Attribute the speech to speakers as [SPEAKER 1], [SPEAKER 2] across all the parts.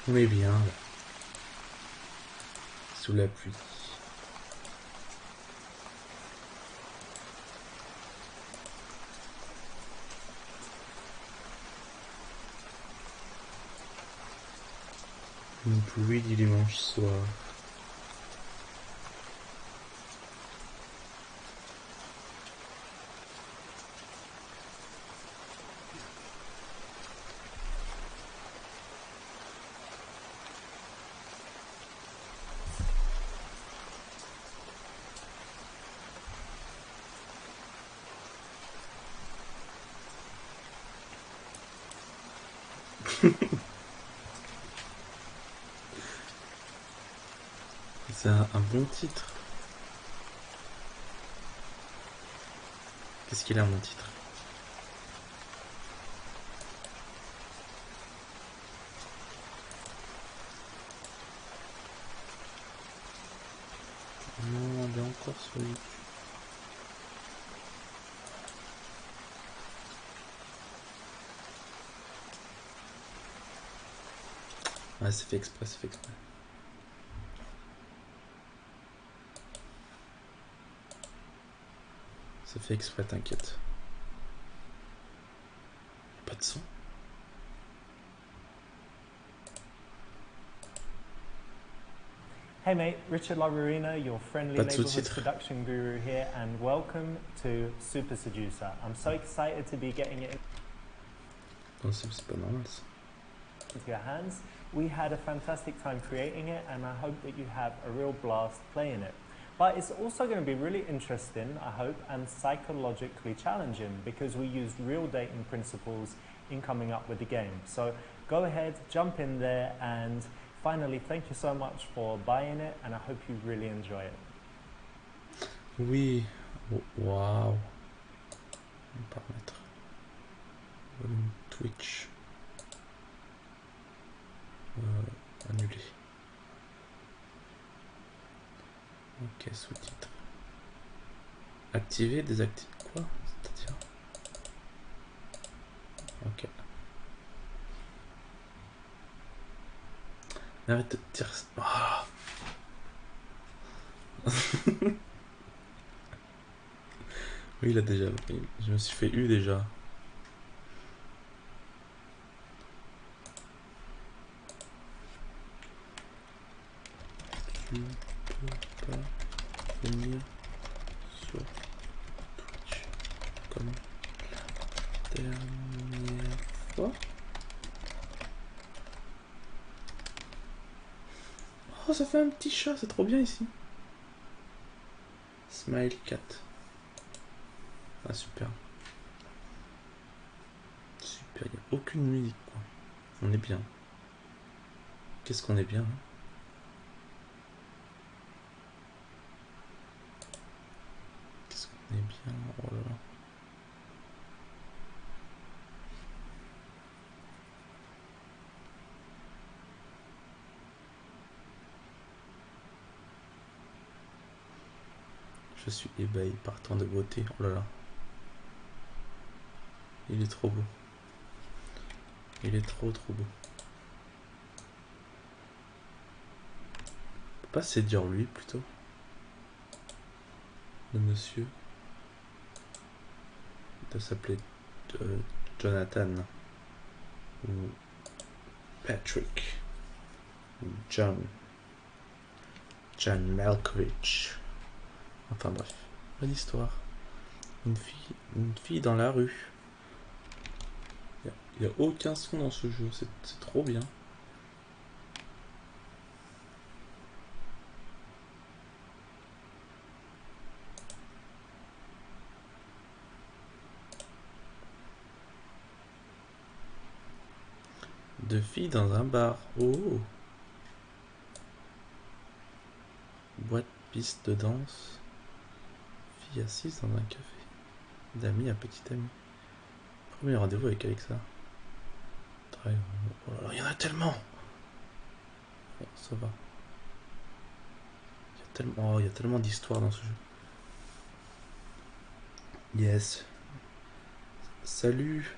[SPEAKER 1] On est bien là. Sous la pluie. Une pluie du dimanche soir. C'est un bon titre. Qu'est-ce qu'il a, mon titre? Non, on est encore sur YouTube. Ouais, c'est fait exprès, c'est fait exprès. C'est fait exprès, t'inquiète. Pas de son.
[SPEAKER 2] Hey mate, Richard Laurina, your friendly neighborhood
[SPEAKER 1] sous-titres.
[SPEAKER 2] seduction guru here, and welcome to Super Seducer. I'm so excited to be getting it
[SPEAKER 1] Non, c'est pas normal ça.
[SPEAKER 2] into your hands. We had a fantastic time creating it, and I hope that you have a real blast playing it. But it's also going to be really interesting, I hope, and psychologically challenging because we used real dating principles in coming up with the game. So go ahead, jump in there, and finally, thank you so much for buying it, and I hope you really enjoy it.
[SPEAKER 1] Oui. Waouh. Paramètres. Volume Twitch. Annulé. Ok, sous-titres. Activer, désactiver. Quoi? C'est-à-dire? Ok. Arrête de dire. Oh. Oui, il a déjà. Je me suis fait U déjà. Tu peux pas venir sur Twitch comme la dernière fois. Oh, ça fait un petit chat, c'est trop bien ici. Smile cat. Ah, super. Super, il n'y a aucune musique, quoi. On est bien. Qu'est-ce qu'on est bien, hein? Qu'est-ce qu'on est bien. Oh là là. Je suis ébahi par tant de beauté. Oh là là. Il est trop beau. Il est trop beau. On peut pas séduire lui plutôt. Le monsieur. Il doit s'appeler Jonathan. Ou Patrick. Ou John. John Malkovich. Enfin bref. Bonne histoire. Une fille dans la rue. Il n'y a aucun son dans ce jeu. C'est trop bien. Deux filles dans un bar. Oh. Boîte, piste de danse. Fille assise dans un café. D'amis à petit ami. Premier rendez-vous avec Alexa. Oh là là, il y en a tellement. Oh, ça va. Il y a tellement d'histoires dans ce jeu. Yes. Salut.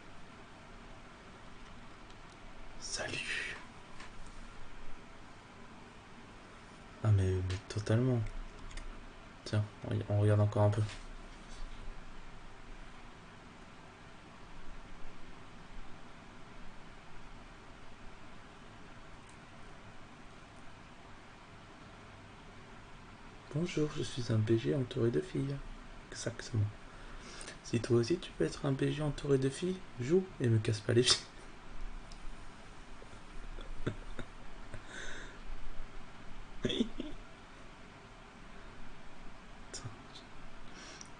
[SPEAKER 1] Salut. Ah mais totalement. Tiens, on regarde encore un peu. Bonjour, je suis un BG entouré de filles. Exactement. Si toi aussi tu peux être un BG entouré de filles, joue et me casse pas les filles.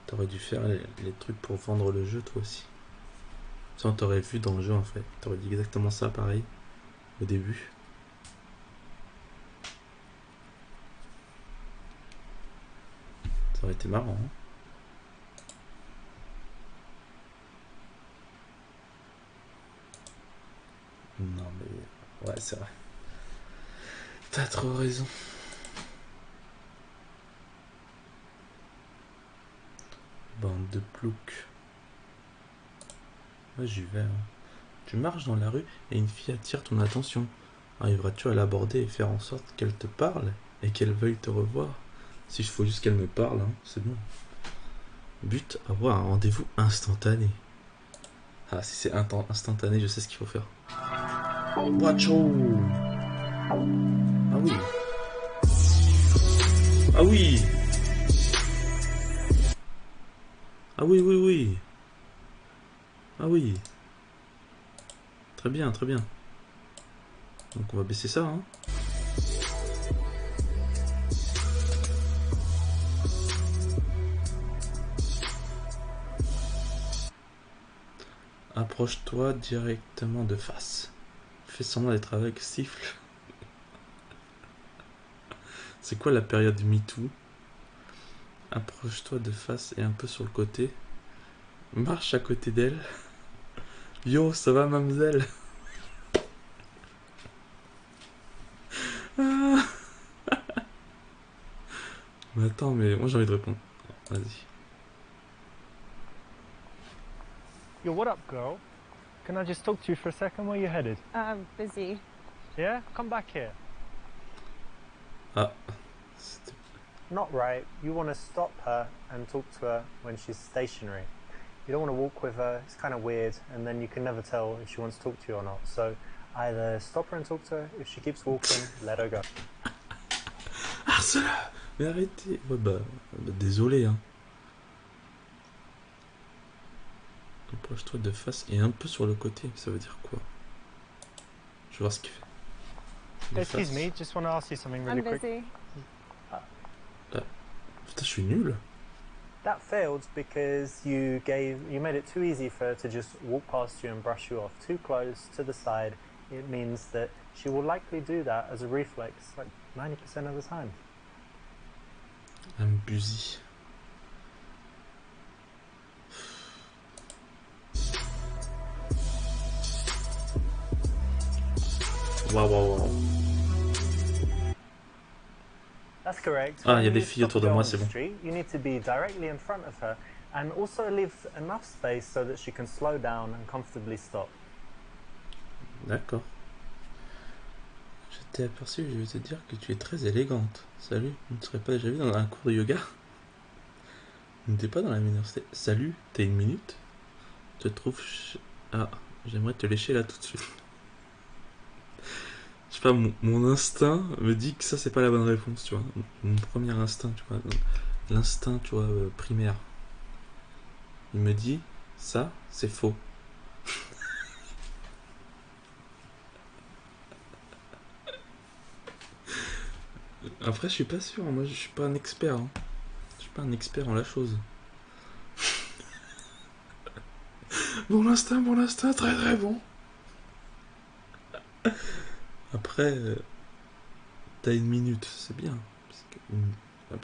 [SPEAKER 1] T'aurais dû faire les trucs pour vendre le jeu toi aussi. Ça on t'aurait vu dans le jeu en fait. T'aurais dit exactement ça pareil au début. Ça aurait été marrant. Hein. Non mais... Ouais c'est vrai. T'as trop raison. Bande de ploucs. Ouais j'y vais. Hein. Tu marches dans la rue et une fille attire ton attention. Arriveras-tu à l'aborder et faire en sorte qu'elle te parle et qu'elle veuille te revoir? Si je faut juste qu'elle me parle, hein, c'est bon. But, avoir un rendez-vous instantané. Ah, si c'est instantané, je sais ce qu'il faut faire. Wacho. Ah oui. Ah oui. Ah oui, oui, oui. Ah oui. Très bien, très bien. Donc on va baisser ça, hein. Approche-toi directement de face. Fais semblant d'être avec, siffle. C'est quoi la période MeToo? Approche-toi de face et un peu sur le côté. Marche à côté d'elle. Yo, ça va, mademoiselle? Ah. Mais attends, mais moi j'ai envie de répondre. Vas-y.
[SPEAKER 2] Yo, what up, girl? Can I just talk to you for a second? Where are you headed?
[SPEAKER 3] Busy.
[SPEAKER 2] Yeah? Come back here.
[SPEAKER 1] Ah.
[SPEAKER 2] Not right. You want to stop her and talk to her when she's stationary. You don't want to walk with her. It's kind of weird, and then you can never tell if she wants to talk to you or not. So either stop her and talk to her. If she keeps walking, let her go.
[SPEAKER 1] Harceleur. Mais arrêtez. Ouais, bah désolé, hein. Approche-toi de face et un peu sur le côté. Ça veut dire quoi? Je vais voir ce qu'il fait. De
[SPEAKER 2] Excuse
[SPEAKER 1] face.
[SPEAKER 2] me, just want to ask you something really
[SPEAKER 3] I'm
[SPEAKER 2] quick.
[SPEAKER 3] busy.
[SPEAKER 1] Putain, je suis nul.
[SPEAKER 2] That failed because you made it too easy for her to just walk past you and brush you off. Too close to the side. It means that she will likely do that as a reflex, like 90% of the time.
[SPEAKER 1] I'm busy. Waouh.
[SPEAKER 2] That's correct.
[SPEAKER 1] Ah, il y a
[SPEAKER 2] When
[SPEAKER 1] des
[SPEAKER 2] you
[SPEAKER 1] filles
[SPEAKER 2] stop
[SPEAKER 1] autour
[SPEAKER 2] a
[SPEAKER 1] de
[SPEAKER 2] girl
[SPEAKER 1] moi,
[SPEAKER 2] on
[SPEAKER 1] c'est
[SPEAKER 2] the
[SPEAKER 1] bon.
[SPEAKER 2] street, you need to be directly in front of her and also leave enough space so that she can slow down and comfortably stop.
[SPEAKER 1] D'accord. Je t'ai aperçu, je vais te dire que tu es très élégante. Salut, tu ne serais pas déjà vu dans un cours de yoga? Tu n'étais pas dans la université. Salut, t'as une minute? Te trouve... Ah, j'aimerais te lécher là tout de suite. Je sais pas, mon instinct me dit que ça c'est pas la bonne réponse, tu vois. Mon premier instinct, tu vois. L'instinct, tu vois, primaire. Il me dit, ça, c'est faux. Après, je suis pas sûr, moi je suis pas un expert. Hein. Je suis pas un expert en la chose. Bon l'instinct, très très bon. Après, t'as une minute, c'est bien. Parce que,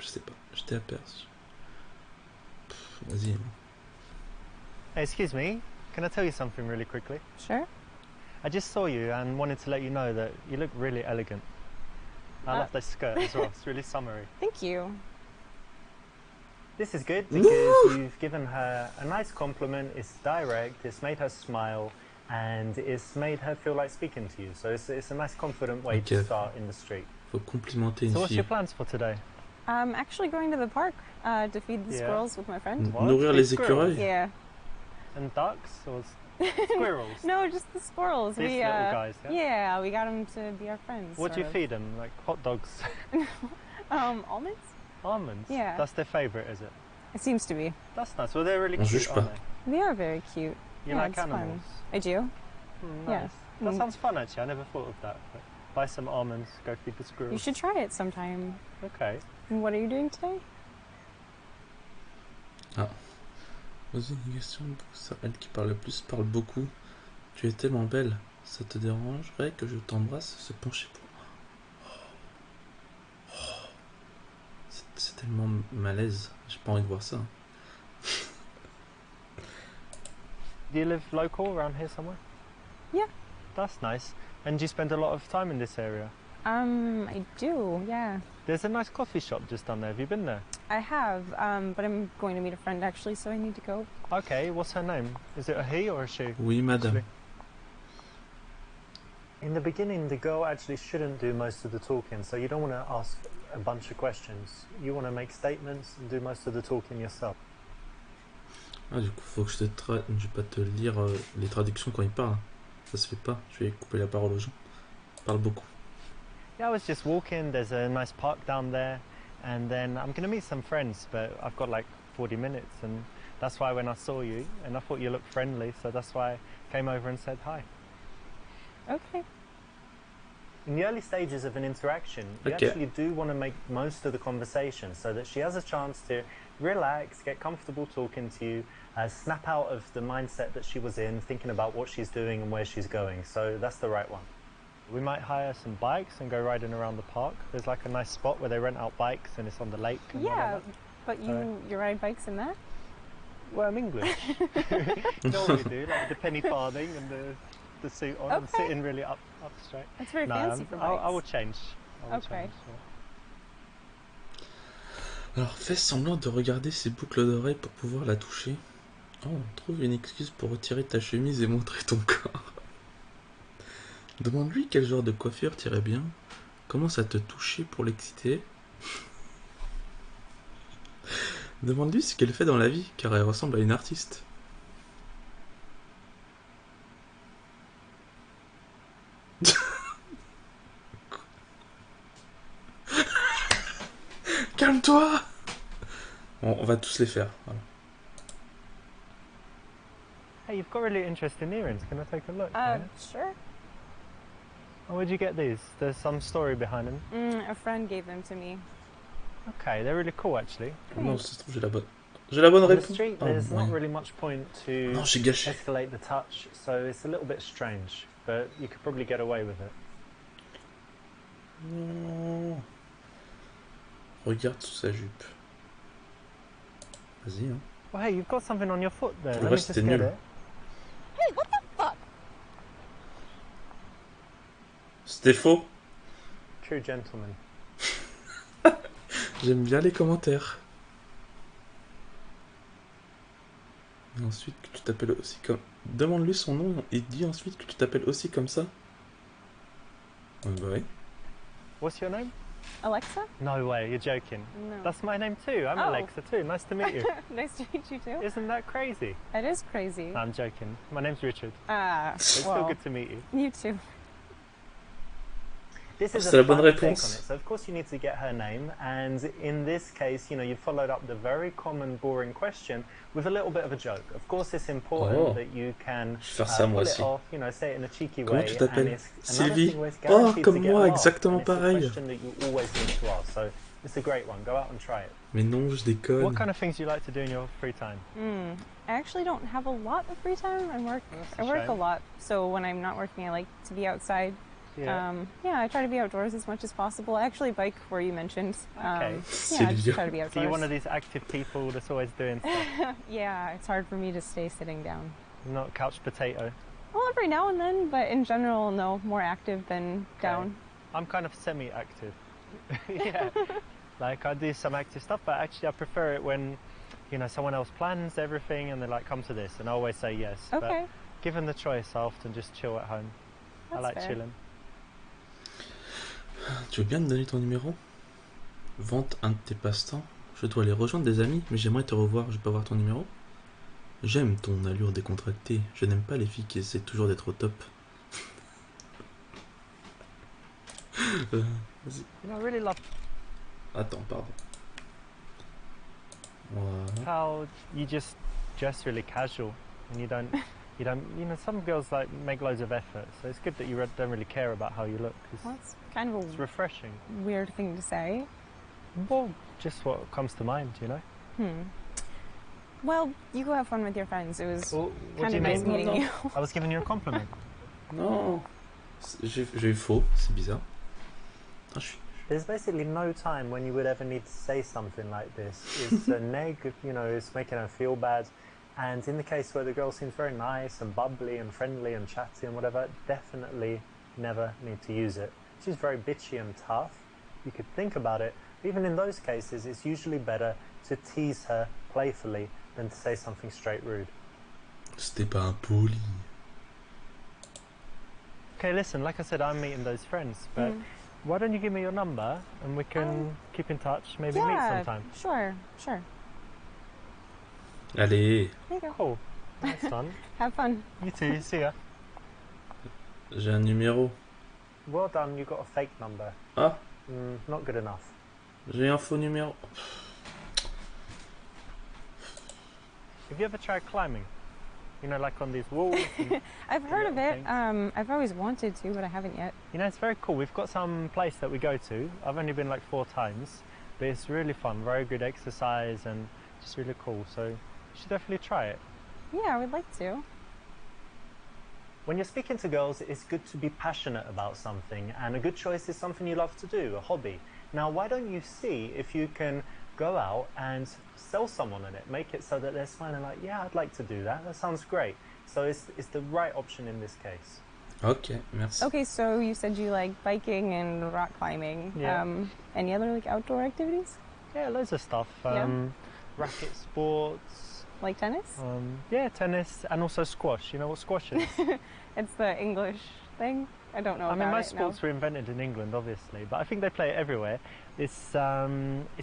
[SPEAKER 1] je sais pas, je t'ai aperçu. Vas-y.
[SPEAKER 2] Hey, excuse me, can I tell you something really quickly?
[SPEAKER 3] Sure.
[SPEAKER 2] I just saw you and wanted to let you know that you look really elegant. I love this skirt as well, it's really summery.
[SPEAKER 3] Thank you.
[SPEAKER 2] This is good because you've given her a nice compliment, it's direct, it's made her smile, and it's made her feel like speaking to you. So it's a nice confident way to start in the street.
[SPEAKER 1] Faut complimenter une
[SPEAKER 2] So what's
[SPEAKER 1] fille.
[SPEAKER 2] your plans for today?
[SPEAKER 3] I'm actually going to the park to feed the
[SPEAKER 2] Yeah.
[SPEAKER 3] squirrels with my friend.
[SPEAKER 2] What?
[SPEAKER 1] Nourrir
[SPEAKER 2] Big
[SPEAKER 1] les
[SPEAKER 2] squirrels?
[SPEAKER 1] écureuils.
[SPEAKER 3] Yeah.
[SPEAKER 2] And ducks or squirrels?
[SPEAKER 3] No, just the squirrels.
[SPEAKER 2] These little guys, yeah?
[SPEAKER 3] Yeah, we got them to be our friends.
[SPEAKER 2] What do you
[SPEAKER 3] sort
[SPEAKER 2] feed them? Like hot dogs?
[SPEAKER 3] of. Almonds?
[SPEAKER 2] Almonds?
[SPEAKER 3] Yeah.
[SPEAKER 2] That's their favourite, is it?
[SPEAKER 3] It seems to be.
[SPEAKER 2] That's nice. Well, they're really
[SPEAKER 1] On
[SPEAKER 2] cute,
[SPEAKER 1] juge
[SPEAKER 2] aren't
[SPEAKER 1] pas.
[SPEAKER 2] they?
[SPEAKER 3] They are very cute.
[SPEAKER 2] You
[SPEAKER 3] Yeah,
[SPEAKER 2] like
[SPEAKER 3] it's fun.
[SPEAKER 2] animals?
[SPEAKER 3] I do.
[SPEAKER 2] Mm,
[SPEAKER 3] Yeah.
[SPEAKER 2] nice. That
[SPEAKER 3] Mm.
[SPEAKER 2] sounds fun, actually. I never thought of that. But buy some almonds, go feed the squirrels.
[SPEAKER 3] You should try it sometime.
[SPEAKER 2] Okay.
[SPEAKER 3] And what are you doing today?
[SPEAKER 1] Pose une question. Ça, elle qui parle le plus parle beaucoup. Tu es tellement belle. Ça te dérangerait que je t'embrasse, se pencher pour moi. C'est tellement malaise. J'ai pas envie de voir ça.
[SPEAKER 2] Do you live local around here somewhere?
[SPEAKER 3] Yeah.
[SPEAKER 2] That's nice. And do you spend a lot of time in this area?
[SPEAKER 3] I do, yeah.
[SPEAKER 2] There's a nice coffee shop just down there. Have you been there?
[SPEAKER 3] I have, but I'm going to meet a friend actually, so I need to go.
[SPEAKER 2] Okay, what's her name? Is it a he or a she?
[SPEAKER 1] Oui, madame.
[SPEAKER 2] In the beginning, the girl actually shouldn't do most of the talking, so you don't want to ask a bunch of questions. You want to make statements and do most of the talking yourself.
[SPEAKER 1] Ah, du coup, faut que je je vais pas te lire les traductions quand il parle. Ça se fait pas. Je vais couper la parole aux gens. Il parle beaucoup.
[SPEAKER 2] Yeah, I was just walking. There's a nice park down there, and then I'm going to meet some friends, but I've got like 40 minutes, and that's why when I saw you, and I thought you looked friendly, so that's why I came over and said hi.
[SPEAKER 3] Okay.
[SPEAKER 2] In the early stages of an interaction, you
[SPEAKER 1] Okay.
[SPEAKER 2] actually do want to make most of the conversation so that she has a chance to relax, get comfortable talking to you, snap out of the mindset that she was in, thinking about what she's doing and where she's going. So that's the right one. We might hire some bikes and go riding around the park. There's like a nice spot where they rent out bikes and it's on the lake. And all
[SPEAKER 3] Yeah,
[SPEAKER 2] of that.
[SPEAKER 3] but you ride bikes in that?
[SPEAKER 2] Well, I'm English. You know what we do, like the penny farthing and the suit on and
[SPEAKER 3] Okay.
[SPEAKER 2] sitting really up straight.
[SPEAKER 3] That's very
[SPEAKER 2] No,
[SPEAKER 3] fancy for bikes.
[SPEAKER 2] I will change. I will
[SPEAKER 3] Okay.
[SPEAKER 2] change, yeah.
[SPEAKER 1] Alors, fais semblant de regarder ses boucles d'oreilles pour pouvoir la toucher. Oh, trouve une excuse pour retirer ta chemise et montrer ton corps. Demande-lui quel genre de coiffure t'irait bien. Commence à te toucher pour l'exciter. Demande-lui ce qu'elle fait dans la vie, car elle ressemble à une artiste. Calme-toi! Bon, on va tous les faire. Voilà.
[SPEAKER 2] Hey, you've got really interesting earrings. Can I take a look?
[SPEAKER 3] Sure.
[SPEAKER 2] Oh, where'd you get these? There's some story behind them.
[SPEAKER 3] A friend gave them to me.
[SPEAKER 2] Okay, they're really cool actually.
[SPEAKER 1] Oh non, ça se trouve, j'ai la bonne
[SPEAKER 2] On the
[SPEAKER 1] réponse.
[SPEAKER 2] street,
[SPEAKER 1] Oh,
[SPEAKER 2] there's not
[SPEAKER 1] ouais.
[SPEAKER 2] really much point to
[SPEAKER 1] Non, j'ai gâché.
[SPEAKER 2] escalate the touch, so it's a little bit strange, but you could probably get away with it.
[SPEAKER 1] Non. Regarde sous sa jupe. Vas-y, hein.
[SPEAKER 2] Well, hey, you've got something on your foot there.
[SPEAKER 1] Le
[SPEAKER 2] Let me
[SPEAKER 1] reste,
[SPEAKER 2] just
[SPEAKER 1] c'était
[SPEAKER 2] get
[SPEAKER 1] nul.
[SPEAKER 2] it.
[SPEAKER 3] Hey, what the fuck?
[SPEAKER 1] C'était faux.
[SPEAKER 2] True gentleman.
[SPEAKER 1] J'aime bien les commentaires. Et ensuite que tu t'appelles aussi comme... Demande-lui son nom et dis ensuite que tu t'appelles aussi comme ça. Bah oui.
[SPEAKER 2] What's your name?
[SPEAKER 3] Alexa?
[SPEAKER 2] No way, you're joking.
[SPEAKER 3] No.
[SPEAKER 2] That's my name too. I'm
[SPEAKER 3] Oh.
[SPEAKER 2] Alexa too. Nice to meet you.
[SPEAKER 3] Nice to meet you too.
[SPEAKER 2] Isn't that crazy?
[SPEAKER 3] It is crazy.
[SPEAKER 2] No, I'm joking. My name's Richard.
[SPEAKER 3] It's
[SPEAKER 2] It's still good to meet you.
[SPEAKER 3] you too.
[SPEAKER 2] This is
[SPEAKER 1] C'est
[SPEAKER 2] a
[SPEAKER 1] la bonne
[SPEAKER 2] fun take on it.
[SPEAKER 1] réponse.
[SPEAKER 2] So of course you need to get her name, and in this case, you know, you followed up the very common, boring question with a little bit of a joke. Of course, it's important
[SPEAKER 1] Oh.
[SPEAKER 2] that you can
[SPEAKER 1] Je vais faire ça moi
[SPEAKER 2] pull it
[SPEAKER 1] aussi.
[SPEAKER 2] off, you know, say it in a cheeky
[SPEAKER 1] Comment
[SPEAKER 2] way.
[SPEAKER 1] tu t'appelles?
[SPEAKER 2] and it's another
[SPEAKER 1] Sylvie.
[SPEAKER 2] thing where it's
[SPEAKER 1] Oh,
[SPEAKER 2] guaranteed
[SPEAKER 1] comme
[SPEAKER 2] to get a
[SPEAKER 1] moi,
[SPEAKER 2] laugh,
[SPEAKER 1] exactement
[SPEAKER 2] and it's a
[SPEAKER 1] pareil.
[SPEAKER 2] question that you always need to ask. So it's a great one. Go out and try it.
[SPEAKER 1] Mais non, je déconne.
[SPEAKER 2] What kind of things do you like to do in your free time?
[SPEAKER 3] I actually don't have a lot of free time.
[SPEAKER 2] That's
[SPEAKER 3] I work a
[SPEAKER 2] shame.
[SPEAKER 3] lot, so when I'm not working, I like to be outside.
[SPEAKER 2] Yeah.
[SPEAKER 3] I try to be outdoors as much as possible. I actually bike where you mentioned.
[SPEAKER 2] Okay.
[SPEAKER 3] Yeah, I just try to be
[SPEAKER 2] So
[SPEAKER 3] outdoors.
[SPEAKER 2] you're one of these active people that's always doing stuff,
[SPEAKER 3] Yeah, it's hard for me to stay sitting down.
[SPEAKER 2] not couch potato.
[SPEAKER 3] Well, every now and then, but in general, no, more active than
[SPEAKER 2] Okay.
[SPEAKER 3] down.
[SPEAKER 2] I'm kind of semi-active. Yeah. Like I do some active stuff, but actually I prefer it when, you know, someone else plans everything and they're like, come to this, and I always say yes.
[SPEAKER 3] Okay,
[SPEAKER 2] But given the choice, I often just chill at home. I
[SPEAKER 3] that's
[SPEAKER 2] like
[SPEAKER 3] fair.
[SPEAKER 2] chilling.
[SPEAKER 1] Tu veux bien me donner ton numéro? Vente un de tes passe-temps. Je dois aller rejoindre des amis, mais j'aimerais te revoir. Je peux avoir ton numéro? J'aime ton allure décontractée. Je n'aime pas les filles qui essaient toujours d'être au top. Vas-y.
[SPEAKER 2] You know, I really love
[SPEAKER 1] Attends, pardon. Voilà.
[SPEAKER 2] how you just dress really casual and you don't, you know, some girls like make loads of effort, so it's good that you don't really care about how you look.
[SPEAKER 3] Well, it's kind of
[SPEAKER 2] It's refreshing.
[SPEAKER 3] a weird thing to say.
[SPEAKER 2] Well, just what comes to mind, you know?
[SPEAKER 3] Well, you go have fun with your friends. It was
[SPEAKER 2] Well, what
[SPEAKER 3] kind
[SPEAKER 2] do
[SPEAKER 3] of
[SPEAKER 2] you
[SPEAKER 3] nice
[SPEAKER 2] mean?
[SPEAKER 3] meeting you.
[SPEAKER 2] I was giving you a compliment.
[SPEAKER 1] Non. J'ai eu faux, c'est bizarre. Ah,
[SPEAKER 2] There's basically no time when you would ever need to say something like this. It's a neg, you know, it's making her feel bad. And in the case where the girl seems very nice and bubbly and friendly and chatty and whatever, definitely never need to use it. She's very bitchy and tough. You could think about it. Even in those cases, it's usually better to tease her playfully than to say something straight rude.
[SPEAKER 1] C'était pas impoli.
[SPEAKER 2] Okay, listen, like I said, I'm meeting those friends, but why don't you give me your number and we can keep in touch, maybe meet sometime.
[SPEAKER 3] Sure.
[SPEAKER 1] Allez,
[SPEAKER 3] There you go.
[SPEAKER 2] Cool. That's fun.
[SPEAKER 3] Have fun.
[SPEAKER 2] You too, see ya.
[SPEAKER 1] j'ai un numéro.
[SPEAKER 2] Well done, you got a fake number.
[SPEAKER 1] Ah,
[SPEAKER 2] Not good enough.
[SPEAKER 1] j'ai un faux numéro.
[SPEAKER 2] Have you ever tried climbing? You know, like on these walls? And,
[SPEAKER 3] I've heard of it.
[SPEAKER 2] things.
[SPEAKER 3] I've always wanted to, but I haven't yet.
[SPEAKER 2] you know, it's very cool. We've got some place that we go to. I've only been like 4 times, but it's really fun. Very good exercise and just really cool. So you should definitely try it.
[SPEAKER 3] Yeah, I would like to.
[SPEAKER 2] When you're speaking to girls, it's good to be passionate about something, and a good choice is something you love to do, a hobby. Now, why don't you see if you can go out and sell someone on it, make it so that they're smiling like, yeah, I'd like to do that, that sounds great. So it's the right option in this case.
[SPEAKER 1] Ok, merci.
[SPEAKER 3] Okay, so you said you like biking and rock climbing.
[SPEAKER 2] Yeah.
[SPEAKER 3] Any other like outdoor activities?
[SPEAKER 2] Yeah, loads of stuff.
[SPEAKER 3] Yeah.
[SPEAKER 2] Racket sports,
[SPEAKER 3] Like tennis?
[SPEAKER 2] yeah, tennis, and also squash. You know what squash is?
[SPEAKER 3] It's the English thing. I don't know
[SPEAKER 2] I mean,
[SPEAKER 3] about
[SPEAKER 2] most
[SPEAKER 3] it,
[SPEAKER 2] sports were invented in England, obviously, but I think they play it everywhere. It's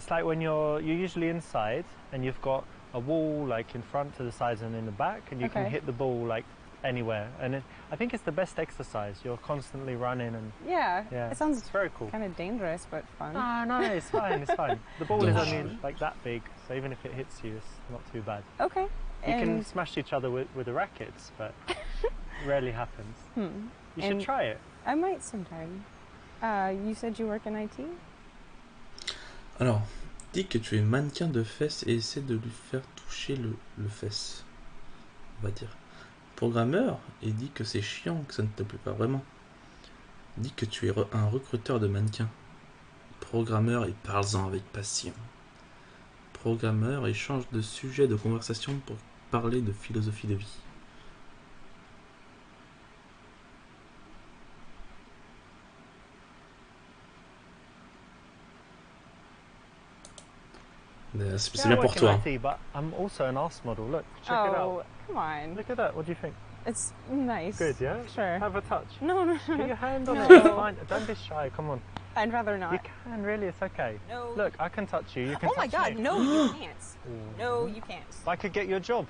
[SPEAKER 2] like when you're usually inside and you've got a wall like in front, to the sides, and in the back, and you can
[SPEAKER 3] Okay.
[SPEAKER 2] hit the ball like anywhere. And I think it's the best exercise. You're constantly running, and
[SPEAKER 3] Yeah.
[SPEAKER 2] yeah,
[SPEAKER 3] It sounds
[SPEAKER 2] it's very cool.
[SPEAKER 3] kind of dangerous, but fun.
[SPEAKER 2] No, it's fine. It's fine. The ball is only
[SPEAKER 1] Dangerous.
[SPEAKER 2] like that big, so even if it hits you, it's not too bad.
[SPEAKER 3] Okay.
[SPEAKER 2] You can
[SPEAKER 3] And
[SPEAKER 2] smash each other with the rackets, but rarely happens. You should
[SPEAKER 3] And-
[SPEAKER 2] try it.
[SPEAKER 3] I might sometime. You said you work in IT?
[SPEAKER 1] Alors, dis que tu es mannequin de fesses et essaie de lui faire toucher le fesse. On va dire. Programmeur et dis que c'est chiant, que ça ne te plaît pas vraiment. Dis que tu es un recruteur de mannequins. Programmeur et parle-en avec passion. Programmeur et change de sujet de conversation pour parler de philosophie de vie. C'est
[SPEAKER 2] Yeah, I
[SPEAKER 1] bien
[SPEAKER 2] work
[SPEAKER 1] pour
[SPEAKER 2] in
[SPEAKER 1] toi.
[SPEAKER 2] IT, but I'm also an arse model. Look, check it
[SPEAKER 3] Oh,
[SPEAKER 2] out.
[SPEAKER 3] come on.
[SPEAKER 2] Look at that. What do you think?
[SPEAKER 3] It's nice.
[SPEAKER 2] Good, yeah?
[SPEAKER 3] Sure.
[SPEAKER 2] Have a touch.
[SPEAKER 3] No.
[SPEAKER 2] Get your hand on it.
[SPEAKER 3] No.
[SPEAKER 2] It's fine. Don't be shy. Come on.
[SPEAKER 3] I'd rather
[SPEAKER 2] You
[SPEAKER 3] not.
[SPEAKER 2] can, really. It's okay.
[SPEAKER 3] No.
[SPEAKER 2] Look, I can touch you. You can
[SPEAKER 3] Oh my
[SPEAKER 2] touch
[SPEAKER 3] god,
[SPEAKER 2] me.
[SPEAKER 3] no, you can't. No, you can't.
[SPEAKER 2] I could get you a job.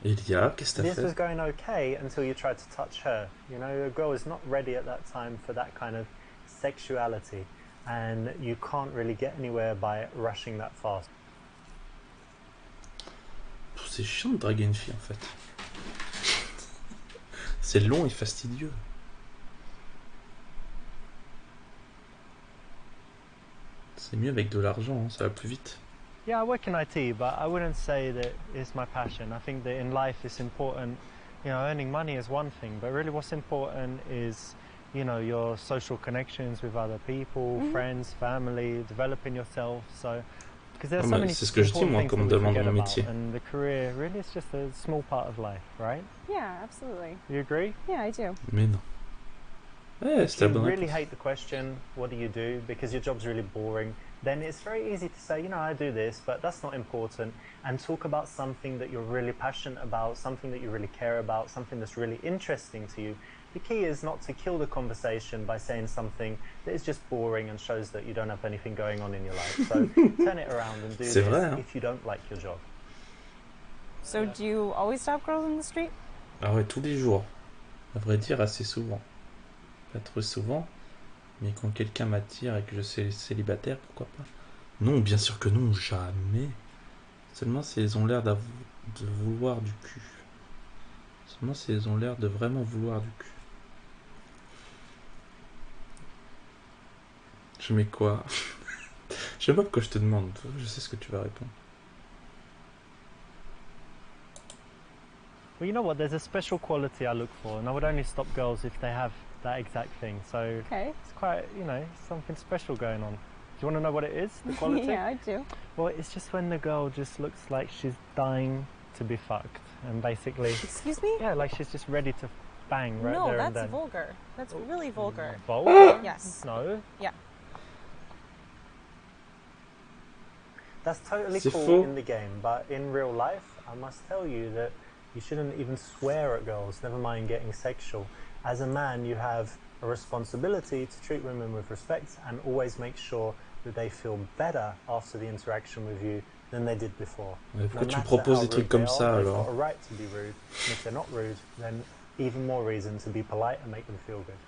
[SPEAKER 1] Elia, qu'est-ce que t'as
[SPEAKER 2] This was
[SPEAKER 1] fait?
[SPEAKER 2] going okay until you tried to touch her. You know, a girl is not ready at that time for that kind of sexuality, and you can't really get anywhere by rushing that fast.
[SPEAKER 1] C'est chiant de draguer une fille en fait. C'est long et fastidieux. C'est mieux avec de l'argent, hein, ça va plus vite.
[SPEAKER 2] Yeah, I work in IT, but I wouldn't say that it's my passion. I think that in life it's important, you know, earning money is one thing, but really what's important is, you know, your social connections with other people, friends, family, developing yourself. So, because there's
[SPEAKER 1] Ah,
[SPEAKER 2] so
[SPEAKER 1] bah,
[SPEAKER 2] many
[SPEAKER 1] c'est ce que je dis,
[SPEAKER 2] important
[SPEAKER 1] moi,
[SPEAKER 2] things
[SPEAKER 1] quand on
[SPEAKER 2] that
[SPEAKER 1] me
[SPEAKER 2] we
[SPEAKER 1] demande
[SPEAKER 2] forget
[SPEAKER 1] mon
[SPEAKER 2] about,
[SPEAKER 1] métier.
[SPEAKER 2] and the career really is just a small part of life, right?
[SPEAKER 3] Yeah, absolutely.
[SPEAKER 2] You agree?
[SPEAKER 3] Yeah, I do.
[SPEAKER 1] Mais non. Ouais,
[SPEAKER 2] If
[SPEAKER 1] c'était la
[SPEAKER 2] you
[SPEAKER 1] bonne
[SPEAKER 2] really
[SPEAKER 1] réponse.
[SPEAKER 2] hate the question, what do you do, because your job's really boring, then it's very easy to say, you know, I do this, but that's not important, and talk about something that you're really passionate about, something that you really care about, something that's really interesting to you, The key is not to kill the conversation by saying something that is just boring and shows that you don't have anything going on in your life. So turn it around and do
[SPEAKER 1] C'est
[SPEAKER 2] this
[SPEAKER 1] vrai, hein.
[SPEAKER 2] if you don't like your job.
[SPEAKER 3] So do you always stop girls in the street?
[SPEAKER 1] Ah ouais, tous les jours. À vrai dire, assez souvent. Pas trop souvent, mais quand quelqu'un m'attire et que je suis célibataire, pourquoi pas? Non, bien sûr que non, jamais. Seulement si elles ont l'air de vouloir du cul. Seulement si elles ont l'air de vraiment vouloir du cul. Je mets quoi? Je sais pas pourquoi je te demande, je sais ce que tu vas répondre.
[SPEAKER 2] Well, you know what? There's a special quality I look for, and I would only stop girls if they have that exact thing. So
[SPEAKER 3] Okay.
[SPEAKER 2] it's quite, something special going on. Do you want to know what it is? The quality?
[SPEAKER 3] Yeah, I do.
[SPEAKER 2] Well, it's just when the girl just looks like she's dying to be fucked, and basically,
[SPEAKER 3] Excuse me?
[SPEAKER 2] yeah, like she's just ready to bang right
[SPEAKER 3] No,
[SPEAKER 2] there and
[SPEAKER 3] that's
[SPEAKER 2] then.
[SPEAKER 3] vulgar. That's really vulgar.
[SPEAKER 2] Vulgar?
[SPEAKER 3] Yes.
[SPEAKER 2] No.
[SPEAKER 3] Yeah.
[SPEAKER 2] That's totally
[SPEAKER 1] C'est
[SPEAKER 2] cool
[SPEAKER 1] faux.
[SPEAKER 2] in the game, but in real life, I must tell you that you shouldn't even swear at girls, never mind getting sexual. As a man, you have a responsibility to treat women with respect and always make sure that they feel better after the interaction with you than they did before.
[SPEAKER 1] Mais pourquoi tu me
[SPEAKER 2] matter
[SPEAKER 1] proposes
[SPEAKER 2] how
[SPEAKER 1] des trucs
[SPEAKER 2] rude
[SPEAKER 1] comme
[SPEAKER 2] they
[SPEAKER 1] ça
[SPEAKER 2] are, they've
[SPEAKER 1] alors?
[SPEAKER 2] got a right to be rude. And if they're not rude, then even more reason to be polite and make them feel good.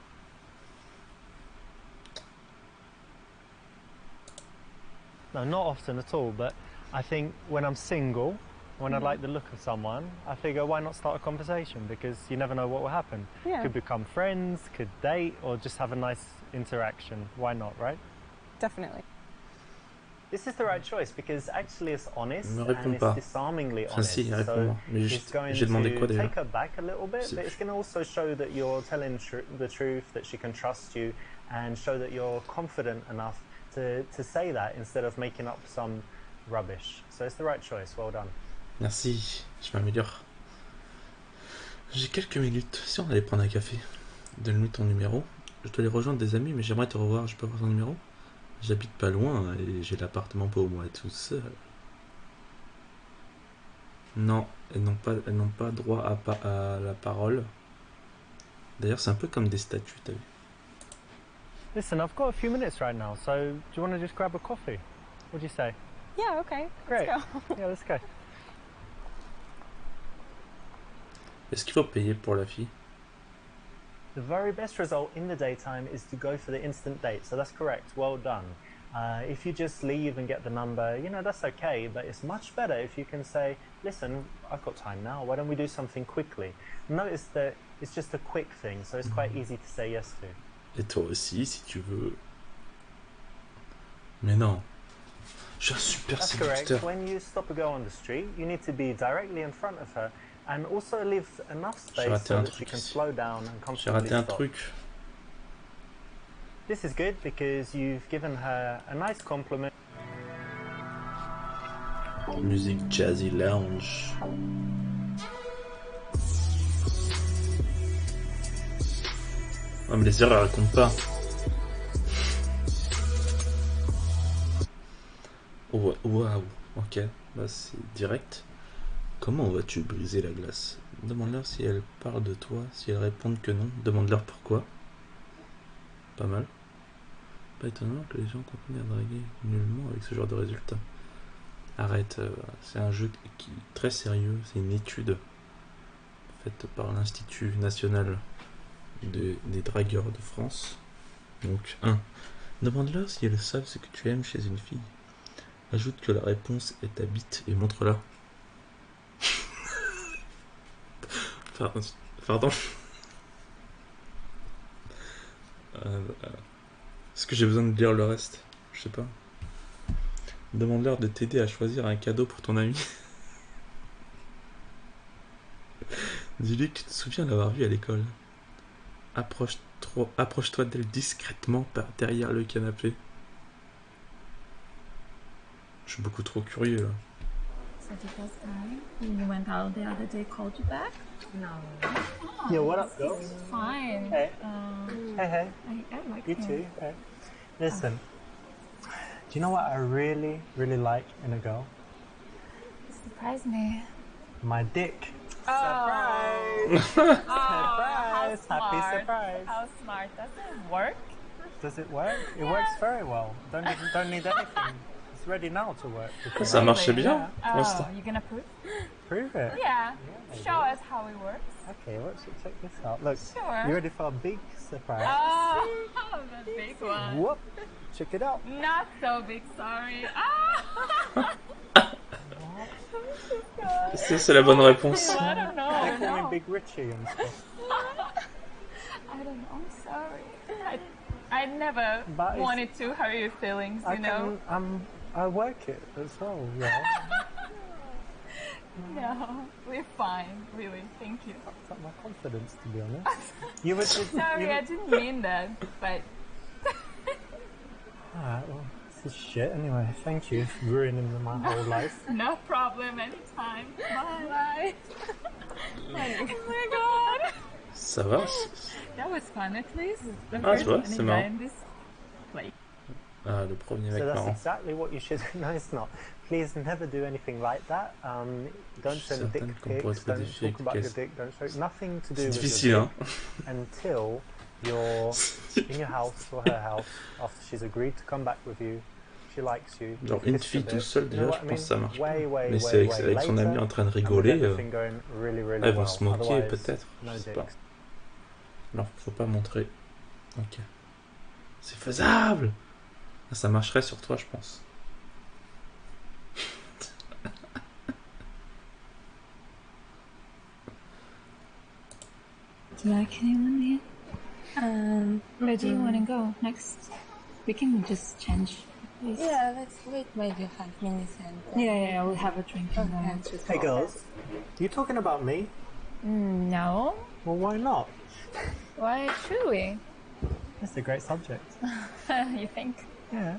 [SPEAKER 2] No, not often at all, but I think when I'm single, when I like the look of someone, I figure why not start a conversation, because you never know what will happen.
[SPEAKER 3] Yeah.
[SPEAKER 2] Could become friends, could date, or just have a nice interaction. Why not, right?
[SPEAKER 3] Definitely.
[SPEAKER 2] This is the right choice because actually it's honest
[SPEAKER 1] Ne me
[SPEAKER 2] and
[SPEAKER 1] réponds
[SPEAKER 2] it's
[SPEAKER 1] pas.
[SPEAKER 2] disarmingly
[SPEAKER 1] Enfin
[SPEAKER 2] honest.
[SPEAKER 1] si, réponds-moi. Mais
[SPEAKER 2] It's going
[SPEAKER 1] j'ai demandé quoi
[SPEAKER 2] to
[SPEAKER 1] déjà?
[SPEAKER 2] take her back a little bit,
[SPEAKER 1] C'est
[SPEAKER 2] but it's going to also show that you're telling the truth, that she can trust you, and show that you're confident enough to say that instead of making up some rubbish. So it's the right choice. Well done.
[SPEAKER 1] Merci, je m'améliore. J'ai quelques minutes. Si on allait prendre un café, donne-lui ton numéro. Je dois aller rejoindre des amis, mais j'aimerais te revoir. Je peux avoir ton numéro? J'habite pas loin et j'ai l'appartement pour moi tout seul. Non, elles n'ont pas droit à la parole. D'ailleurs, c'est un peu comme des statues, t'as vu?
[SPEAKER 2] Listen, I've got a few minutes right now, so do you want to just grab a coffee? What do you say?
[SPEAKER 3] Yeah, okay.
[SPEAKER 2] Great.
[SPEAKER 3] Let's go.
[SPEAKER 2] Yeah, let's go.
[SPEAKER 1] Est-ce qu'il faut payer pour la fille?
[SPEAKER 2] The very best result in the daytime is to go for the instant date, so that's correct, well done. If you just leave and get the number, that's okay, but it's much better if you can say, listen, I've got time now, why don't we do something quickly? Notice that it's just a quick thing, so it's quite easy to say yes to.
[SPEAKER 1] Et toi aussi, si tu veux. Mais non. Je suis un super
[SPEAKER 2] That's
[SPEAKER 1] séducteur.
[SPEAKER 2] correct. When you stop a girl on the street, you need to be directly in front of her and also leave enough
[SPEAKER 1] J'ai
[SPEAKER 2] space
[SPEAKER 1] raté
[SPEAKER 2] so
[SPEAKER 1] un
[SPEAKER 2] that she
[SPEAKER 1] truc
[SPEAKER 2] can
[SPEAKER 1] ici.
[SPEAKER 2] slow down and
[SPEAKER 1] J'ai
[SPEAKER 2] comfortably
[SPEAKER 1] raté un
[SPEAKER 2] stop.
[SPEAKER 1] truc.
[SPEAKER 2] This is good because you've given her a nice compliment.
[SPEAKER 1] Musique jazzy lounge. Ah mais les erreurs elles comptent pas. Oh, waouh, ok, bah c'est direct. Comment vas-tu briser la glace? Demande-leur si elles parlent de toi, si elles répondent que non, demande-leur pourquoi. Pas mal. Pas étonnant que les gens continuent à draguer nullement avec ce genre de résultats. Arrête, c'est un jeu qui est très sérieux, c'est une étude faite par l'Institut national des dragueurs de France. Donc 1. Demande-leur si elles savent ce que tu aimes chez une fille. Ajoute que la réponse est ta bite et montre-la. Pardon. Est-ce que j'ai besoin de lire le reste? Je sais pas. Demande-leur de t'aider à choisir un cadeau pour ton ami. Dis-lui que tu te souviens l'avoir vu à l'école. Approche-toi d'elle discrètement par derrière le canapé. Je suis beaucoup trop curieux là.
[SPEAKER 4] So the first time you went out the other day called you back? No.
[SPEAKER 2] Yeah, what up, girls?
[SPEAKER 4] Fine.
[SPEAKER 2] Hey.
[SPEAKER 4] Hey.
[SPEAKER 2] Hey.
[SPEAKER 4] I like
[SPEAKER 2] You
[SPEAKER 4] him.
[SPEAKER 2] too. Hey. Listen, do you know what I really, really like in a girl?
[SPEAKER 4] Surprise me.
[SPEAKER 2] My dick. Surprise!
[SPEAKER 3] How
[SPEAKER 2] Surprise! Happy
[SPEAKER 3] smart.
[SPEAKER 2] surprise!
[SPEAKER 3] How smart. Does it work?
[SPEAKER 2] Does it work? It works very well. Don't need anything. It's ready now to work.
[SPEAKER 1] Ça marchait bien pour
[SPEAKER 3] Oh,
[SPEAKER 1] l'instant.
[SPEAKER 3] you gonna prove?
[SPEAKER 2] Prove it.
[SPEAKER 3] Yeah.
[SPEAKER 2] Yeah,
[SPEAKER 3] Show us how it works.
[SPEAKER 2] Okay, let's check this out. Look,
[SPEAKER 3] Sure.
[SPEAKER 2] you ready for a big surprise?
[SPEAKER 3] Oh, the big one.
[SPEAKER 2] Whoop! Check it out.
[SPEAKER 3] Not so big, sorry. Ah!
[SPEAKER 1] C'est la bonne réponse.
[SPEAKER 3] I don't know.
[SPEAKER 2] They call me Big Richie and stuff.
[SPEAKER 3] I don't know. I'm sorry. I never
[SPEAKER 2] But it's-
[SPEAKER 3] wanted to hurt your feelings, you know.
[SPEAKER 2] I work it as well. Yeah.
[SPEAKER 3] No, we're fine, really. Thank you.
[SPEAKER 2] Got my confidence, to be honest. You were just.
[SPEAKER 3] Sorry, I didn't mean that, but
[SPEAKER 2] Alright, well, this is shit anyway. Thank you for ruining my whole life.
[SPEAKER 3] no problem. Anytime. Bye. Bye. Oh my god.
[SPEAKER 1] Ça va?
[SPEAKER 3] That was fun, at least. The
[SPEAKER 1] Ah,
[SPEAKER 3] first
[SPEAKER 1] tu vois,
[SPEAKER 3] time
[SPEAKER 1] c'est marrant.
[SPEAKER 3] in this place.
[SPEAKER 1] Ah, le premier mec
[SPEAKER 2] So that's
[SPEAKER 1] marrant.
[SPEAKER 2] exactly what you should. No, it's not. Please never do anything like that. Don't
[SPEAKER 1] Je suis
[SPEAKER 2] send dick
[SPEAKER 1] certaine qu'on pourrait
[SPEAKER 2] pics.
[SPEAKER 1] trouver
[SPEAKER 2] Don't
[SPEAKER 1] des filles
[SPEAKER 2] talk about your
[SPEAKER 1] efficaces.
[SPEAKER 2] dick. Don't show nothing to do
[SPEAKER 1] C'est
[SPEAKER 2] with
[SPEAKER 1] difficile,
[SPEAKER 2] your
[SPEAKER 1] hein?
[SPEAKER 2] dick until you're in your house or her house after she's agreed to come back with you. She likes you.
[SPEAKER 1] Genre
[SPEAKER 2] you
[SPEAKER 1] une
[SPEAKER 2] kissed
[SPEAKER 1] fille
[SPEAKER 2] a
[SPEAKER 1] tout
[SPEAKER 2] bit.
[SPEAKER 1] seul,
[SPEAKER 2] You know
[SPEAKER 1] déjà,
[SPEAKER 2] what
[SPEAKER 1] je
[SPEAKER 2] I
[SPEAKER 1] pense que ça
[SPEAKER 2] mean?
[SPEAKER 1] marche pas.
[SPEAKER 2] Way, way,
[SPEAKER 1] Mais
[SPEAKER 2] way,
[SPEAKER 1] c'est
[SPEAKER 2] way
[SPEAKER 1] avec son ami
[SPEAKER 2] later,
[SPEAKER 1] en train de
[SPEAKER 2] and with
[SPEAKER 1] rigoler,
[SPEAKER 2] everything going really, really
[SPEAKER 1] elles vont
[SPEAKER 2] well.
[SPEAKER 1] se moquer
[SPEAKER 2] Otherwise,
[SPEAKER 1] peut-être,
[SPEAKER 2] no
[SPEAKER 1] je sais
[SPEAKER 2] dicks.
[SPEAKER 1] pas. Alors, faut pas montrer. Ok. C'est faisable! Ça marcherait sur toi, je pense.
[SPEAKER 4] Do you like anyone here? Where do you want to go next? We can just change. Please.
[SPEAKER 5] Yeah, let's wait maybe 5 minutes and
[SPEAKER 4] Yeah, we'll have a drink and then just
[SPEAKER 2] Hey girls, you talking about me?
[SPEAKER 3] No.
[SPEAKER 2] Well, why not?
[SPEAKER 3] Why should we?
[SPEAKER 2] It's a great subject.
[SPEAKER 3] You think?
[SPEAKER 2] Yeah.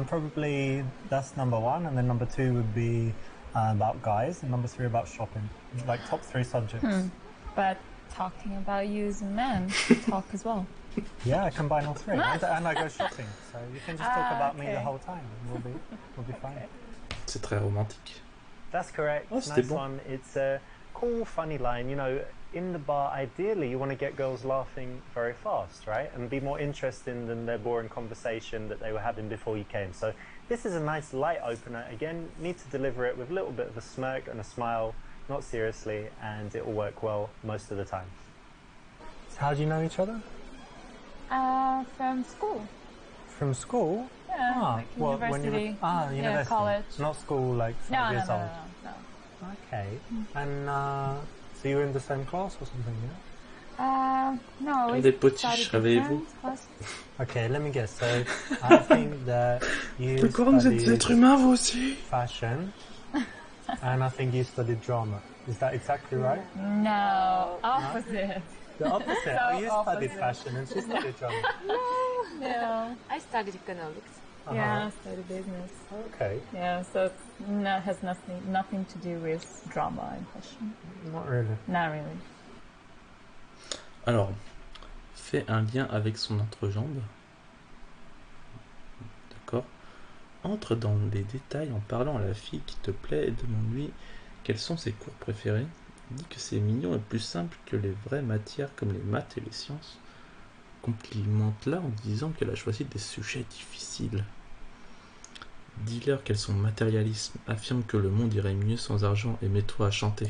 [SPEAKER 2] Probably that's number one, and then number two would be about guys, and number three about shopping. Like top three subjects.
[SPEAKER 3] But talking about you as a man, talk as well.
[SPEAKER 2] Yeah, I combine all three, and I go shopping. So you can just talk about me the
[SPEAKER 3] okay.
[SPEAKER 2] whole time, and we'll be fine.
[SPEAKER 1] C'est très romantique.
[SPEAKER 2] That's correct.
[SPEAKER 1] Oh, c'était
[SPEAKER 2] nice
[SPEAKER 1] bon.
[SPEAKER 2] one. It's a cool, funny line. You know, in the bar, ideally, you want to get girls laughing very fast, right? And be more interesting than their boring conversation that they were having before you came. So this is a nice light opener. Again, need to deliver it with a little bit of a smirk and a smile, not seriously, and it will work well most of the time. So how do you know each other?
[SPEAKER 3] From school.
[SPEAKER 2] From school?
[SPEAKER 3] Yeah, like university.
[SPEAKER 2] University.
[SPEAKER 3] Yeah, college.
[SPEAKER 2] Not school like 5
[SPEAKER 3] No,
[SPEAKER 2] years old.
[SPEAKER 3] no.
[SPEAKER 2] Okay. And so you were in the same class or something, yeah?
[SPEAKER 3] No, we
[SPEAKER 1] Des potiches,
[SPEAKER 3] studied
[SPEAKER 1] réveillez-vous.
[SPEAKER 3] different classes.
[SPEAKER 2] Okay, let me guess. So I think that you
[SPEAKER 1] Pourquoi vous êtes des
[SPEAKER 2] studied
[SPEAKER 1] êtres humains, vous aussi?
[SPEAKER 2] fashion, and I think you studied drama. Is that exactly right?
[SPEAKER 3] No, opposite.
[SPEAKER 2] The opposite.
[SPEAKER 3] So
[SPEAKER 2] Oh, you studied
[SPEAKER 3] opposite.
[SPEAKER 2] fashion and she studied drama.
[SPEAKER 3] No.
[SPEAKER 5] I studied economics.
[SPEAKER 3] Yeah, studied business.
[SPEAKER 2] Okay,
[SPEAKER 3] Yeah, so it has nothing to do with drama and fashion.
[SPEAKER 2] not really.
[SPEAKER 3] Not really.
[SPEAKER 1] Alors, fais un lien avec son entrejambe. D'accord. Entre dans les détails en parlant à la fille qui te plaît et demande-lui quels sont ses cours préférés. Dis que c'est mignon et plus simple que les vraies matières comme les maths et les sciences. Complimente-la en disant qu'elle a choisi des sujets difficiles. Dis-leur qu'elles sont matérialisme. Affirme que le monde irait mieux sans argent et mets-toi à chanter.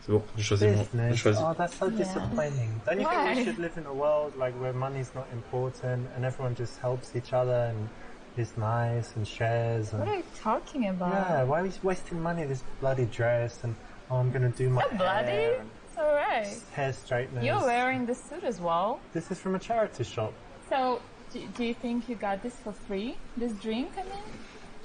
[SPEAKER 1] C'est bon, je choisis mon. Je
[SPEAKER 2] Business.
[SPEAKER 1] choisis.
[SPEAKER 2] Oh, that's so disappointing. Don't you think
[SPEAKER 3] Why?
[SPEAKER 2] we should live in a world like where money's not important and everyone just helps each other and is nice and shares? And
[SPEAKER 3] What are you talking about?
[SPEAKER 2] yeah, why are we wasting money this bloody dress and oh, I'm gonna do my
[SPEAKER 3] So bloody?
[SPEAKER 2] hair and
[SPEAKER 3] It's alright.
[SPEAKER 2] hair straighteners.
[SPEAKER 3] You're wearing the suit as well.
[SPEAKER 2] This is from a charity shop.
[SPEAKER 3] So, do you think you got this for free? This drink, I mean?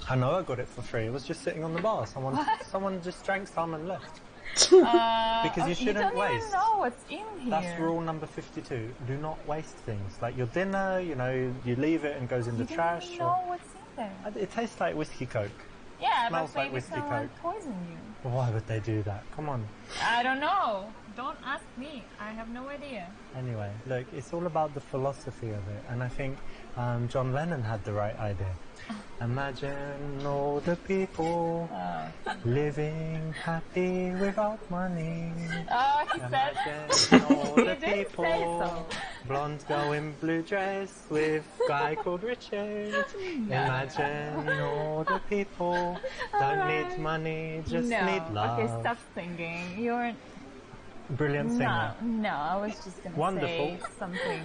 [SPEAKER 2] I know I got it for free. It was just sitting on the bar. Someone just drank some and left. Because you shouldn't
[SPEAKER 3] don't
[SPEAKER 2] waste.
[SPEAKER 3] even know what's in here.
[SPEAKER 2] That's rule number 52. Do not waste things. Like your dinner, you know, you leave it and goes in the
[SPEAKER 3] You
[SPEAKER 2] trash.
[SPEAKER 3] don't even know what's in there.
[SPEAKER 2] It tastes like whiskey coke.
[SPEAKER 3] Yeah,
[SPEAKER 2] Smells
[SPEAKER 3] but
[SPEAKER 2] like
[SPEAKER 3] maybe
[SPEAKER 2] whiskey
[SPEAKER 3] someone
[SPEAKER 2] coke.
[SPEAKER 3] poisoned you.
[SPEAKER 2] Why would they do that? Come on.
[SPEAKER 3] I don't know. Don't ask me. I have no idea.
[SPEAKER 2] Anyway, look, it's all about the philosophy of it, and I think John Lennon had the right idea. Imagine all the people living happy without money.
[SPEAKER 3] Oh, he said.
[SPEAKER 2] Imagine all the
[SPEAKER 3] He did say
[SPEAKER 2] people,
[SPEAKER 3] so.
[SPEAKER 2] blonde girl in blue dress with guy called Richard. Imagine all the people don't need money, just
[SPEAKER 3] No.
[SPEAKER 2] need love.
[SPEAKER 3] Okay, stop singing. You're
[SPEAKER 2] Brilliant singer.
[SPEAKER 3] no. I was just gonna
[SPEAKER 2] Wonderful.
[SPEAKER 3] say something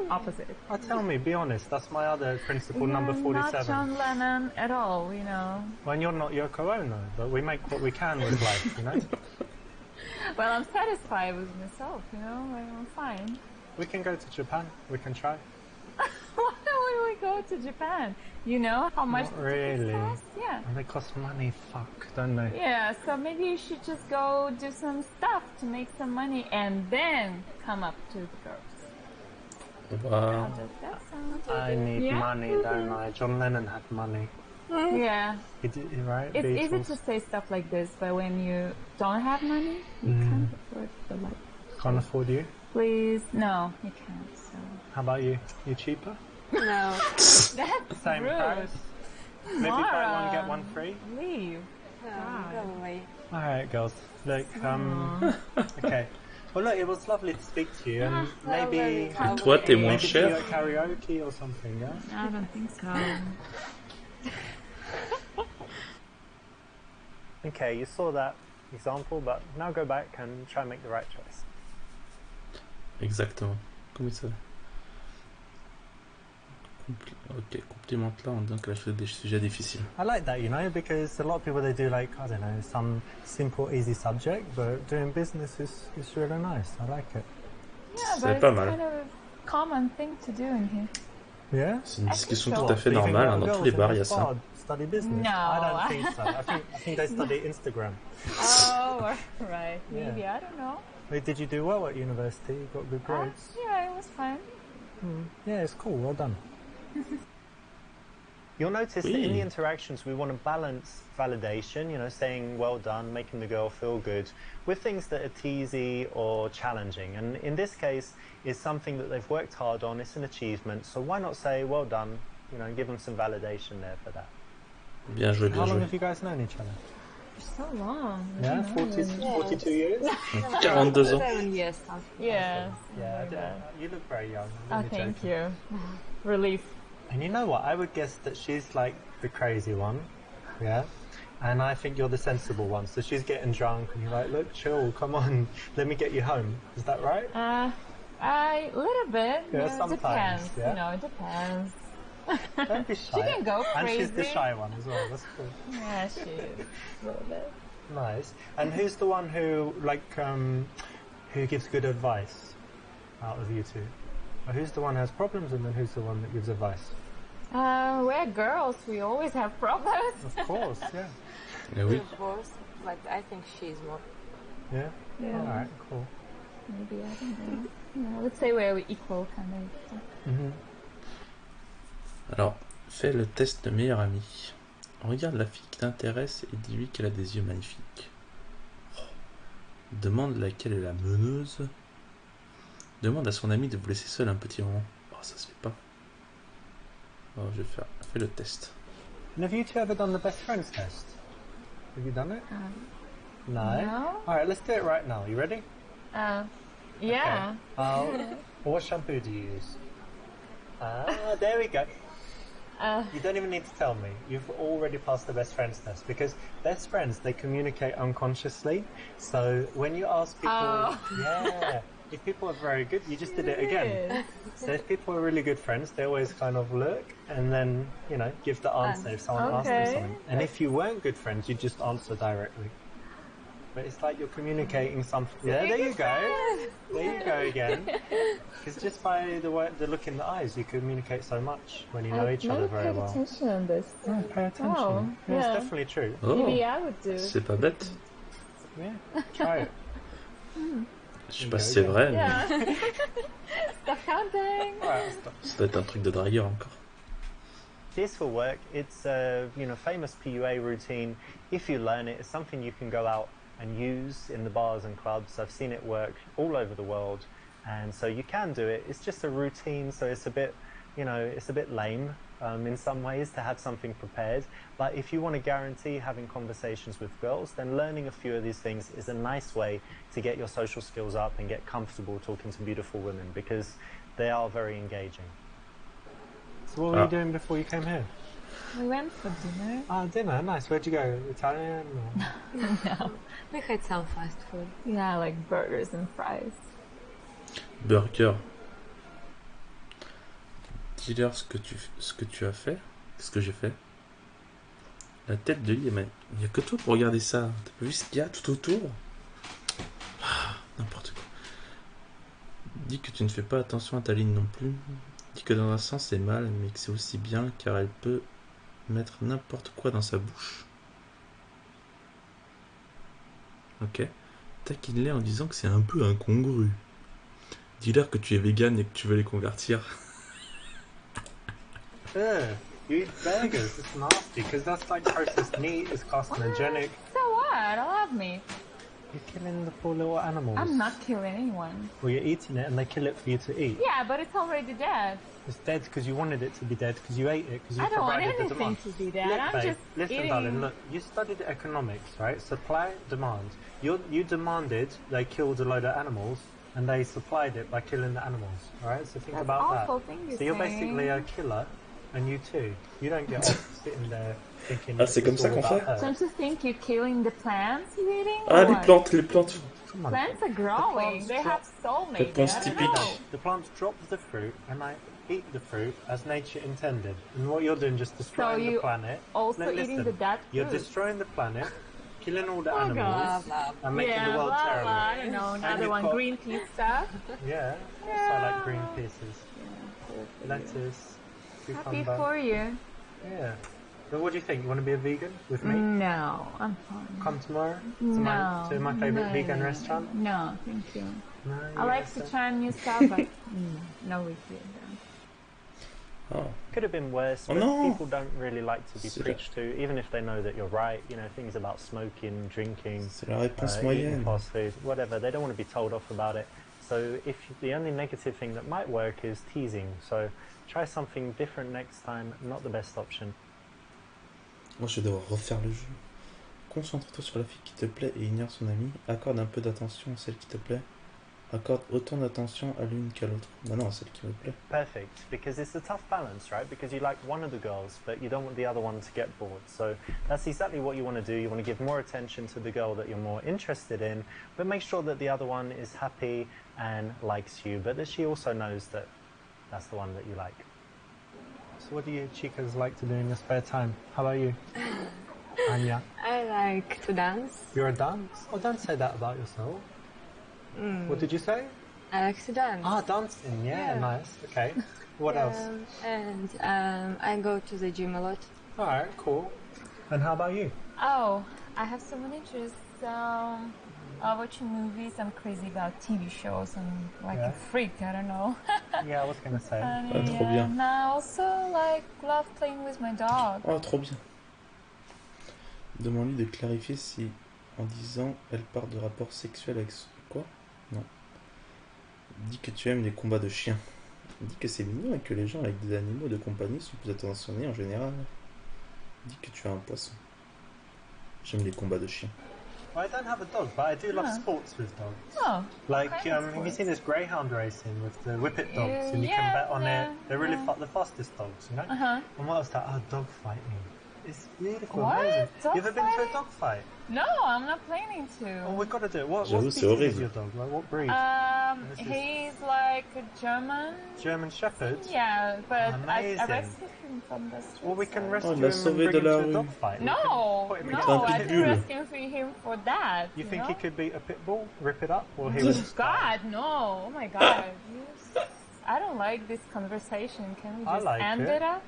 [SPEAKER 3] opposite.
[SPEAKER 2] Oh, tell me, be honest. That's my other principle, number
[SPEAKER 3] You're
[SPEAKER 2] 47.
[SPEAKER 3] not John Lennon at all, you know.
[SPEAKER 2] When you're not Yoko Ono, but we make what we can with life, you know?
[SPEAKER 3] Well, I'm satisfied with myself, you know. I'm fine.
[SPEAKER 2] We can go to Japan. We can try.
[SPEAKER 3] Why would we go to Japan? You know how much
[SPEAKER 2] Not
[SPEAKER 3] the tickets
[SPEAKER 2] really.
[SPEAKER 3] cost? Yeah.
[SPEAKER 2] And they cost money, don't they?
[SPEAKER 3] Yeah, so maybe you should just go do some stuff to make some money and then come up to the girls.
[SPEAKER 1] Bah,
[SPEAKER 3] How does that sound?
[SPEAKER 2] I need
[SPEAKER 3] Yeah.
[SPEAKER 2] money, don't I? John Lennon had money.
[SPEAKER 3] Yeah.
[SPEAKER 2] He did, right?
[SPEAKER 3] It's easy
[SPEAKER 2] Beatles.
[SPEAKER 3] to say stuff like this, but when you don't have money, you can't afford the life.
[SPEAKER 2] Can't afford you.
[SPEAKER 3] Please, no, you can't. So
[SPEAKER 2] How about you? You cheaper?
[SPEAKER 5] No.
[SPEAKER 3] that's
[SPEAKER 2] Same
[SPEAKER 3] rude.
[SPEAKER 2] price? Maybe buy
[SPEAKER 3] Mara.
[SPEAKER 2] one, get one free?
[SPEAKER 3] Leave.
[SPEAKER 5] No, go away.
[SPEAKER 2] Alright, girls. Look, okay. Well, look, it was lovely to speak to you, and maybe...
[SPEAKER 1] et toi, t'es moins
[SPEAKER 2] Maybe see you
[SPEAKER 1] cher.
[SPEAKER 2] at karaoke or something, yeah?
[SPEAKER 3] I don't think so.
[SPEAKER 2] Okay, you saw that example, but now go back and try and make the right choice.
[SPEAKER 1] Exactement. Comment ça Ok, complimente-la en disant qu'elle a choisi des sujets difficiles.
[SPEAKER 2] I like that, you know, because a lot of people, they do like, I don't know, some simple, easy subject, but doing business is really nice. I like it.
[SPEAKER 3] Yeah,
[SPEAKER 1] C'est
[SPEAKER 3] but it's
[SPEAKER 1] pas mal.
[SPEAKER 3] kind of a common thing to do in here.
[SPEAKER 2] Yeah?
[SPEAKER 1] C'est une discussion
[SPEAKER 3] so.
[SPEAKER 1] tout à fait
[SPEAKER 2] Do you think
[SPEAKER 1] normale,
[SPEAKER 2] that
[SPEAKER 1] hein, dans
[SPEAKER 2] girls
[SPEAKER 1] tous les
[SPEAKER 2] in
[SPEAKER 1] bars, il y a
[SPEAKER 2] this
[SPEAKER 1] ça.
[SPEAKER 2] bar study business?
[SPEAKER 3] No.
[SPEAKER 2] I don't think so. I think they study Instagram.
[SPEAKER 3] Oh, right.
[SPEAKER 2] Yeah.
[SPEAKER 3] Maybe, I don't know.
[SPEAKER 2] Wait, did you do well at university? You got good grades?
[SPEAKER 3] Yeah, it was fine.
[SPEAKER 2] Yeah, it's cool. Well done. You'll notice that in the
[SPEAKER 1] Oui.
[SPEAKER 2] interactions, we want to balance validation, you know, saying well done, making the girl feel good, with things that are teasy or challenging. And in this case, it's something that they've worked hard on, it's an achievement, so why not say well done, you know, and give them some validation there for that.
[SPEAKER 1] Bien joué,
[SPEAKER 2] How
[SPEAKER 1] bien
[SPEAKER 2] long
[SPEAKER 1] joué.
[SPEAKER 2] have you guys known each other?
[SPEAKER 3] For so long.
[SPEAKER 2] Yeah, 42 years?
[SPEAKER 1] 42 ans.
[SPEAKER 5] 7 years.
[SPEAKER 3] Yeah.
[SPEAKER 2] Yeah,
[SPEAKER 3] like that.
[SPEAKER 2] you look very young.
[SPEAKER 3] Oh,
[SPEAKER 2] I'm only
[SPEAKER 3] thank
[SPEAKER 2] joking.
[SPEAKER 3] you. Relief.
[SPEAKER 2] And you know what? I would guess that she's like the crazy one, yeah? And I think you're the sensible one. So she's getting drunk and you're like, look, chill, come on, let me get you home. Is that right?
[SPEAKER 3] A little bit.
[SPEAKER 2] Yeah,
[SPEAKER 3] It
[SPEAKER 2] sometimes,
[SPEAKER 3] depends.
[SPEAKER 2] yeah.
[SPEAKER 3] You know, it depends.
[SPEAKER 2] Don't be shy.
[SPEAKER 3] She can go
[SPEAKER 2] And she's the
[SPEAKER 3] crazy.
[SPEAKER 2] shy one as well. That's cool.
[SPEAKER 3] Yeah, she is. A little bit.
[SPEAKER 2] Nice. And who's the one who, like, who gives good advice out of you two? Or who's the one who has problems and then who's the one that gives advice?
[SPEAKER 3] We're girls. We always have problems.
[SPEAKER 2] Of course, yeah.
[SPEAKER 1] Eh oui.
[SPEAKER 5] Of course, but I think she's more.
[SPEAKER 2] Yeah?
[SPEAKER 3] Yeah.
[SPEAKER 2] Alright, cool.
[SPEAKER 3] Maybe, I don't know. Yeah, I would say we're equal, kind of.
[SPEAKER 2] Mm-hmm.
[SPEAKER 1] Alors, fais le test de meilleur ami. Regarde la fille qui t'intéresse et dis-lui qu'elle a des yeux magnifiques. Oh. Demande laquelle est la meneuse. Demande à son ami de vous laisser seul un petit moment. Oh, ça se fait pas. Oh, je vais faire. Fais le test.
[SPEAKER 2] And have you two ever done the best friends test? Have you done it? No?
[SPEAKER 3] No.
[SPEAKER 2] Alright, let's do it right now. You ready?
[SPEAKER 3] Yeah.
[SPEAKER 2] Okay. What shampoo do you use? Ah, there we go. You don't even need to tell me. You've already passed the best friends test because best friends, they communicate unconsciously. So when you ask people, yeah, if people are very good, you just did it again. So if people are really good friends, they always kind of look and then, you know, give the answer if someone asks them something. And if you weren't good friends, you just answer directly. But it's like you're communicating something. Yeah, there you go. There you go again. Because just by the look in the eyes, you communicate so much when you know each other very well.
[SPEAKER 3] Attention on this.
[SPEAKER 2] Oh, pay attention.
[SPEAKER 3] Oh,
[SPEAKER 2] yeah, it's
[SPEAKER 3] yeah.
[SPEAKER 2] definitely true.
[SPEAKER 1] Oh,
[SPEAKER 3] Maybe I would do.
[SPEAKER 1] c'est pas bête.
[SPEAKER 2] Yeah, try it.
[SPEAKER 1] Je sais pas si c'est vrai, mais
[SPEAKER 3] Yeah. Stop counting.
[SPEAKER 2] Alright, stop.
[SPEAKER 1] ça doit être un truc de dragueur encore.
[SPEAKER 2] this will work. It's a famous PUA routine. If you learn it, it's something you can go out and use in the bars and clubs. I've seen it work all over the world, and so you can do it. It's just a routine, so it's a bit, it's a bit lame in some ways to have something prepared. But if you want to guarantee having conversations with girls, then learning a few of these things is a nice way to get your social skills up and get comfortable talking to beautiful women, because they are very engaging. So what were you doing before you came here?
[SPEAKER 3] We went for dinner.
[SPEAKER 2] Ah, dinner, nice. Where'd you go? Italian? Or...
[SPEAKER 3] No.
[SPEAKER 5] We had some fast food.
[SPEAKER 3] Yeah, like burgers and fries.
[SPEAKER 1] Burger. Dis-leur ce que tu as fait, ce que j'ai fait. La tête de lit, mais il n'y a que toi pour regarder ça. T'as pas vu ce qu'il y a tout autour? N'importe quoi. Dis que tu ne fais pas attention à ta ligne non plus. Dis que dans un sens c'est mal, mais que c'est aussi bien car elle peut mettre n'importe quoi dans sa bouche. Ok. Taquine-les en disant que c'est un peu incongru. Dis-leur que tu es vegan et que tu veux les convertir.
[SPEAKER 2] You eat burgers, it's nasty, because that's like processed meat, it's carcinogenic.
[SPEAKER 3] So what? I love meat.
[SPEAKER 2] You're killing the poor little animals.
[SPEAKER 3] I'm not killing anyone.
[SPEAKER 2] Well, you're eating it and they kill it for you to eat.
[SPEAKER 3] Yeah, but it's already dead.
[SPEAKER 2] It's dead because you wanted it to be dead, because you ate it, because you
[SPEAKER 3] I don't want
[SPEAKER 2] provided the
[SPEAKER 3] anything
[SPEAKER 2] demand.
[SPEAKER 3] to be dead.
[SPEAKER 2] Look,
[SPEAKER 3] I'm
[SPEAKER 2] babe,
[SPEAKER 3] just
[SPEAKER 2] listen,
[SPEAKER 3] eating.
[SPEAKER 2] darling, look, you studied economics, right? Supply, demand. You demanded they killed a load of animals, and they supplied it by killing the animals, alright? So think
[SPEAKER 3] That's
[SPEAKER 2] about
[SPEAKER 3] awful
[SPEAKER 2] that.
[SPEAKER 3] thing you're
[SPEAKER 2] So you're
[SPEAKER 3] saying.
[SPEAKER 2] basically a killer, and you too. You don't get off sitting there thinking...
[SPEAKER 1] Ah, c'est comme ça qu'on fait?
[SPEAKER 3] Don't you think you're killing the plants you're eating?
[SPEAKER 1] Ah,
[SPEAKER 3] or
[SPEAKER 1] les
[SPEAKER 3] what?
[SPEAKER 1] plantes, les plantes.
[SPEAKER 2] Come on.
[SPEAKER 3] Plants are growing.
[SPEAKER 2] plants
[SPEAKER 3] They have soulmates.
[SPEAKER 1] Réponse
[SPEAKER 3] I don't
[SPEAKER 1] typique.
[SPEAKER 3] know.
[SPEAKER 2] The plants drop the fruit, and I eat the fruit as nature intended. And what you're doing is just destroying
[SPEAKER 3] So
[SPEAKER 2] the
[SPEAKER 3] you
[SPEAKER 2] planet.
[SPEAKER 3] also
[SPEAKER 2] Now,
[SPEAKER 3] eating
[SPEAKER 2] listen,
[SPEAKER 3] the dead
[SPEAKER 2] You're
[SPEAKER 3] fruit.
[SPEAKER 2] destroying the planet, killing all the
[SPEAKER 3] Oh,
[SPEAKER 2] animals,
[SPEAKER 3] God.
[SPEAKER 2] and making
[SPEAKER 3] Yeah,
[SPEAKER 2] the world
[SPEAKER 3] blah,
[SPEAKER 2] terrible.
[SPEAKER 3] blah, I don't know.
[SPEAKER 2] And
[SPEAKER 3] Another
[SPEAKER 2] you've
[SPEAKER 3] one,
[SPEAKER 2] got-
[SPEAKER 3] Greenpeace stuff.
[SPEAKER 2] Yeah, also I like green pieces. Lettuce,
[SPEAKER 3] Happy
[SPEAKER 2] cucumber.
[SPEAKER 3] for you.
[SPEAKER 2] Yeah. So what do you think? You want to be a vegan with me?
[SPEAKER 3] No, I'm fine.
[SPEAKER 2] Come tomorrow to
[SPEAKER 3] No.
[SPEAKER 2] my favourite
[SPEAKER 3] No,
[SPEAKER 2] vegan
[SPEAKER 3] no,
[SPEAKER 2] restaurant?
[SPEAKER 3] No, thank you.
[SPEAKER 2] No,
[SPEAKER 3] I like to try new stuff, but no big deal.
[SPEAKER 1] Oh.
[SPEAKER 2] Could have been worse,
[SPEAKER 1] Oh,
[SPEAKER 2] but
[SPEAKER 1] no.
[SPEAKER 2] people don't really like to be
[SPEAKER 1] C'est
[SPEAKER 2] preached to, even if they know that you're right. Things about smoking, drinking,
[SPEAKER 1] C'est la réponse
[SPEAKER 2] eating
[SPEAKER 1] moyenne.
[SPEAKER 2] fast food, whatever. They don't want to be told off about it. So if the only negative thing that might work is teasing. So try something different next time. Not the best option.
[SPEAKER 1] Moi, je vais devoir refaire le jeu. Concentre-toi sur la fille qui te plaît et ignore son ami. Accorde un peu d'attention à celle qui te plaît. Accorde autant d'attention à l'une qu'à l'autre. Bah non, à celle qui me plaît.
[SPEAKER 2] Perfect, because it's a tough balance, right? Because you like one of the girls, but you don't want the other one to get bored. So that's exactly what you want to do. You want to give more attention to the girl that you're more interested in, but make sure that the other one is happy and likes you, but that she also knows that that's the one that you like. So what do you chicas like to do in your spare time? How about you? Anya?
[SPEAKER 5] I like to dance.
[SPEAKER 2] You're a dance? Oh, don't say that about yourself. What did you say?
[SPEAKER 5] I like to dance.
[SPEAKER 2] Ah, dancing. Yeah,
[SPEAKER 5] Yeah.
[SPEAKER 2] nice. Okay. What else?
[SPEAKER 5] And I go to the gym a lot.
[SPEAKER 2] All right, cool. And how about you?
[SPEAKER 3] Oh, I have so many interests. I watch movies. I'm crazy about TV shows. I'm like
[SPEAKER 2] Yeah.
[SPEAKER 3] a freak. I don't know.
[SPEAKER 2] Yeah, I was going to say.
[SPEAKER 3] And,
[SPEAKER 1] Ah, trop bien.
[SPEAKER 3] and I also love playing with my dog.
[SPEAKER 1] Oh, trop bien. Demande-lui de clarifier si, en disant, elle part de rapports sexuels avec... Quoi? Non. Dis que tu aimes les combats de chiens. Dis que c'est mignon et que les gens avec des animaux de compagnie sont plus attentionnés en général. Dis que tu as un poisson. J'aime les combats de chiens.
[SPEAKER 2] I don't have a dog, but I do love
[SPEAKER 3] Ah.
[SPEAKER 2] sports with dogs.
[SPEAKER 3] Oh,
[SPEAKER 2] Like,
[SPEAKER 3] kind of
[SPEAKER 2] have you
[SPEAKER 3] sports.
[SPEAKER 2] seen this greyhound racing with the whippet dogs? And you
[SPEAKER 3] Yeah,
[SPEAKER 2] can bet on
[SPEAKER 3] yeah,
[SPEAKER 2] it. They're really
[SPEAKER 3] yeah.
[SPEAKER 2] the fastest dogs, you know?
[SPEAKER 3] Uh-huh.
[SPEAKER 2] And what else? Dog fighting. It's beautiful,
[SPEAKER 3] What?
[SPEAKER 2] amazing.
[SPEAKER 3] Dog
[SPEAKER 2] You ever been to a
[SPEAKER 3] fighting?
[SPEAKER 2] dog fight?
[SPEAKER 3] No, I'm not planning
[SPEAKER 2] Oh,
[SPEAKER 3] to.
[SPEAKER 2] we've got to do it. What
[SPEAKER 1] J'avoue,
[SPEAKER 2] species
[SPEAKER 1] c'est
[SPEAKER 2] is
[SPEAKER 1] horrible.
[SPEAKER 2] your dog? Like, what breed? This is-
[SPEAKER 3] He's like a German.
[SPEAKER 2] German Shepherd?
[SPEAKER 3] Yeah, but I
[SPEAKER 2] Amazing.
[SPEAKER 3] rescued him from the street.
[SPEAKER 2] Well, we can
[SPEAKER 3] so-
[SPEAKER 2] rescue
[SPEAKER 1] Oh, il
[SPEAKER 2] him
[SPEAKER 1] l'a
[SPEAKER 2] and
[SPEAKER 1] sauvé
[SPEAKER 2] bring
[SPEAKER 1] de
[SPEAKER 2] him
[SPEAKER 1] la
[SPEAKER 2] to a
[SPEAKER 1] rue.
[SPEAKER 2] dog fight. We
[SPEAKER 3] No,
[SPEAKER 2] can put him in
[SPEAKER 3] no,
[SPEAKER 2] a
[SPEAKER 1] C'est un
[SPEAKER 2] dog
[SPEAKER 3] I
[SPEAKER 2] cage.
[SPEAKER 1] pitbull.
[SPEAKER 3] didn't rescue him for that.
[SPEAKER 2] You think
[SPEAKER 3] know?
[SPEAKER 2] he could beat a pit bull, rip it up, or he would just
[SPEAKER 3] God, no! Oh my God! I don't like this conversation. Can we
[SPEAKER 2] I
[SPEAKER 3] just
[SPEAKER 2] like
[SPEAKER 3] end
[SPEAKER 2] it.
[SPEAKER 3] it up?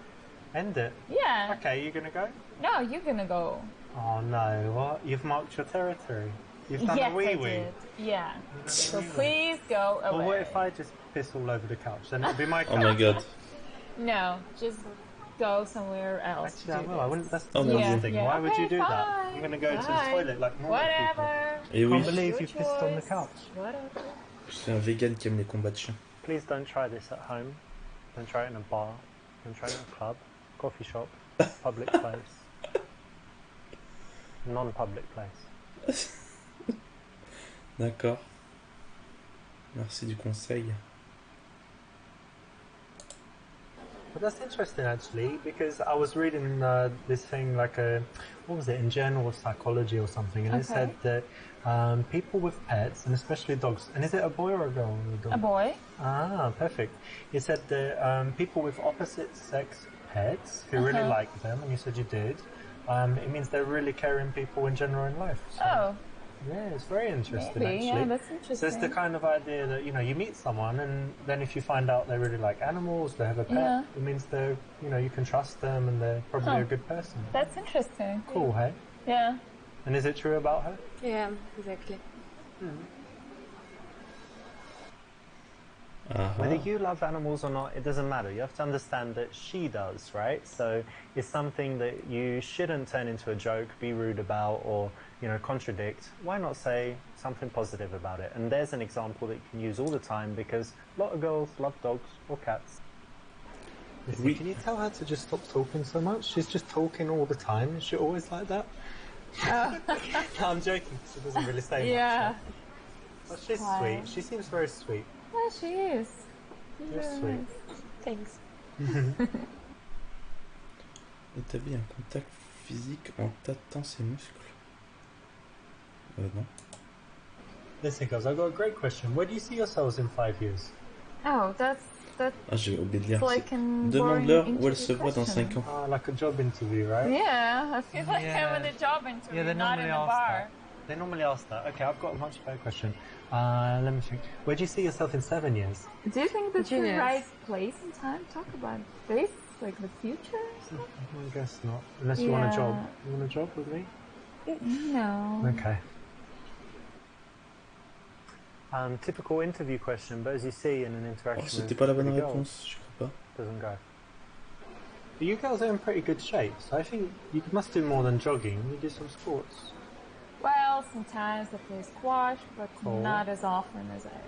[SPEAKER 2] end it?
[SPEAKER 3] Yeah.
[SPEAKER 2] Okay, you gonna go?
[SPEAKER 3] No, you're gonna go.
[SPEAKER 2] Oh no, what? You've marked your territory. You've done
[SPEAKER 3] Yes,
[SPEAKER 2] a
[SPEAKER 3] I
[SPEAKER 2] wee-wee.
[SPEAKER 3] did. Yeah. So
[SPEAKER 2] wee-wee.
[SPEAKER 3] please go away.
[SPEAKER 2] Well, what if I just piss all over the couch? Then it'll be my couch.
[SPEAKER 1] Oh my god.
[SPEAKER 3] No, just go somewhere else.
[SPEAKER 2] Actually,
[SPEAKER 3] to
[SPEAKER 2] I
[SPEAKER 3] do
[SPEAKER 2] will. I
[SPEAKER 3] this.
[SPEAKER 2] wouldn't. That's
[SPEAKER 1] Oh, no,
[SPEAKER 2] disgusting.
[SPEAKER 3] yeah.
[SPEAKER 2] Why would you
[SPEAKER 3] Okay,
[SPEAKER 2] do that?
[SPEAKER 3] fine,
[SPEAKER 2] I'm going to go to the
[SPEAKER 3] fine.
[SPEAKER 2] toilet like normal people.
[SPEAKER 3] Whatever.
[SPEAKER 1] Et
[SPEAKER 2] I
[SPEAKER 1] oui,
[SPEAKER 2] can't believe
[SPEAKER 3] Your
[SPEAKER 2] you've pissed on the
[SPEAKER 3] choice.
[SPEAKER 2] couch.
[SPEAKER 3] Whatever.
[SPEAKER 1] je suis un vegan qui aime les combats de chiens.
[SPEAKER 2] Please don't try this at home. Don't try it in a bar. Don't try it in a club, coffee shop, public place, non-public place.
[SPEAKER 1] D'accord. Merci du conseil.
[SPEAKER 2] But that's interesting actually, because I was reading this thing like what was it, in Journal of Psychology or something, and it said that people with pets, and especially dogs, and is it a boy or a girl?
[SPEAKER 3] A boy.
[SPEAKER 2] Ah, perfect. It said that people with opposite sex pets who really like them, and you said you did, it means they're really caring people in general in life. So,
[SPEAKER 3] Oh,
[SPEAKER 2] yeah, it's very interesting
[SPEAKER 3] maybe.
[SPEAKER 2] actually.
[SPEAKER 3] Yeah, that's interesting.
[SPEAKER 2] So it's the kind of idea that, you know, you meet someone and then if you find out they really like animals, they have a pet,
[SPEAKER 3] Yeah.
[SPEAKER 2] it means they're, you know, you can trust them and they're probably a good person.
[SPEAKER 3] That's interesting.
[SPEAKER 2] Cool, hey?
[SPEAKER 3] Yeah.
[SPEAKER 2] And is it true about her?
[SPEAKER 5] Yeah, exactly.
[SPEAKER 2] Whether you love animals or not, it doesn't matter. You have to understand that she does, right? So it's something that you shouldn't turn into a joke, be rude about, or, you know, contradict. Why not say something positive about it? And there's an example that you can use all the time because a lot of girls love dogs or cats.
[SPEAKER 1] Oui.
[SPEAKER 2] Can you tell her to just stop talking so much? She's just talking all the time. Is she always like that? No, I'm joking. She doesn't really say much.
[SPEAKER 3] Yeah.
[SPEAKER 2] Right? But she's
[SPEAKER 3] Why?
[SPEAKER 2] sweet. She seems very sweet.
[SPEAKER 3] Yeah, she is. She's
[SPEAKER 2] You're
[SPEAKER 3] really
[SPEAKER 2] sweet.
[SPEAKER 3] nice. Thanks.
[SPEAKER 1] Établis un contact physique en tâtant ses muscles. Non.
[SPEAKER 2] Listen, guys, I've got a great question. Where do you see yourselves in 5 years?
[SPEAKER 3] Oh, that's
[SPEAKER 1] Ah, j'ai oublié de lire.
[SPEAKER 3] like an
[SPEAKER 1] Demande-leur
[SPEAKER 3] boring
[SPEAKER 1] où elle se voit dans
[SPEAKER 3] question.
[SPEAKER 1] 5 ans.
[SPEAKER 2] Like a job interview, right?
[SPEAKER 3] Yeah, I feel like
[SPEAKER 2] Yeah.
[SPEAKER 3] I'm in a job interview,
[SPEAKER 2] they
[SPEAKER 3] not in
[SPEAKER 2] normally
[SPEAKER 3] a
[SPEAKER 2] ask
[SPEAKER 3] bar.
[SPEAKER 2] that. They normally ask that. Okay, I've got a much better question. Let me think. Where do you see yourself in 7 years?
[SPEAKER 3] Do you think that's the
[SPEAKER 5] Genius.
[SPEAKER 3] right place and time to talk about this? Like the future? or something?
[SPEAKER 2] I guess not. Unless you want a job.
[SPEAKER 3] Yeah.
[SPEAKER 2] You want a job with me?
[SPEAKER 3] No.
[SPEAKER 2] Okay. Typical interview question, but as you see in an
[SPEAKER 1] Oh,
[SPEAKER 2] interaction
[SPEAKER 1] c'était
[SPEAKER 2] with
[SPEAKER 1] pas la bonne
[SPEAKER 2] the girls,
[SPEAKER 1] réponse, je crois pas.
[SPEAKER 2] doesn't go. But you girls are in pretty good shape, so I think you must do more than jogging. You do some sports.
[SPEAKER 3] Well, sometimes I play squash, but
[SPEAKER 2] Cool.
[SPEAKER 3] not as often as I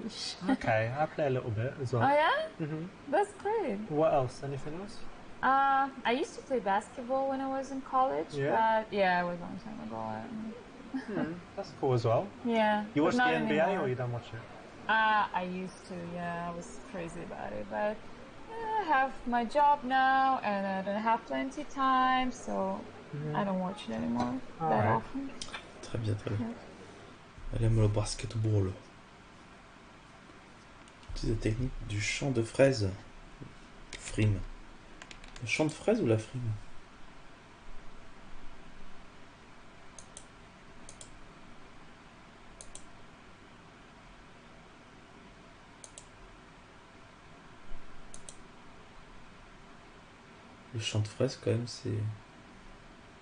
[SPEAKER 3] wish.
[SPEAKER 2] Okay, I play a little bit as well.
[SPEAKER 3] Oh yeah? That's great.
[SPEAKER 2] What else? Anything else?
[SPEAKER 3] I used to play basketball when I was in college,
[SPEAKER 2] Yeah?
[SPEAKER 3] but yeah, it was a long time ago.
[SPEAKER 2] That's cool as well.
[SPEAKER 3] Yeah.
[SPEAKER 2] You
[SPEAKER 3] but
[SPEAKER 2] watch the
[SPEAKER 3] not
[SPEAKER 2] NBA
[SPEAKER 3] anymore.
[SPEAKER 2] or you don't watch it?
[SPEAKER 3] I used to, yeah, I was crazy about it, but I have my job now and I don't have plenty time, so I don't watch it anymore that
[SPEAKER 2] Alright.
[SPEAKER 3] often.
[SPEAKER 1] Très bien, très bien. Elle aime le basketball. Utilise la technique du champ de fraise. Frime. Le champ de fraise ou la frime? Le champ de fraise, quand même,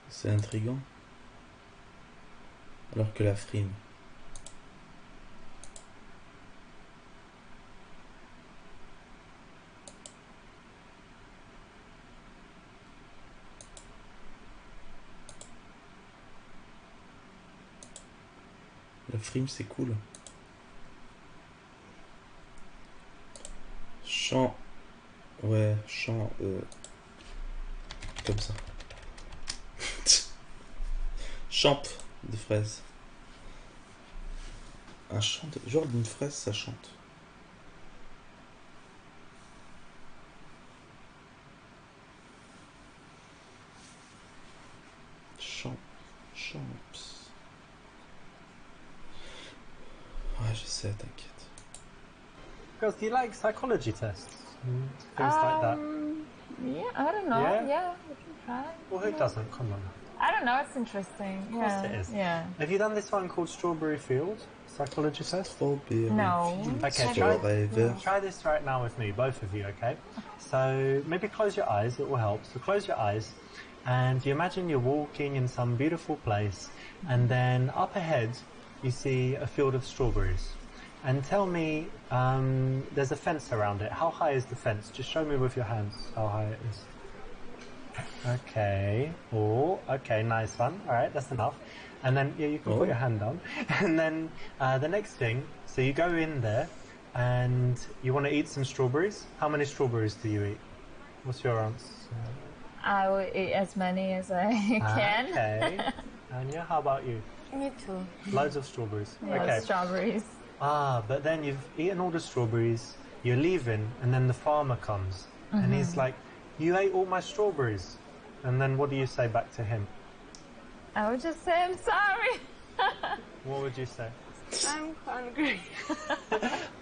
[SPEAKER 1] c'est intriguant. Alors que la frime. La frime, c'est cool. Champ. Ouais, champ. Comme ça. Champ de fraise. Un champ de... Genre d'une fraise, ça chante. Champ. Champs. Ouais, je sais, t'inquiète.
[SPEAKER 2] Girls, do you like psychology tests? Things like that.
[SPEAKER 3] Yeah, I don't know.
[SPEAKER 2] Yeah?
[SPEAKER 3] Yeah, we can try.
[SPEAKER 2] Well, who doesn't? Come on.
[SPEAKER 3] I don't know. It's interesting.
[SPEAKER 2] Of course
[SPEAKER 3] Yeah.
[SPEAKER 2] it is.
[SPEAKER 3] Yeah.
[SPEAKER 2] Have you done this one called Strawberry Field? Psychology test?
[SPEAKER 1] Strawberry
[SPEAKER 3] No.
[SPEAKER 1] fields
[SPEAKER 2] Okay,
[SPEAKER 1] forever.
[SPEAKER 2] Try this right now with me, both of you, okay? So maybe close your eyes, it will help. So close your eyes and you imagine you're walking in some beautiful place and then up ahead you see a field of strawberries. and tell me, there's a fence around it. How high is the fence? Just show me with your hands how high it is. Okay. Oh, okay, nice one. All right, that's enough. And then, yeah, you can put your hand down. And then the next thing, so you go in there and you want to eat some strawberries. How many strawberries do you eat? What's your answer?
[SPEAKER 3] I will eat as many as I can.
[SPEAKER 2] Okay. Anya, how about you?
[SPEAKER 5] Me too.
[SPEAKER 2] Loads of strawberries.
[SPEAKER 3] Yeah,
[SPEAKER 2] Okay.
[SPEAKER 3] strawberries.
[SPEAKER 2] But then you've eaten all the strawberries, you're leaving, and then the farmer comes. And he's like, you ate all my strawberries. And then what do you say back to him?
[SPEAKER 3] I would just say I'm sorry.
[SPEAKER 2] What would you say?
[SPEAKER 5] I'm hungry.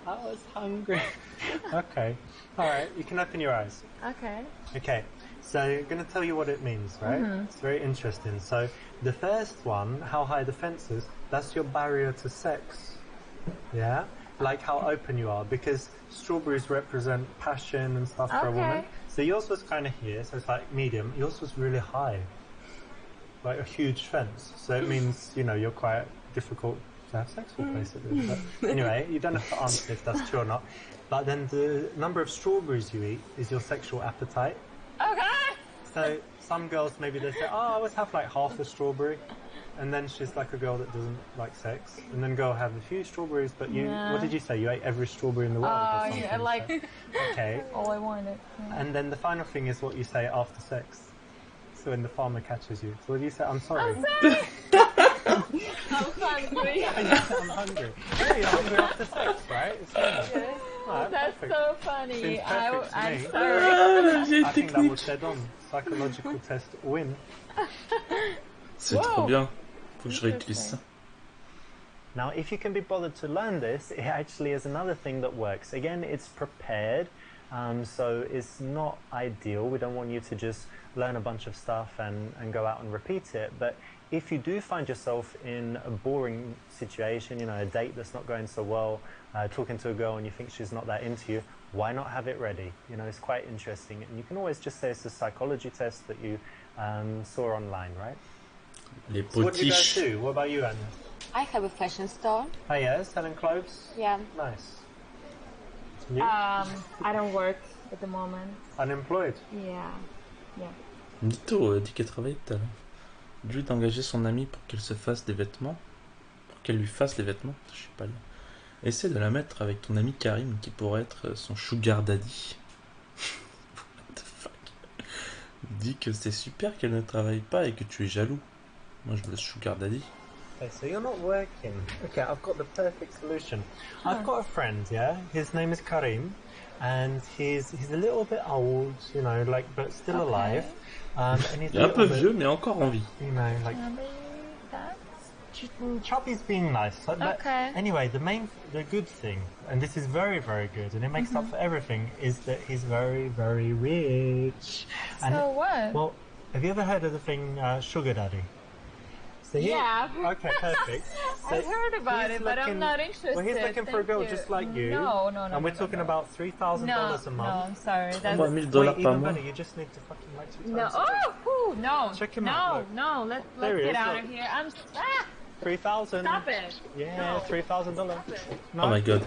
[SPEAKER 2] I was hungry. Okay. All right, you can open your eyes.
[SPEAKER 3] Okay.
[SPEAKER 2] Okay, so I'm going to tell you what it means, right? It's very interesting. So the first one, how high the fence is, that's your barrier to sex. Yeah? Like how open you are, because strawberries represent passion and stuff for a woman.
[SPEAKER 3] Okay.
[SPEAKER 2] So yours was kind of here, so it's like medium. Yours was really high. Like a huge fence. So it means, you know, you're quite difficult to have sex with, basically. But anyway, you don't have to answer if that's true or not. But then the number of strawberries you eat is your sexual appetite.
[SPEAKER 3] Okay.
[SPEAKER 2] So some girls, maybe they say, oh, I always have like half a strawberry. And then she's like a girl that doesn't like sex. And then go have a few strawberries, but you, what did you say? You ate every strawberry in the world or something?
[SPEAKER 3] Yeah, like
[SPEAKER 2] Okay.
[SPEAKER 3] all I wanted. Yeah.
[SPEAKER 2] And then the final thing is what you say after sex. So when the farmer catches you. So what do you say? I'm sorry.
[SPEAKER 3] I'm sorry. I'm hungry.
[SPEAKER 2] I'm hungry. Yeah, you're hungry after sex, right? It's
[SPEAKER 3] Okay.
[SPEAKER 2] Alright,
[SPEAKER 3] That's
[SPEAKER 2] perfect.
[SPEAKER 3] so funny.
[SPEAKER 2] Seems perfect to
[SPEAKER 3] I'm
[SPEAKER 2] me.
[SPEAKER 3] sorry.
[SPEAKER 1] Ah, la vieille
[SPEAKER 2] I think that was
[SPEAKER 1] technique.
[SPEAKER 2] dead on. Psychological test win.
[SPEAKER 1] C'est trop bien. Faut que je réutilise ça.
[SPEAKER 2] Now, if you can be bothered to learn this, it actually is another thing that works. Again, it's prepared, so it's not ideal. We don't want you to just learn a bunch of stuff and go out and repeat it. But if you do find yourself in a boring situation, you know, a date that's not going so well, talking to a girl and you think she's not that into you, why not have it ready? You know, it's quite interesting. And you can always just say it's a psychology test that you saw online, right?
[SPEAKER 1] Les
[SPEAKER 2] So what do you guys
[SPEAKER 1] potiches.
[SPEAKER 2] do? What about you, Anya?
[SPEAKER 5] I have a fashion store.
[SPEAKER 2] Oh yeah, selling clothes?
[SPEAKER 5] Yeah.
[SPEAKER 2] Nice. You?
[SPEAKER 3] I don't work at the moment.
[SPEAKER 2] Unemployed?
[SPEAKER 3] Yeah. Yeah.
[SPEAKER 1] Nito dit qu'elle travaillait tout à l'heure. Lui d'engager son amie pour qu'elle se fasse des vêtements. Pour qu'elle lui fasse les vêtements. Je suis pas là. Essaie de la mettre avec ton ami Karim qui pourrait être son sugar daddy. What the fuck. Dis que c'est super qu'elle ne travaille pas et que tu es jaloux. Moi je veux sugar daddy.
[SPEAKER 2] Okay, so you're not working. Okay, I've got the perfect solution. I've got a friend, yeah? His name is Karim, and he's a little bit old, you know, like, but still alive. And he's
[SPEAKER 1] Il est un peu
[SPEAKER 2] bit,
[SPEAKER 1] vieux mais encore en vie.
[SPEAKER 2] you know, like,
[SPEAKER 3] Maybe that.
[SPEAKER 2] Chubby's being nice. But
[SPEAKER 3] Okay.
[SPEAKER 2] anyway, the good thing, and this is very, very good, and it makes up for everything, is that he's very, very rich. And,
[SPEAKER 3] So what?
[SPEAKER 2] well, have you ever heard of the thing sugar daddy? So
[SPEAKER 3] Yeah.
[SPEAKER 2] Okay, perfect. So
[SPEAKER 3] I've heard about
[SPEAKER 2] he's
[SPEAKER 3] it, but I'm
[SPEAKER 2] looking-
[SPEAKER 3] not interested.
[SPEAKER 2] Well, he's looking for a
[SPEAKER 3] Thank
[SPEAKER 2] girl
[SPEAKER 3] you.
[SPEAKER 2] just like you.
[SPEAKER 3] No.
[SPEAKER 2] And we're talking about $3,000
[SPEAKER 3] No,
[SPEAKER 2] a
[SPEAKER 3] no,
[SPEAKER 2] month.
[SPEAKER 3] I'm sorry. That's
[SPEAKER 1] Bah, $1000
[SPEAKER 2] Wait,
[SPEAKER 1] par
[SPEAKER 2] even
[SPEAKER 1] mois.
[SPEAKER 2] better, you just need to fucking like 2
[SPEAKER 3] no.
[SPEAKER 2] times.
[SPEAKER 3] Oh, no.
[SPEAKER 2] Check him
[SPEAKER 3] no,
[SPEAKER 2] out, look.
[SPEAKER 3] no. Let's
[SPEAKER 2] There he
[SPEAKER 3] get
[SPEAKER 2] is,
[SPEAKER 3] out
[SPEAKER 2] look.
[SPEAKER 3] of here. I'm.
[SPEAKER 2] 3,000.
[SPEAKER 3] Stop it.
[SPEAKER 2] Yeah,
[SPEAKER 3] No.
[SPEAKER 2] $3,000. No?
[SPEAKER 1] Oh my god.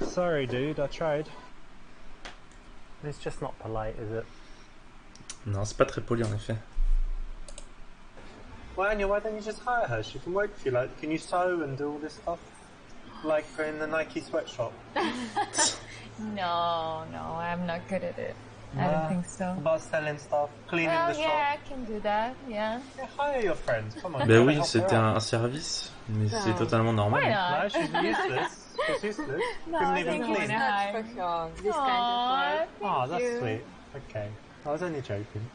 [SPEAKER 2] Sorry, dude, I tried. It's just not polite, is it?
[SPEAKER 1] Non, c'est pas très poli en effet.
[SPEAKER 2] Well, Anya, why don't you just hire her? She can work for you. Like, can you sew and do all this stuff? Like in the Nike sweatshop.
[SPEAKER 3] No, I'm not good at it. I
[SPEAKER 2] Nah.
[SPEAKER 3] don't think so.
[SPEAKER 2] About selling stuff, cleaning
[SPEAKER 3] Well,
[SPEAKER 2] the
[SPEAKER 3] yeah,
[SPEAKER 2] shop.
[SPEAKER 3] I can do that. Yeah.
[SPEAKER 2] Yeah, hire your friends. Come on.
[SPEAKER 1] Ben
[SPEAKER 2] gotta
[SPEAKER 1] oui,
[SPEAKER 2] help
[SPEAKER 1] c'était
[SPEAKER 2] her out.
[SPEAKER 1] un service, mais c'est
[SPEAKER 5] Ah.
[SPEAKER 1] totalement normal.
[SPEAKER 3] Why not?
[SPEAKER 2] No, she's useless. She's useless.
[SPEAKER 3] No,
[SPEAKER 2] Couldn't
[SPEAKER 3] I
[SPEAKER 2] even
[SPEAKER 3] think
[SPEAKER 2] clean.
[SPEAKER 3] it's
[SPEAKER 5] That's
[SPEAKER 3] Hi.
[SPEAKER 5] for sure. This
[SPEAKER 3] Aw,
[SPEAKER 5] kind of work.
[SPEAKER 2] Oh,
[SPEAKER 3] thank
[SPEAKER 2] that's
[SPEAKER 3] you.
[SPEAKER 2] sweet. Okay. I was only joking.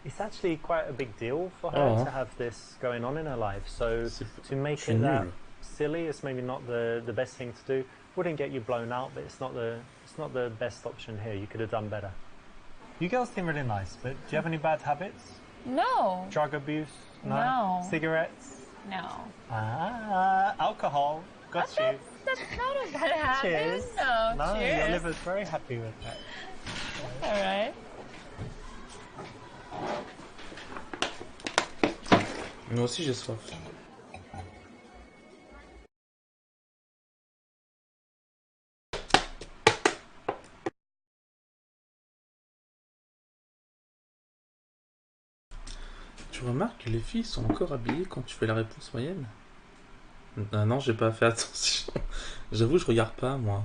[SPEAKER 2] It's actually quite a big deal for her
[SPEAKER 1] Oh.
[SPEAKER 2] to have this going on in her life. So
[SPEAKER 1] C'est
[SPEAKER 2] to make
[SPEAKER 1] c'est
[SPEAKER 2] it that
[SPEAKER 1] nul.
[SPEAKER 2] silly is maybe not the best thing to do. Wouldn't get you blown out, but it's not the best option here. You could have done better. You girls seem really nice, but do you have any bad habits?
[SPEAKER 3] No.
[SPEAKER 2] Drug abuse?
[SPEAKER 3] No.
[SPEAKER 2] Cigarettes?
[SPEAKER 3] No.
[SPEAKER 2] Alcohol. Got you.
[SPEAKER 3] That's not a bad habit.
[SPEAKER 2] Cheers.
[SPEAKER 3] No,
[SPEAKER 2] No, your
[SPEAKER 3] cheers.
[SPEAKER 2] liver's very happy with that.
[SPEAKER 3] All right.
[SPEAKER 1] Moi aussi j'ai soif. Tu remarques que les filles sont encore habillées quand tu fais la réponse moyenne? Ah non, j'ai pas fait attention. J'avoue, je regarde pas, moi.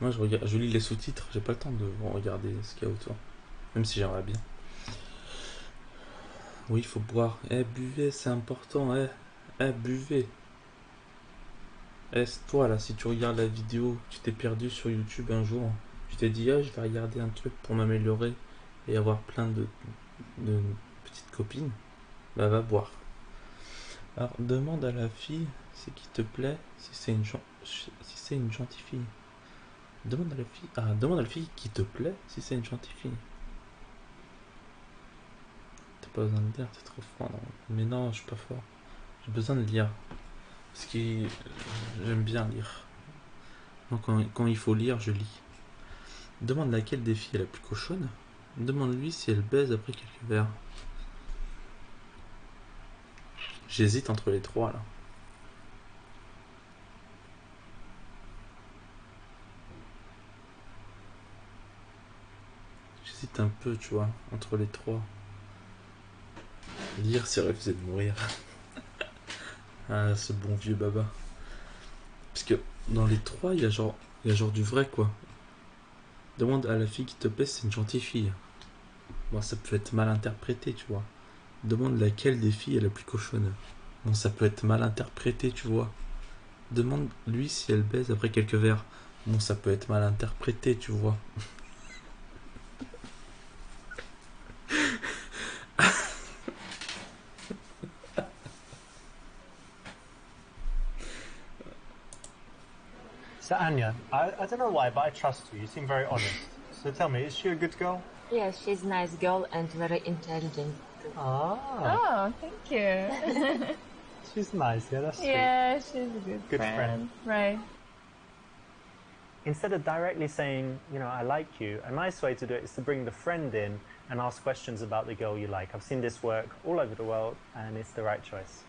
[SPEAKER 1] Moi, je lis les sous-titres, j'ai pas le temps de regarder ce qu'il y a autour. Même si j'aimerais bien. Oui, il faut boire. Eh, buvez, c'est important, buvez. Toi, là, si tu regardes la vidéo, tu t'es perdu sur YouTube un jour, tu t'es dit, ah, je vais regarder un truc pour m'améliorer et avoir plein de petites copines, bah, va boire. Alors, demande à la fille ce qui te plaît, si c'est une gentille fille. Demande à la fille qui te plaît, si c'est une gentille fille. T'as pas besoin de lire, t'es trop fort. Non. Mais non, je suis pas fort. J'ai besoin de lire. Parce que j'aime bien lire. Donc quand il faut lire, je lis. Demande laquelle des filles est la plus cochonne. Demande-lui si elle baise après quelques verres. J'hésite entre les trois là. J'hésite un peu, tu vois, entre les trois. Lire, c'est refuser de mourir. Ah, ce bon vieux baba. Parce que dans les trois, il y a genre du vrai quoi. Demande à la fille qui te plaît si c'est une gentille fille. Bon, ça peut être mal interprété, tu vois. Demande laquelle des filles est la plus cochonne. Bon, ça peut être mal interprété, tu vois. Demande lui si elle baise après quelques verres. Bon, ça peut être mal interprété, tu vois.
[SPEAKER 2] So Anya, I don't know why, but I trust you. You seem very honest. So tell me, is she a good girl?
[SPEAKER 5] Yes, she's a nice girl and very intelligent.
[SPEAKER 2] Ah,
[SPEAKER 3] Oh, thank you.
[SPEAKER 2] she's nice. Yeah, that's sweet.
[SPEAKER 3] Yeah, she's a good
[SPEAKER 2] friend.
[SPEAKER 3] Right.
[SPEAKER 2] Instead of directly saying, you know, I like you, a nice way to do it is to bring the friend in and ask questions about the girl you like. I've seen this work all over the world, and it's the right choice.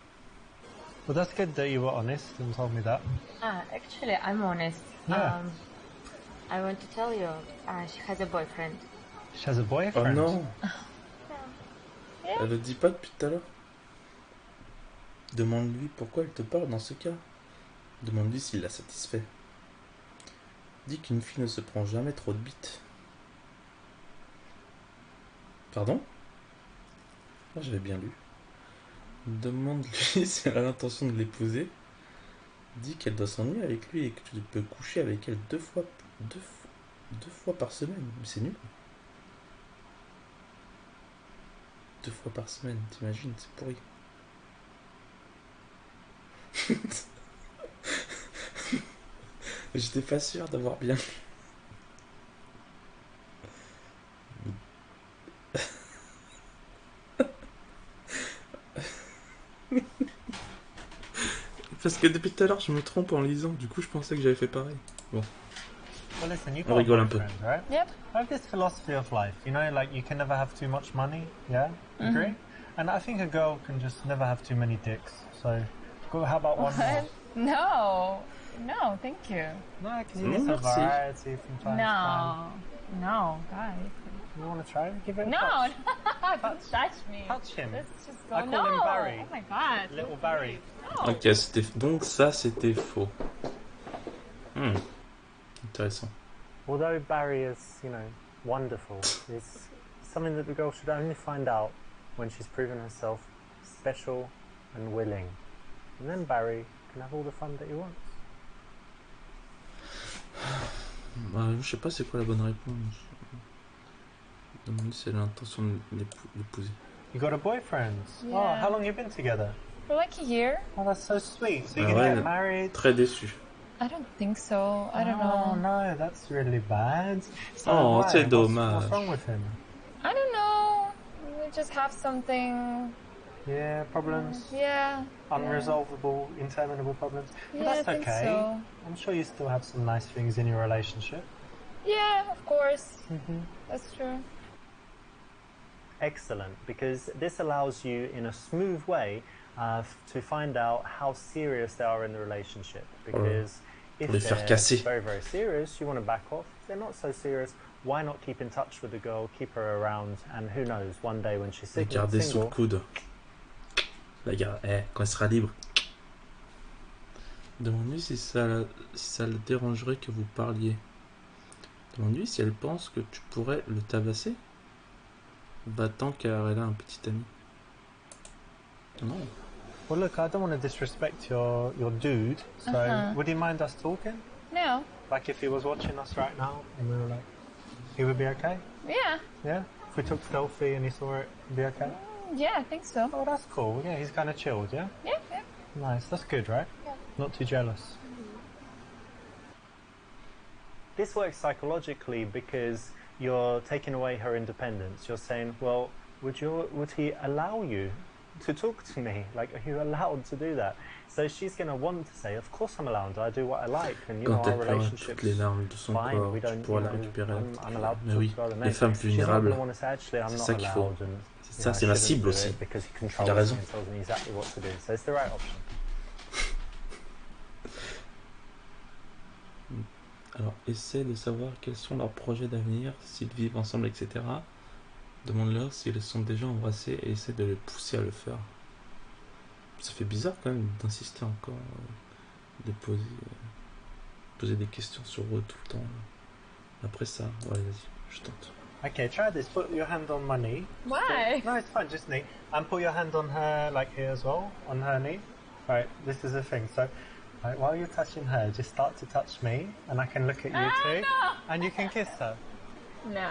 [SPEAKER 2] Well, that's good that you were honest and told me that.
[SPEAKER 5] Actually, I'm honest.
[SPEAKER 2] Yeah.
[SPEAKER 5] I want to tell you, she has a boyfriend.
[SPEAKER 2] She has a
[SPEAKER 1] Oh
[SPEAKER 2] boyfriend.
[SPEAKER 1] non, elle le dit pas depuis tout à l'heure. Demande-lui pourquoi elle te parle dans ce cas. Demande-lui s'il la satisfait. Dis qu'une fille ne se prend jamais trop de bites. Pardon? Ah, j'avais bien lu. Demande-lui si elle a l'intention de l'épouser. Dis qu'elle doit s'ennuyer avec lui et que tu peux coucher avec elle deux fois par semaine. Mais c'est nul. 2 fois par semaine, t'imagines, c'est pourri. J'étais pas sûr d'avoir bien lu. Parce que depuis tout à l'heure, je me trompe en lisant. Du coup, je pensais que j'avais fait pareil. Bon.
[SPEAKER 2] Well, listen, you
[SPEAKER 1] On
[SPEAKER 2] got a
[SPEAKER 1] rigole un peu.
[SPEAKER 2] boyfriend, right?
[SPEAKER 3] Yep.
[SPEAKER 2] I have this philosophy of life, you know, like you can never have too much money, yeah? Agree? And I think a girl can just never have too many dicks. So, how about one more?
[SPEAKER 3] No, thank you.
[SPEAKER 2] No, because you need some
[SPEAKER 1] Merci.
[SPEAKER 2] variety from time to time.
[SPEAKER 3] No, guys.
[SPEAKER 2] You want to try? Give it a
[SPEAKER 3] No,
[SPEAKER 2] touch.
[SPEAKER 3] don't touch me.
[SPEAKER 2] Touch him.
[SPEAKER 3] Let's just go.
[SPEAKER 2] I call
[SPEAKER 3] no.
[SPEAKER 2] him Barry.
[SPEAKER 3] Oh my god.
[SPEAKER 2] Little Barry.
[SPEAKER 3] No.
[SPEAKER 1] Ok, donc ça, c'était faux. Intéressant.
[SPEAKER 2] Although Barry is, you know, wonderful, it's something that the girl should only find out when she's proven herself special and willing. And then Barry can have all the fun that he wants.
[SPEAKER 1] Je sais pas c'est quoi la bonne réponse. Demande si elle a l'intention de l'épouser.
[SPEAKER 2] You got a boyfriend?
[SPEAKER 3] Yeah.
[SPEAKER 2] Oh, how long you been together?
[SPEAKER 3] For like a year?
[SPEAKER 2] Oh, that's so sweet. So you
[SPEAKER 1] Ah
[SPEAKER 2] can
[SPEAKER 1] ouais.
[SPEAKER 2] get married?
[SPEAKER 1] Très déçu.
[SPEAKER 3] I don't think so. I don't
[SPEAKER 2] Oh,
[SPEAKER 3] know.
[SPEAKER 2] no, that's really bad. So
[SPEAKER 1] Oh,
[SPEAKER 2] why?
[SPEAKER 1] c'est dommage.
[SPEAKER 2] What's wrong with him?
[SPEAKER 3] I don't know. We just have something.
[SPEAKER 2] Yeah, problems?
[SPEAKER 3] Yeah.
[SPEAKER 2] Unresolvable, interminable problems? But
[SPEAKER 3] Yeah, I
[SPEAKER 2] that's
[SPEAKER 3] think
[SPEAKER 2] okay.
[SPEAKER 3] so.
[SPEAKER 2] I'm sure you still have some nice things in your relationship.
[SPEAKER 3] Yeah, of course.
[SPEAKER 2] Mm-hmm.
[SPEAKER 3] That's true.
[SPEAKER 2] Excellent, because this allows you in a smooth way to find out how serious they are in the relationship. Because if
[SPEAKER 1] les faire
[SPEAKER 2] they're
[SPEAKER 1] casser.
[SPEAKER 2] very, very serious, you want to back off. If they're not so serious, why not keep in touch with the girl, keep her around, and who knows, one day when she's single,
[SPEAKER 1] Garder sous le coude. La garde, quand elle sera libre. Demande-lui si ça le dérangerait que vous parliez. Demande-lui si elle pense que tu pourrais le tabasser. Va-t'en car elle a un petit ami. Non.
[SPEAKER 2] Well, look, I don't want to disrespect your dude, so would he mind us talking?
[SPEAKER 3] No.
[SPEAKER 2] Like if he was watching us right now and we were like, he would be okay?
[SPEAKER 3] Yeah.
[SPEAKER 2] Yeah? If we took selfie and he saw it, he'd be okay?
[SPEAKER 3] Yeah, I think so.
[SPEAKER 2] Oh, that's cool. Yeah, he's kind of chilled, yeah?
[SPEAKER 3] Yeah, yeah.
[SPEAKER 2] Nice, that's good, right?
[SPEAKER 3] Yeah.
[SPEAKER 2] Not too jealous. This works psychologically because you're taking away her independence. You're saying, well, would he allow you to talk to me? Like, are you allowed to do that? So she's going to want to say, of course I'm allowed, I do what I like, and
[SPEAKER 1] Quand
[SPEAKER 2] our
[SPEAKER 1] elle pleure
[SPEAKER 2] relationship's
[SPEAKER 1] toutes les larmes de son
[SPEAKER 2] fine,
[SPEAKER 1] corps,
[SPEAKER 2] we
[SPEAKER 1] tu
[SPEAKER 2] don't,
[SPEAKER 1] pourras la récupérer.
[SPEAKER 2] I'm allowed to
[SPEAKER 1] Mais
[SPEAKER 2] talk
[SPEAKER 1] oui,
[SPEAKER 2] to other
[SPEAKER 1] les
[SPEAKER 2] men.
[SPEAKER 1] femmes
[SPEAKER 2] She's not
[SPEAKER 1] vulnérables,
[SPEAKER 2] going to want to say, actually, I'm
[SPEAKER 1] c'est
[SPEAKER 2] not
[SPEAKER 1] ça qu'il faut.
[SPEAKER 2] allowed, and
[SPEAKER 1] C'est ça, c'est ma cible aussi.
[SPEAKER 2] because he
[SPEAKER 1] Il
[SPEAKER 2] controls
[SPEAKER 1] a
[SPEAKER 2] me
[SPEAKER 1] raison.
[SPEAKER 2] and tells me exactly what to do. So it's the right option.
[SPEAKER 1] Alors, essaie de savoir quels sont leurs projets d'avenir, s'ils vivent ensemble, etc. Demande-leur s'ils sont déjà embrassés et essaie de les pousser à le faire. Ça fait bizarre quand même d'insister encore, de poser des questions sur eux tout le temps. Après ça, ouais, vas-y, je tente.
[SPEAKER 2] Okay, try this. Put your hand on my knee.
[SPEAKER 3] Why?
[SPEAKER 2] No, it's fine, just knee. And put your hand on her, like here as well, on her knee. Right, this is the thing. So, right, while you're touching her, just start to touch me, and I can look at you too.
[SPEAKER 3] No.
[SPEAKER 2] And you can kiss her.
[SPEAKER 3] No.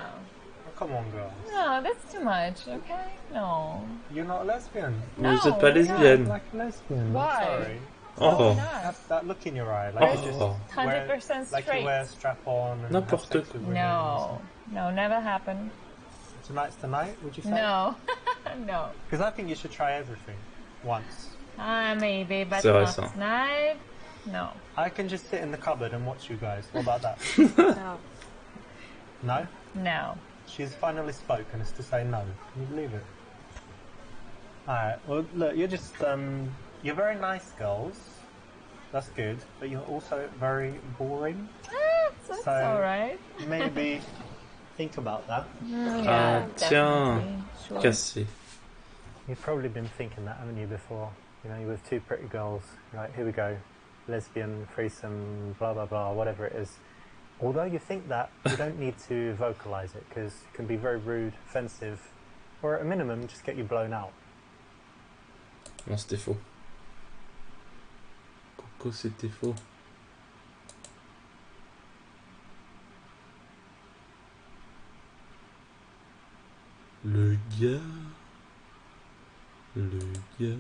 [SPEAKER 2] Oh, come on, girls.
[SPEAKER 3] No, that's too much, okay? No.
[SPEAKER 2] You're not a lesbian.
[SPEAKER 1] Mais vous
[SPEAKER 3] No,
[SPEAKER 1] êtes pas
[SPEAKER 3] yeah.
[SPEAKER 1] lesbienne.
[SPEAKER 2] Like a lesbian.
[SPEAKER 3] Why?
[SPEAKER 2] Sorry.
[SPEAKER 1] Oh,
[SPEAKER 3] Not.
[SPEAKER 2] That look in your eye, like you just
[SPEAKER 1] Oh.
[SPEAKER 2] wear,
[SPEAKER 3] 100%
[SPEAKER 2] like you
[SPEAKER 3] straight.
[SPEAKER 2] wear a strap on. And
[SPEAKER 1] N'importe
[SPEAKER 2] have sex
[SPEAKER 1] quoi.
[SPEAKER 2] with women.
[SPEAKER 3] No. No, never happened.
[SPEAKER 2] Tonight's the night, would you say?
[SPEAKER 3] No. No.
[SPEAKER 2] Because I think you should try everything once.
[SPEAKER 3] Maybe, but
[SPEAKER 1] C'est vrai,
[SPEAKER 3] not
[SPEAKER 1] ça.
[SPEAKER 3] tonight. No.
[SPEAKER 2] I can just sit in the cupboard and watch you guys. What about that?
[SPEAKER 5] No.
[SPEAKER 2] No?
[SPEAKER 3] No.
[SPEAKER 2] She's finally spoken as to say no. Can you believe it? Alright, well look, you're just, you're very nice girls. That's good. But you're also very boring.
[SPEAKER 3] That's
[SPEAKER 2] So-
[SPEAKER 3] alright.
[SPEAKER 2] Maybe think about that.
[SPEAKER 3] Yeah,
[SPEAKER 1] tiens.
[SPEAKER 3] definitely. Sure.
[SPEAKER 1] Cassé.
[SPEAKER 2] You've probably been thinking that, haven't you, before? You know, you're with two pretty girls. You're like, here we go. Lesbian, threesome, blah, blah, blah, whatever it is. Although you think that, you don't need to vocalize it because it can be very rude, offensive, or at a minimum, just get you blown out.
[SPEAKER 1] Non, c'était faux. Coco, c'était faux. Le gars. Le gars.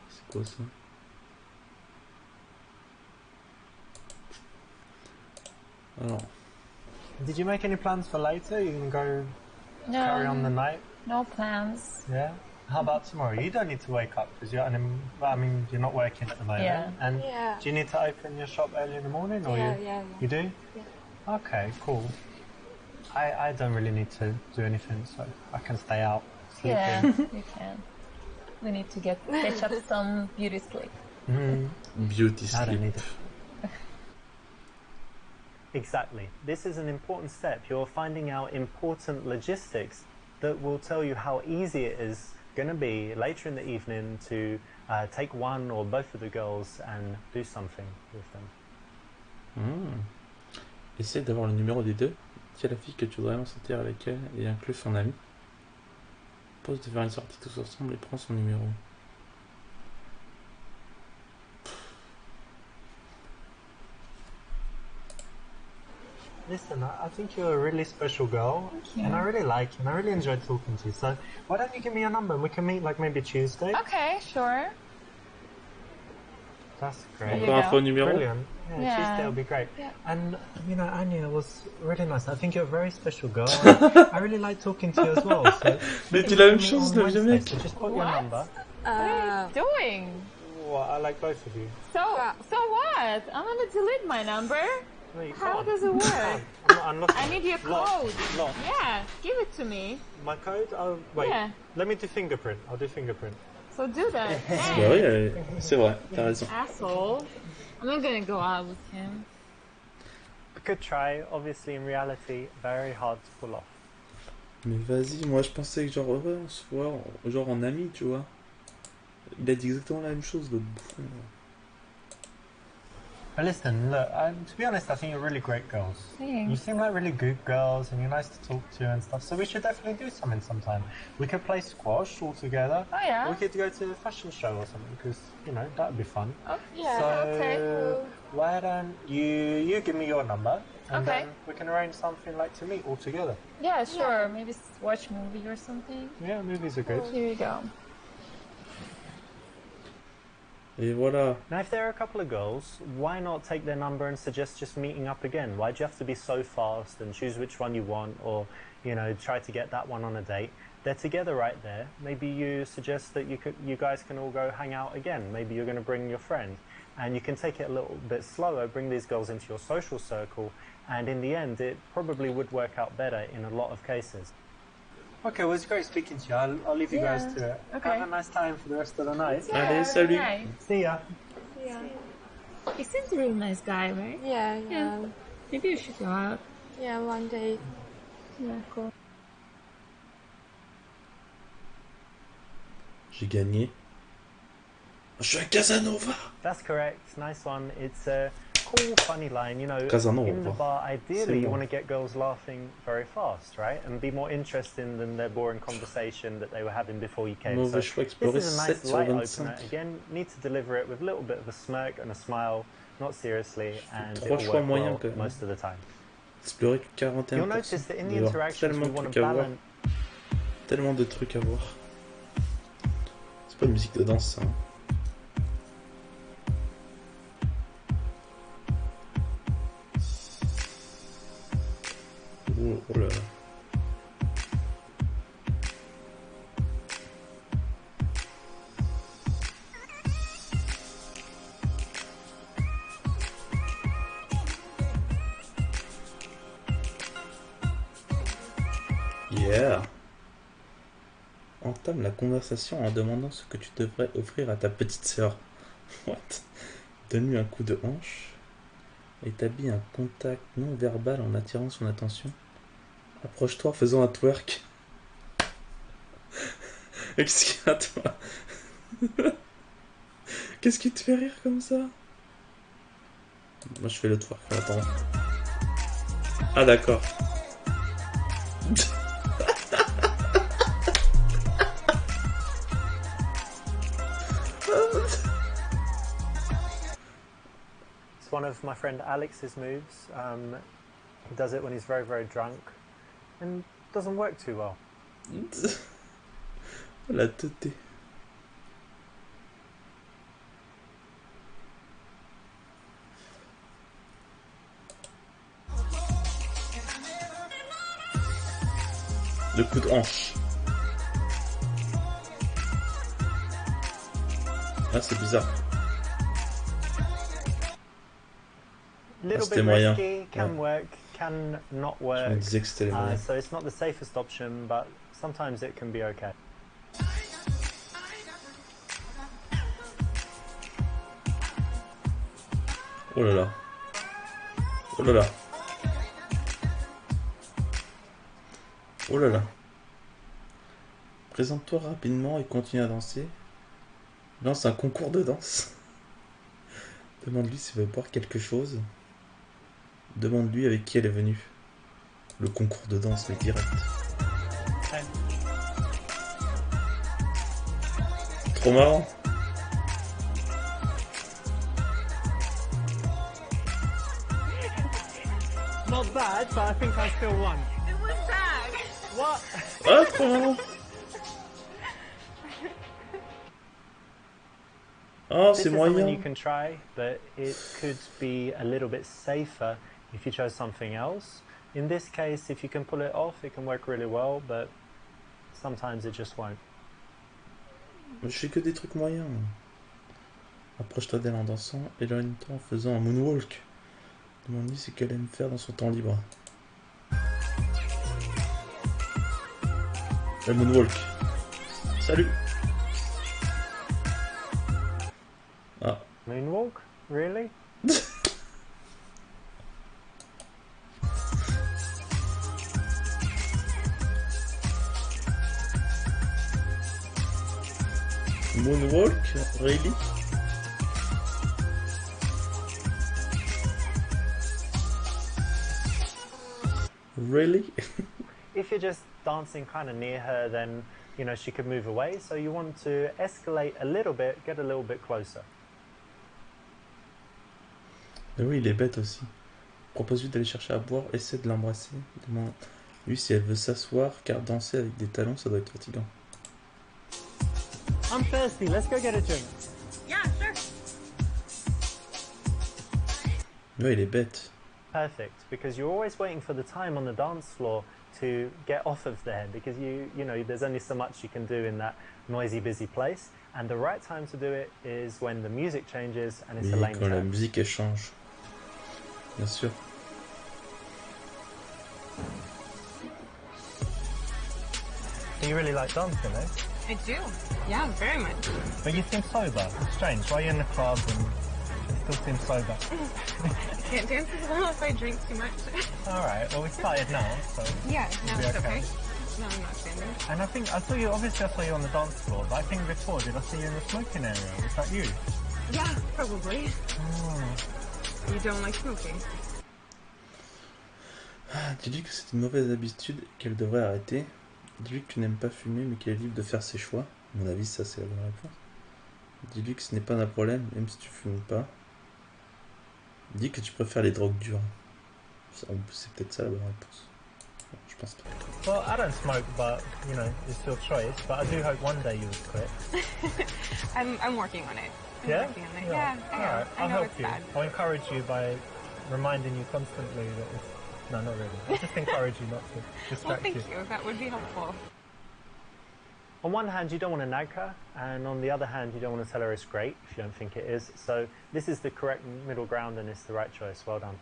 [SPEAKER 1] C'est quoi ça? Alors,
[SPEAKER 2] Did you make any plans for later? You can go carry on the
[SPEAKER 3] No,
[SPEAKER 2] night?
[SPEAKER 3] no plans.
[SPEAKER 2] Yeah? How about tomorrow? You don't need to wake up because you're, I mean, you're not working at the moment.
[SPEAKER 3] Yeah.
[SPEAKER 2] And
[SPEAKER 5] Yeah.
[SPEAKER 2] do you need to open your shop early in the morning? Or
[SPEAKER 5] Yeah,
[SPEAKER 2] you,
[SPEAKER 5] yeah,
[SPEAKER 2] you
[SPEAKER 5] yeah.
[SPEAKER 2] do?
[SPEAKER 5] Yeah.
[SPEAKER 2] Okay, cool. I don't really need to do anything, so I can stay out sleeping.
[SPEAKER 3] Yeah, you can. We need to catch up some beauty sleep.
[SPEAKER 2] Mhm.
[SPEAKER 1] beauty
[SPEAKER 2] I don't
[SPEAKER 1] sleep.
[SPEAKER 2] need it. Exactly. This is an important step. You're finding out important logistics that will tell you how easy it is going to be later in the evening to take one or both of the girls and do something with them.
[SPEAKER 1] Essaie d'avoir le numéro des deux. Dis à la fille que tu voudrais vraiment sortir avec elle et inclus son ami. Pose de faire une sortie tous ensemble et prends son numéro.
[SPEAKER 2] Listen, I think you're a really special girl,
[SPEAKER 3] Thank you.
[SPEAKER 2] and I really like you, and I really enjoyed talking to you. So why don't you give me your number and we can meet like maybe Tuesday?
[SPEAKER 3] Okay, sure.
[SPEAKER 2] That's
[SPEAKER 3] There
[SPEAKER 2] great.
[SPEAKER 3] you
[SPEAKER 1] Encore un
[SPEAKER 3] go.
[SPEAKER 1] faux numéro.
[SPEAKER 2] Brilliant. Yeah,
[SPEAKER 3] Yeah.
[SPEAKER 2] Tuesday will be great.
[SPEAKER 3] Yeah.
[SPEAKER 2] And you know, Anya was really nice. I think you're a very special girl. I really like talking to you as well. So
[SPEAKER 1] Mais
[SPEAKER 2] you
[SPEAKER 1] dis
[SPEAKER 2] can
[SPEAKER 1] la même
[SPEAKER 2] meet
[SPEAKER 1] chose,
[SPEAKER 2] on
[SPEAKER 1] le vieux
[SPEAKER 2] Wednesday.
[SPEAKER 1] mec.
[SPEAKER 2] So just put your
[SPEAKER 3] What?
[SPEAKER 2] number.
[SPEAKER 3] What are you doing?
[SPEAKER 2] Well, I like both of you.
[SPEAKER 3] So what? I'm gonna delete my number.
[SPEAKER 2] No, you
[SPEAKER 3] How
[SPEAKER 2] can't.
[SPEAKER 3] does it
[SPEAKER 2] You
[SPEAKER 3] work?
[SPEAKER 2] can't. I'm not unlocking
[SPEAKER 3] I need your
[SPEAKER 2] Lock.
[SPEAKER 3] code.
[SPEAKER 2] Lock.
[SPEAKER 3] Yeah, give it to me.
[SPEAKER 2] My code? Oh, wait.
[SPEAKER 3] Yeah.
[SPEAKER 2] Let me do fingerprint. I'll do fingerprint.
[SPEAKER 3] So do that.
[SPEAKER 1] Bah
[SPEAKER 3] Hey,
[SPEAKER 1] oui, c'est vrai, t'as raison.
[SPEAKER 3] asshole. I'm not gonna go out with him.
[SPEAKER 2] could try. Obviously, in reality, very hard to pull off.
[SPEAKER 1] Mais vas-y, moi je pensais que genre, ouais, on se voit, genre en ami, tu vois. Il a dit exactement la même chose, le bouffon.
[SPEAKER 2] But listen, look, to be honest, I think you're really great girls.
[SPEAKER 4] Thanks.
[SPEAKER 2] You seem like really good girls and you're nice to talk to and stuff, so we should definitely do something sometime. We could play squash all together.
[SPEAKER 3] Oh yeah.
[SPEAKER 2] Or we could go to a fashion show or something, because, you know, that would be fun.
[SPEAKER 3] Oh yeah.
[SPEAKER 2] So,
[SPEAKER 3] Okay. Cool.
[SPEAKER 2] why don't you give me your number, and
[SPEAKER 3] Okay.
[SPEAKER 2] then we can arrange something like to meet all together.
[SPEAKER 3] Yeah, sure. Maybe watch a movie or something.
[SPEAKER 2] Yeah, movies are good.
[SPEAKER 3] Here you go.
[SPEAKER 1] Et voilà.
[SPEAKER 2] Now, if there are a couple of girls, why not take their number and suggest just meeting up again? Why do you have to be so fast and choose which one you want, or, you know, try to get that one on a date? They're together right there. Maybe you suggest that you guys can all go hang out again. Maybe you're going to bring your friend, and you can take it a little bit slower, bring these girls into your social circle, and in the end, it probably would work out better in a lot of cases. Okay, well, it's great speaking to you. I'll leave you guys to it.
[SPEAKER 3] Okay.
[SPEAKER 2] Have a nice time for the rest of the night.
[SPEAKER 1] Allez, salut.
[SPEAKER 3] Nice.
[SPEAKER 2] See ya.
[SPEAKER 5] Yeah.
[SPEAKER 4] He seems a really nice guy, right?
[SPEAKER 5] Yeah,
[SPEAKER 4] Yeah. Maybe you should go out.
[SPEAKER 5] Yeah, one day.
[SPEAKER 4] Yeah, cool.
[SPEAKER 1] J'ai gagné. Je suis un Casanova.
[SPEAKER 2] That's correct. Nice one. It's a cool, funny line. You know,
[SPEAKER 1] Casanova.
[SPEAKER 2] in the bar, ideally, you
[SPEAKER 1] bon.
[SPEAKER 2] want to get girls laughing very fast, right? And be more interesting than their boring conversation that they were having before you came.
[SPEAKER 1] Mauvais
[SPEAKER 2] So
[SPEAKER 1] choix explorer,
[SPEAKER 2] this is a nice
[SPEAKER 1] 7 sur
[SPEAKER 2] light
[SPEAKER 1] 25.
[SPEAKER 2] opener. Again, need to deliver it with a little bit of a smirk and a smile, not seriously, and
[SPEAKER 1] Trois
[SPEAKER 2] it'll
[SPEAKER 1] choix
[SPEAKER 2] work
[SPEAKER 1] moyens
[SPEAKER 2] well
[SPEAKER 1] quand même.
[SPEAKER 2] most of the time.
[SPEAKER 1] Explorer que 41%.
[SPEAKER 2] You'll notice that in the
[SPEAKER 1] Il y aura
[SPEAKER 2] interactions, we
[SPEAKER 1] tellement de
[SPEAKER 2] want to
[SPEAKER 1] trucs à voir.
[SPEAKER 2] balance.
[SPEAKER 1] Tellement de trucs à voir. C'est pas une musique de danse, ça. Hein. Oh là là. Yeah. Entame la conversation en demandant ce que tu devrais offrir à ta petite sœur. What? Donne-lui un coup de hanche. Établis un contact non verbal en attirant son attention. Approche-toi en faisant un twerk. Qu'est-ce qu'il y a, toi? Qu'est-ce qui te fait rire comme ça? Moi, je fais le twerk en attendant. Ah, d'accord.
[SPEAKER 2] It's one of my friend Alex's moves. He does it when he's very, very drunk, and doesn't work too well.
[SPEAKER 1] La teuté. Le coup de hanche. Ah, c'est bizarre.
[SPEAKER 2] Little
[SPEAKER 1] c'était
[SPEAKER 2] bit
[SPEAKER 1] moyen.
[SPEAKER 2] risky, can
[SPEAKER 1] Ouais.
[SPEAKER 2] work, can not
[SPEAKER 1] Je
[SPEAKER 2] work.
[SPEAKER 1] me disais que c'était les moyens.
[SPEAKER 2] So it's not the safest option, but sometimes it can be okay.
[SPEAKER 1] Oh là là. Oh là là. Oh là là. Présente-toi rapidement et continue à danser. Lance un concours de danse. Demande-lui s'il veut boire quelque chose. Demande-lui avec qui elle est venue. Le concours de danse, mais direct. Trop marrant.
[SPEAKER 2] Not bad, but I think I still won.
[SPEAKER 3] It was bad.
[SPEAKER 2] What?
[SPEAKER 1] Ah, trop marrant. Oh,
[SPEAKER 2] This
[SPEAKER 1] c'est
[SPEAKER 2] is something you
[SPEAKER 1] moyen.
[SPEAKER 2] can try, but it could be a little bit safer if you chose something else. In this case, if you can pull it off, it can work really well, but sometimes it just won't.
[SPEAKER 1] Je fais que des trucs moyens. Approche-toi d'elle en dansant, éloigne-toi en faisant un moonwalk. Demande-lui ce qu'elle aime faire dans son temps libre. Le moonwalk. Salut. Ah.
[SPEAKER 2] Moonwalk? Really?
[SPEAKER 1] Moonwalk, really? Really?
[SPEAKER 2] If you're just dancing kind of near her, then you know she could move away. So you want to escalate a little bit, get a little bit closer.
[SPEAKER 1] Mais oui, il est bête aussi. Propose-lui d'aller chercher à boire, essaie de l'embrasser. Demande-lui si elle veut s'asseoir, car danser avec des talons, ça doit être fatigant.
[SPEAKER 2] I'm thirsty. Let's go get a drink.
[SPEAKER 5] Yeah, sure.
[SPEAKER 1] Ouais, il est bête.
[SPEAKER 2] Perfect, because you're always waiting for the time on the dance floor to get off of there, because you know there's only so much you can do in that noisy, busy place, and the right time to do it is when the music changes and it's a
[SPEAKER 1] Oui,
[SPEAKER 2] lane
[SPEAKER 1] quand la
[SPEAKER 2] turn.
[SPEAKER 1] musique elle change. Bien sûr.
[SPEAKER 2] Do you really like dancing, eh?
[SPEAKER 6] I do. Yeah, very much.
[SPEAKER 2] But you seem sober. It's strange. Why are you in the club and you still seem sober?
[SPEAKER 6] Can't dance as well if I drink too much.
[SPEAKER 2] Alright, well we started now, so
[SPEAKER 6] Yeah, no,
[SPEAKER 2] be
[SPEAKER 6] it's
[SPEAKER 2] okay.
[SPEAKER 6] okay. No, I'm not standing.
[SPEAKER 2] And I think I saw you on the dance floor, but I think before did I see you in the smoking area? Was that you?
[SPEAKER 6] Yeah, probably.
[SPEAKER 2] Oh.
[SPEAKER 6] You don't like smoking?
[SPEAKER 1] Dis-lui que c'est une mauvaise habitude qu'elle devrait arrêter. Dis-lui que tu n'aimes pas fumer mais qu'elle est libre de faire ses choix. À mon avis, ça c'est la bonne réponse. Dis-lui que ce n'est pas un problème, même si tu fumes pas. Dis que tu préfères les drogues dures. C'est peut-être ça la bonne réponse. Non, je pense pas.
[SPEAKER 2] Well, I don't smoke, but you know, it's your choice. But I do hope one day you would quit.
[SPEAKER 6] I'm working on it. I'm
[SPEAKER 2] Yeah?
[SPEAKER 6] working on it. Yeah, I know.
[SPEAKER 2] Alright,
[SPEAKER 6] I
[SPEAKER 2] I'll
[SPEAKER 6] know
[SPEAKER 2] help
[SPEAKER 6] it's
[SPEAKER 2] you.
[SPEAKER 6] bad.
[SPEAKER 2] I'll encourage you by reminding you constantly that it's... No, not really. I'll just encourage you not to
[SPEAKER 6] Well,
[SPEAKER 2] distract
[SPEAKER 6] thank
[SPEAKER 2] you.
[SPEAKER 6] you. That would be helpful.
[SPEAKER 2] On one hand, you don't want to nag her, and on the other hand, you don't want to tell her it's great if you don't think it is. So this is the correct middle ground, and it's the right choice. Well done.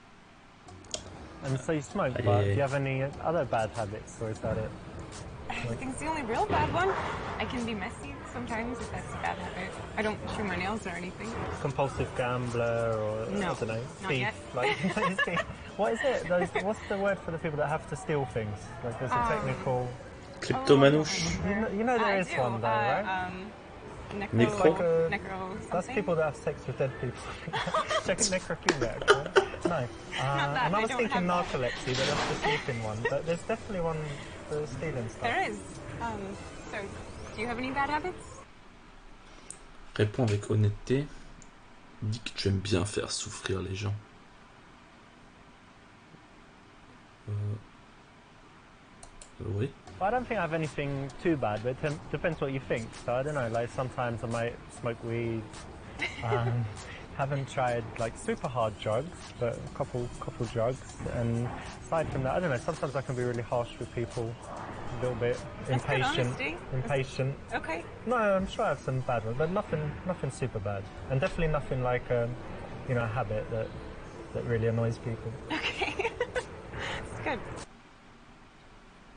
[SPEAKER 2] And so you smoke, but do you have any other bad habits, or is that it?
[SPEAKER 6] I think it's the only real bad one. I can be messy sometimes if that's a bad habit. I don't chew my nails or anything.
[SPEAKER 2] Compulsive gambler, or
[SPEAKER 6] No,
[SPEAKER 2] I don't know,
[SPEAKER 6] not
[SPEAKER 2] thief.
[SPEAKER 6] yet.
[SPEAKER 2] Like, what is it? What's the word for the people that have to steal things? Like there's a technical.
[SPEAKER 1] Kleptomanouche.
[SPEAKER 2] You know there
[SPEAKER 6] I
[SPEAKER 2] is
[SPEAKER 6] do.
[SPEAKER 2] one though, right?
[SPEAKER 1] Necro?
[SPEAKER 6] Necro
[SPEAKER 2] That's
[SPEAKER 6] something.
[SPEAKER 2] people that have sex with dead people. Check necrophiliac. Right? No.
[SPEAKER 6] that,
[SPEAKER 2] And I
[SPEAKER 6] I
[SPEAKER 2] was
[SPEAKER 6] don't
[SPEAKER 2] thinking
[SPEAKER 6] have
[SPEAKER 2] narcolepsy, but that's the sleeping one. But there's definitely one for stealing stuff.
[SPEAKER 6] There is. So, do you have any bad habits?
[SPEAKER 1] Réponds avec honnêteté. Dis que tu aimes bien faire souffrir les gens. Oui.
[SPEAKER 2] Well, I don't think I have anything too bad, but it depends what you think. So I don't know, like sometimes I might smoke weed. Haven't tried like super hard drugs, but a couple drugs. And aside from that, I don't know, sometimes I can be really harsh with people. A little bit
[SPEAKER 6] That's good
[SPEAKER 2] impatient.
[SPEAKER 6] honesty.
[SPEAKER 2] Impatient.
[SPEAKER 6] Okay.
[SPEAKER 2] No, I'm sure I have some bad ones, but nothing super bad. And definitely nothing like a habit that really annoys people.
[SPEAKER 6] Okay. It's good.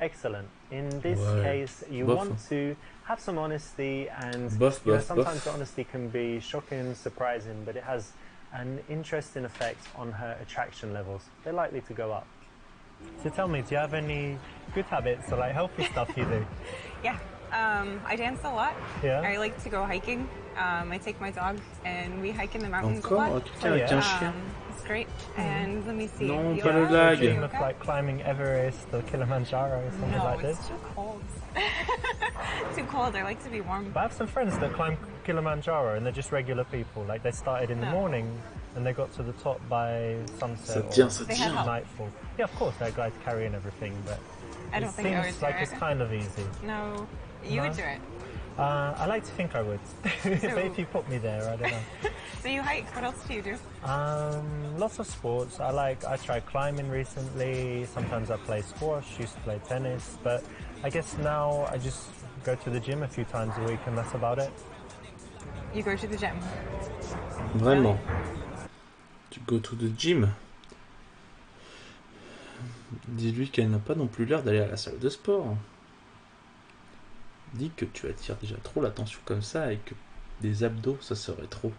[SPEAKER 2] Excellent. In this
[SPEAKER 1] Ouais.
[SPEAKER 2] case, you
[SPEAKER 1] Bof.
[SPEAKER 2] want to have some honesty, and
[SPEAKER 1] Bof,
[SPEAKER 2] you know,
[SPEAKER 1] bof,
[SPEAKER 2] sometimes
[SPEAKER 1] bof.
[SPEAKER 2] the honesty can be shocking, surprising, but it has an interesting effect on her attraction levels. They're likely to go up. So tell me, do you have any good habits or like healthy stuff you do?
[SPEAKER 6] Yeah. I dance a lot.
[SPEAKER 2] Yeah.
[SPEAKER 6] I like to go hiking. I take my dog and we hike in the mountains a
[SPEAKER 1] Encore
[SPEAKER 6] lot.
[SPEAKER 1] quelqu'un avec un chien.
[SPEAKER 6] It's great. And let me see.
[SPEAKER 1] Non,
[SPEAKER 6] yoga,
[SPEAKER 1] pas le lag.
[SPEAKER 2] Dream of
[SPEAKER 6] yoga?
[SPEAKER 2] like climbing Everest or Kilimanjaro or something
[SPEAKER 6] No,
[SPEAKER 2] like
[SPEAKER 6] it's
[SPEAKER 2] this?
[SPEAKER 6] too cold. Too cold. I like to be warm.
[SPEAKER 2] But I have some friends that climb Kilimanjaro and they're just regular people. Like they started in the
[SPEAKER 6] No.
[SPEAKER 2] morning and they got to the top by sunset
[SPEAKER 1] Ça tient,
[SPEAKER 2] or
[SPEAKER 1] ça
[SPEAKER 6] They
[SPEAKER 1] tient.
[SPEAKER 6] have help.
[SPEAKER 2] nightfall. Yeah, of course, they're glad to carry and everything, but
[SPEAKER 6] I don't
[SPEAKER 2] it
[SPEAKER 6] think I
[SPEAKER 2] seems
[SPEAKER 6] would do
[SPEAKER 2] like
[SPEAKER 6] it.
[SPEAKER 2] it's kind of easy.
[SPEAKER 6] No, you
[SPEAKER 2] No?
[SPEAKER 6] would do it.
[SPEAKER 2] I like to think I would, but if you put me there, I don't know.
[SPEAKER 6] So you hike. What else do you do?
[SPEAKER 2] Lots of sports. I tried climbing recently. Sometimes I play squash. Used to play tennis, but I guess now I just go to the gym a few times a week, and that's about it.
[SPEAKER 6] You go to the gym.
[SPEAKER 1] Vraiment. Tu go to the gym. Dis-lui qu'elle n'a pas non plus l'air d'aller à la salle de sport. Dis que tu attires déjà trop l'attention comme ça et que des abdos, ça serait trop.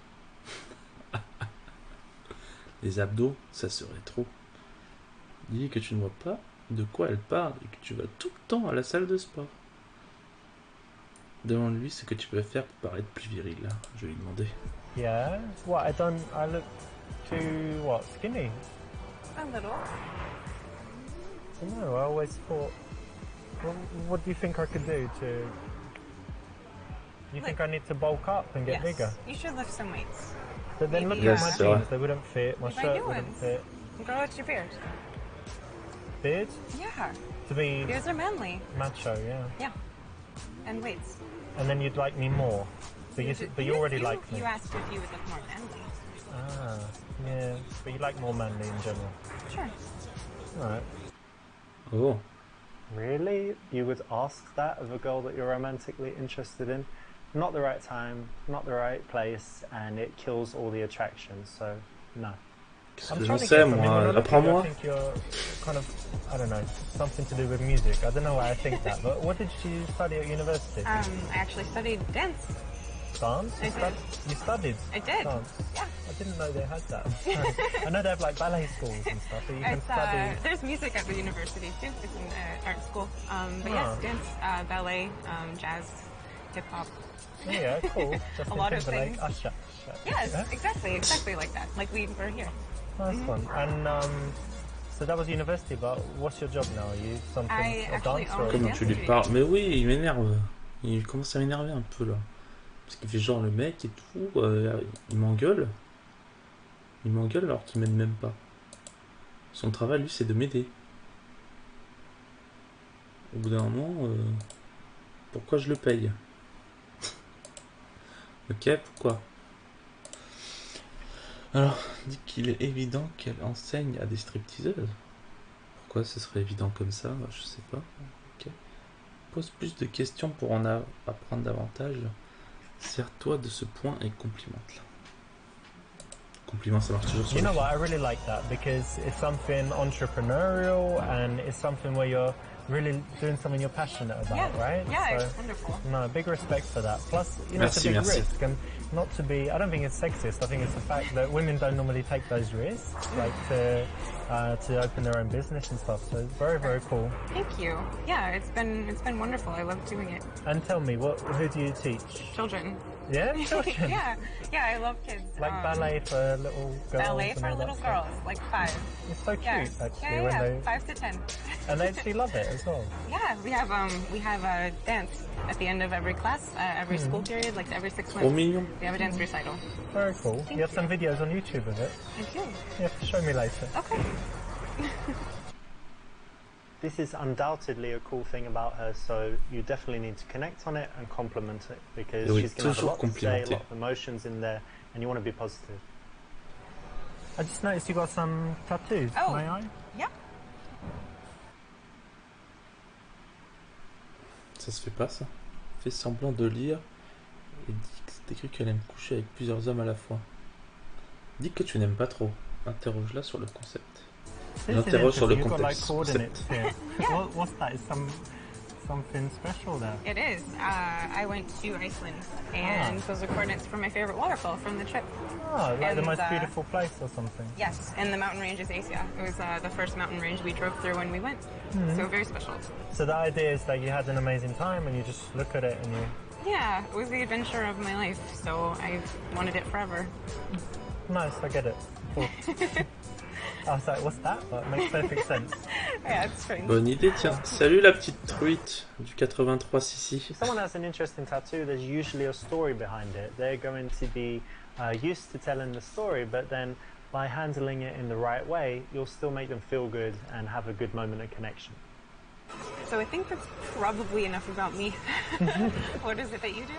[SPEAKER 1] Les abdos, ça serait trop. Dis que tu ne vois pas de quoi elle parle et que tu vas tout le temps à la salle de sport. Demande-lui ce que tu peux faire pour paraître plus viril. Je vais lui demander.
[SPEAKER 2] Yeah? What, I look too, what, skinny?
[SPEAKER 6] A little.
[SPEAKER 2] No, I always thought, what do you think I could do to... You think I need to bulk up and get bigger?
[SPEAKER 6] You should lift some weights.
[SPEAKER 2] But then look
[SPEAKER 6] Maybe,
[SPEAKER 2] at my
[SPEAKER 1] Yes,
[SPEAKER 2] jeans, they wouldn't fit, my
[SPEAKER 6] Try
[SPEAKER 2] shirt
[SPEAKER 6] new
[SPEAKER 2] wouldn't
[SPEAKER 6] ones.
[SPEAKER 2] fit.
[SPEAKER 6] Grow out your beard.
[SPEAKER 2] Beard?
[SPEAKER 6] Yeah.
[SPEAKER 2] To be
[SPEAKER 6] Beards are manly.
[SPEAKER 2] macho, yeah.
[SPEAKER 6] Yeah. And weights.
[SPEAKER 2] And then you'd like me more. But you already like me.
[SPEAKER 6] You asked if you would look more manly.
[SPEAKER 2] Ah, yeah. But you like more manly in general.
[SPEAKER 6] Sure.
[SPEAKER 2] Alright.
[SPEAKER 1] Oh,
[SPEAKER 2] Really? You would ask that of a girl that you're romantically interested in? Not the right time, not the right place, and it kills all the attraction, so no.
[SPEAKER 1] qu'est-ce
[SPEAKER 2] I'm
[SPEAKER 1] que
[SPEAKER 2] trying
[SPEAKER 1] j'en
[SPEAKER 2] to
[SPEAKER 1] sais,
[SPEAKER 2] guess. I mean, when I
[SPEAKER 1] moi?
[SPEAKER 2] look at you,
[SPEAKER 1] Apprends-moi.
[SPEAKER 2] I think you're kind of, I don't know, something to do with music. I don't know why I think that, but what did you study at university?
[SPEAKER 6] I actually studied dance.
[SPEAKER 2] Dance?
[SPEAKER 6] I did.
[SPEAKER 2] You studied
[SPEAKER 6] I did.
[SPEAKER 2] dance?
[SPEAKER 6] Yeah.
[SPEAKER 2] I didn't know they had that. I know they have like ballet schools and stuff, but you can
[SPEAKER 6] It's,
[SPEAKER 2] study...
[SPEAKER 6] there's music at the university too. It's an art school. But
[SPEAKER 2] Ah.
[SPEAKER 6] yes, dance, ballet, jazz, hip hop.
[SPEAKER 2] Yeah, cool. Justin
[SPEAKER 6] lot of
[SPEAKER 2] Timberlake,
[SPEAKER 6] things.
[SPEAKER 2] Usher.
[SPEAKER 6] Yes,
[SPEAKER 2] Yeah?
[SPEAKER 6] exactly like that. Like we were here.
[SPEAKER 2] Nice one. And so that was university, but what's your job now? Are you something,
[SPEAKER 6] I
[SPEAKER 2] a
[SPEAKER 6] actually
[SPEAKER 2] dancer?
[SPEAKER 6] own
[SPEAKER 2] Or...
[SPEAKER 1] Comment tu lui parles? Mais oui, il m'énerve. Il commence à m'énerver un peu là. Parce qu'il fait genre le mec et tout. Il m'engueule. Il m'engueule alors qu'il m'aide même pas. Son travail, lui, c'est de m'aider. Au bout d'un moment, pourquoi je le paye? Ok, pourquoi? Alors, dit qu'il est évident qu'elle enseigne à des stripteaseuses. Pourquoi ce serait évident comme ça? Je sais pas. Ok. Pose plus de questions pour en apprendre davantage. Sers-toi de ce point et complimente-la. Compliment, ça marche toujours sur
[SPEAKER 2] You
[SPEAKER 1] les
[SPEAKER 2] know what?
[SPEAKER 1] filles.
[SPEAKER 2] I really like that because it's something entrepreneurial and it's something where you're really doing something you're passionate about,
[SPEAKER 6] Yeah,
[SPEAKER 2] right?
[SPEAKER 6] yeah,
[SPEAKER 2] So,
[SPEAKER 6] it's wonderful.
[SPEAKER 2] no, big respect for that. Plus, you know, it's a
[SPEAKER 1] Merci,
[SPEAKER 2] big
[SPEAKER 1] merci.
[SPEAKER 2] risk, and not to be. I don't think it's sexist. I think it's the fact that women don't normally take those risks, like to open their own business and stuff. So it's very, very cool.
[SPEAKER 6] Thank you. Yeah, it's been wonderful. I love doing it.
[SPEAKER 2] And tell me, who do you teach?
[SPEAKER 6] Children.
[SPEAKER 2] Yeah, children.
[SPEAKER 6] yeah, I love kids.
[SPEAKER 2] Like ballet for little girls.
[SPEAKER 6] Ballet
[SPEAKER 2] and
[SPEAKER 6] for
[SPEAKER 2] all that
[SPEAKER 6] little
[SPEAKER 2] stuff.
[SPEAKER 6] girls, like 5.
[SPEAKER 2] It's so cute,
[SPEAKER 6] Yeah,
[SPEAKER 2] actually, when they
[SPEAKER 6] 5 to 10.
[SPEAKER 2] and they actually love it as well.
[SPEAKER 6] Yeah, we have a dance at the end of every class, every school period, like every 6
[SPEAKER 1] Trop
[SPEAKER 6] months.
[SPEAKER 1] mignon.
[SPEAKER 6] We have a dance recital.
[SPEAKER 2] Very cool. You have some videos on YouTube of it.
[SPEAKER 6] Thank you.
[SPEAKER 2] You have to show me later.
[SPEAKER 6] Okay.
[SPEAKER 2] This is undoubtedly a cool thing about her, so you definitely need to connect on it and compliment it because
[SPEAKER 1] Oui,
[SPEAKER 2] she's going to have a
[SPEAKER 1] toujours
[SPEAKER 2] lot to say, a
[SPEAKER 1] complimenter.
[SPEAKER 2] lot of emotions in there, and you want to be positive. I just noticed you got some tattoos.
[SPEAKER 6] Oh.
[SPEAKER 2] May I?
[SPEAKER 6] Yeah.
[SPEAKER 1] Ça se fait pas, ça. Fais semblant de lire et dis que c'est écrit qu'elle aime coucher avec plusieurs hommes à la fois. Dis que tu n'aimes pas trop. Interroge-la sur le concept.
[SPEAKER 2] This is
[SPEAKER 1] J'interroge sur le
[SPEAKER 2] interesting. You've got like
[SPEAKER 1] contexte.
[SPEAKER 2] coordinates here. What's that? Is something special there?
[SPEAKER 6] It is. I went to Iceland, and those are coordinates for my favorite waterfall from the trip.
[SPEAKER 2] Oh, like the
[SPEAKER 6] And,
[SPEAKER 2] most beautiful place or something.
[SPEAKER 6] Yes, and the mountain range is Asia. It was the first mountain range we drove through when we went, so very special.
[SPEAKER 2] So the idea is that you had an amazing time and you just look at it and you...
[SPEAKER 6] Yeah, it was the adventure of my life, so I wanted it forever.
[SPEAKER 2] Nice, I get it. Cool. I was like, what's that? But it makes perfect sense.
[SPEAKER 6] Yeah, it's strange.
[SPEAKER 1] Bonne idée, tiens. Salut la petite truite du 83 Sissi.
[SPEAKER 2] If someone has an interesting tattoo, there's usually a story behind it. They're going to be used to telling the story, but then by handling it in the right way, you'll still make them feel good and have a good moment of connection.
[SPEAKER 6] So I think that's probably enough about me. What is it that you do?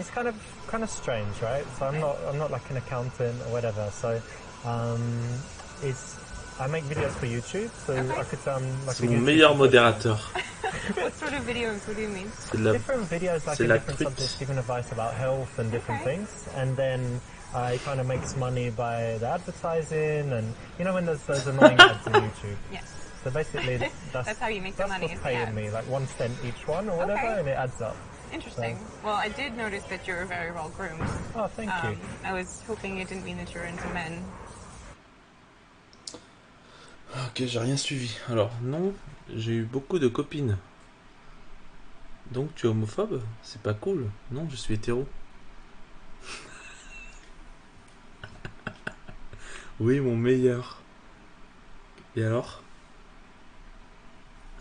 [SPEAKER 2] It's kind of strange, right? So I'm not like an accountant or whatever. So I make videos for YouTube, so I could like
[SPEAKER 1] C'est mon meilleur modérateur.
[SPEAKER 6] What sort of videos? What do you mean?
[SPEAKER 1] C'est la...
[SPEAKER 2] different videos like
[SPEAKER 1] C'est
[SPEAKER 2] in
[SPEAKER 1] la
[SPEAKER 2] different
[SPEAKER 1] truite.
[SPEAKER 2] subjects, giving advice about health and different
[SPEAKER 6] Okay.
[SPEAKER 2] things, and then it kind of makes money by the advertising, and you know when there's those annoying ads on YouTube.
[SPEAKER 6] Yes.
[SPEAKER 2] So basically,
[SPEAKER 6] That's how you make the
[SPEAKER 2] that's
[SPEAKER 6] money,
[SPEAKER 2] what's paying
[SPEAKER 6] yeah.
[SPEAKER 2] me, like 1 cent each one or whatever,
[SPEAKER 6] Okay.
[SPEAKER 2] and it adds up.
[SPEAKER 6] Interesting. Well, I did notice that you were very well groomed.
[SPEAKER 2] Oh, thank you.
[SPEAKER 6] I was hoping you didn't mean that you were into men.
[SPEAKER 1] Ok, j'ai rien suivi. Alors, non, j'ai eu beaucoup de copines. Donc tu es homophobe? C'est pas cool. Non, je suis hétéro. Oui, mon meilleur. Et alors?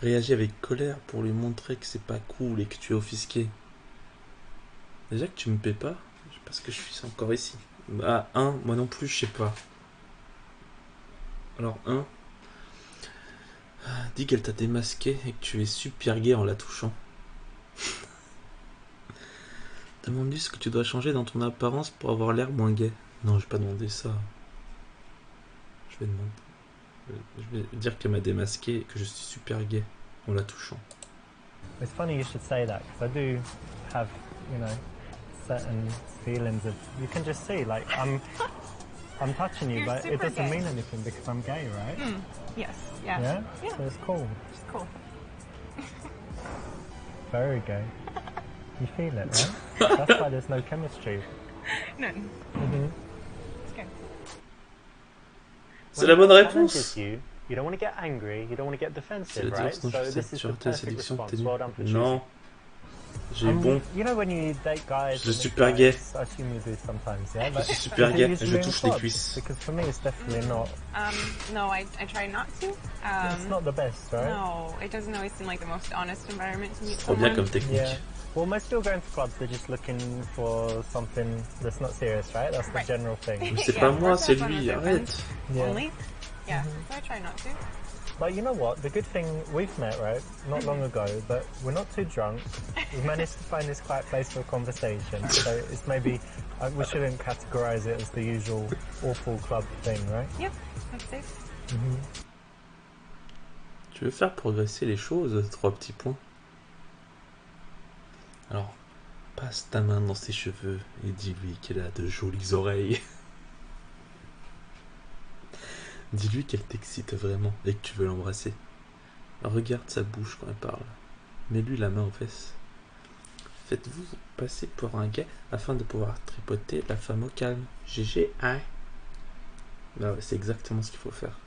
[SPEAKER 1] Réagis avec colère pour lui montrer que c'est pas cool et que tu es offusqué. Déjà que tu me paies pas, parce que je suis encore ici. Bah, moi non plus, je sais pas. Alors, dis qu'elle t'a démasqué et que tu es super gay en la touchant. Demande-lui ce que tu dois changer dans ton apparence pour avoir l'air moins gay. Non, je vais pas demander ça. Je vais dire qu'elle m'a démasqué et que je suis super gay en la touchant.
[SPEAKER 2] It's funny you should say that because I do have, you know, certain feelings of. You can just see, like I'm touching you,
[SPEAKER 6] You're
[SPEAKER 2] but it
[SPEAKER 6] super
[SPEAKER 2] doesn't
[SPEAKER 6] gay.
[SPEAKER 2] mean anything because I'm gay, right?
[SPEAKER 6] Yes. Yeah.
[SPEAKER 2] Yeah.
[SPEAKER 6] Yeah.
[SPEAKER 2] So it's cool.
[SPEAKER 6] It's cool.
[SPEAKER 2] Very gay. You feel it, right? That's why there's no chemistry.
[SPEAKER 6] None.
[SPEAKER 2] Mm-hmm.
[SPEAKER 6] It's good.
[SPEAKER 1] C'est la bonne réponse.
[SPEAKER 2] You don't want to get angry, you don't want to get defensive,
[SPEAKER 1] C'est la
[SPEAKER 2] right?
[SPEAKER 1] direction
[SPEAKER 2] So
[SPEAKER 1] que
[SPEAKER 2] this is the perfect
[SPEAKER 1] sélection
[SPEAKER 2] response.
[SPEAKER 1] tenue.
[SPEAKER 2] Well done for
[SPEAKER 1] Non. J'ai bon.
[SPEAKER 2] You know when you date guys,
[SPEAKER 1] Je
[SPEAKER 2] and
[SPEAKER 1] suis
[SPEAKER 2] it's
[SPEAKER 1] super gay.
[SPEAKER 2] guys, I assume you do sometimes, yeah?
[SPEAKER 1] Je suis super
[SPEAKER 2] is it
[SPEAKER 1] gay et
[SPEAKER 2] usually
[SPEAKER 1] je
[SPEAKER 2] in
[SPEAKER 1] touche les
[SPEAKER 2] clubs?
[SPEAKER 1] cuisses.
[SPEAKER 2] Because for me, it's definitely not.
[SPEAKER 6] No, I try not to.
[SPEAKER 2] It's not the best, right?
[SPEAKER 6] No, it doesn't always seem like the most honest environment to meet
[SPEAKER 1] Trop bien
[SPEAKER 6] someone.
[SPEAKER 1] comme technique.
[SPEAKER 2] Yeah. Well, most people going to clubs, they're just looking for something that's not serious, right? That's the
[SPEAKER 6] Right.
[SPEAKER 2] general thing.
[SPEAKER 1] Mais c'est
[SPEAKER 6] Yeah,
[SPEAKER 1] pas
[SPEAKER 6] of
[SPEAKER 1] moi,
[SPEAKER 6] course
[SPEAKER 1] c'est
[SPEAKER 6] I have fun
[SPEAKER 1] lui,
[SPEAKER 6] with my
[SPEAKER 1] arrête.
[SPEAKER 6] friends.
[SPEAKER 2] Yeah.
[SPEAKER 6] Only. Yeah, so I try not to.
[SPEAKER 2] But you know what? The good thing, we've met, right? Not long ago, but we're not too drunk. We've managed to find this quiet place for a conversation. So it's maybe, we shouldn't categorize it as the usual awful club thing, right?
[SPEAKER 6] Yep, that's safe.
[SPEAKER 1] Tu veux faire progresser les choses, 3 petits points. Alors, passe ta main dans ses cheveux et dis-lui qu'elle a de jolies oreilles. Dis-lui qu'elle t'excite vraiment et que tu veux l'embrasser. Regarde sa bouche quand elle parle. Mets-lui la main aux fesses. Faites-vous passer pour un gay afin de pouvoir tripoter la femme au calme. GG, hein? Bah ouais, c'est exactement ce qu'il faut faire.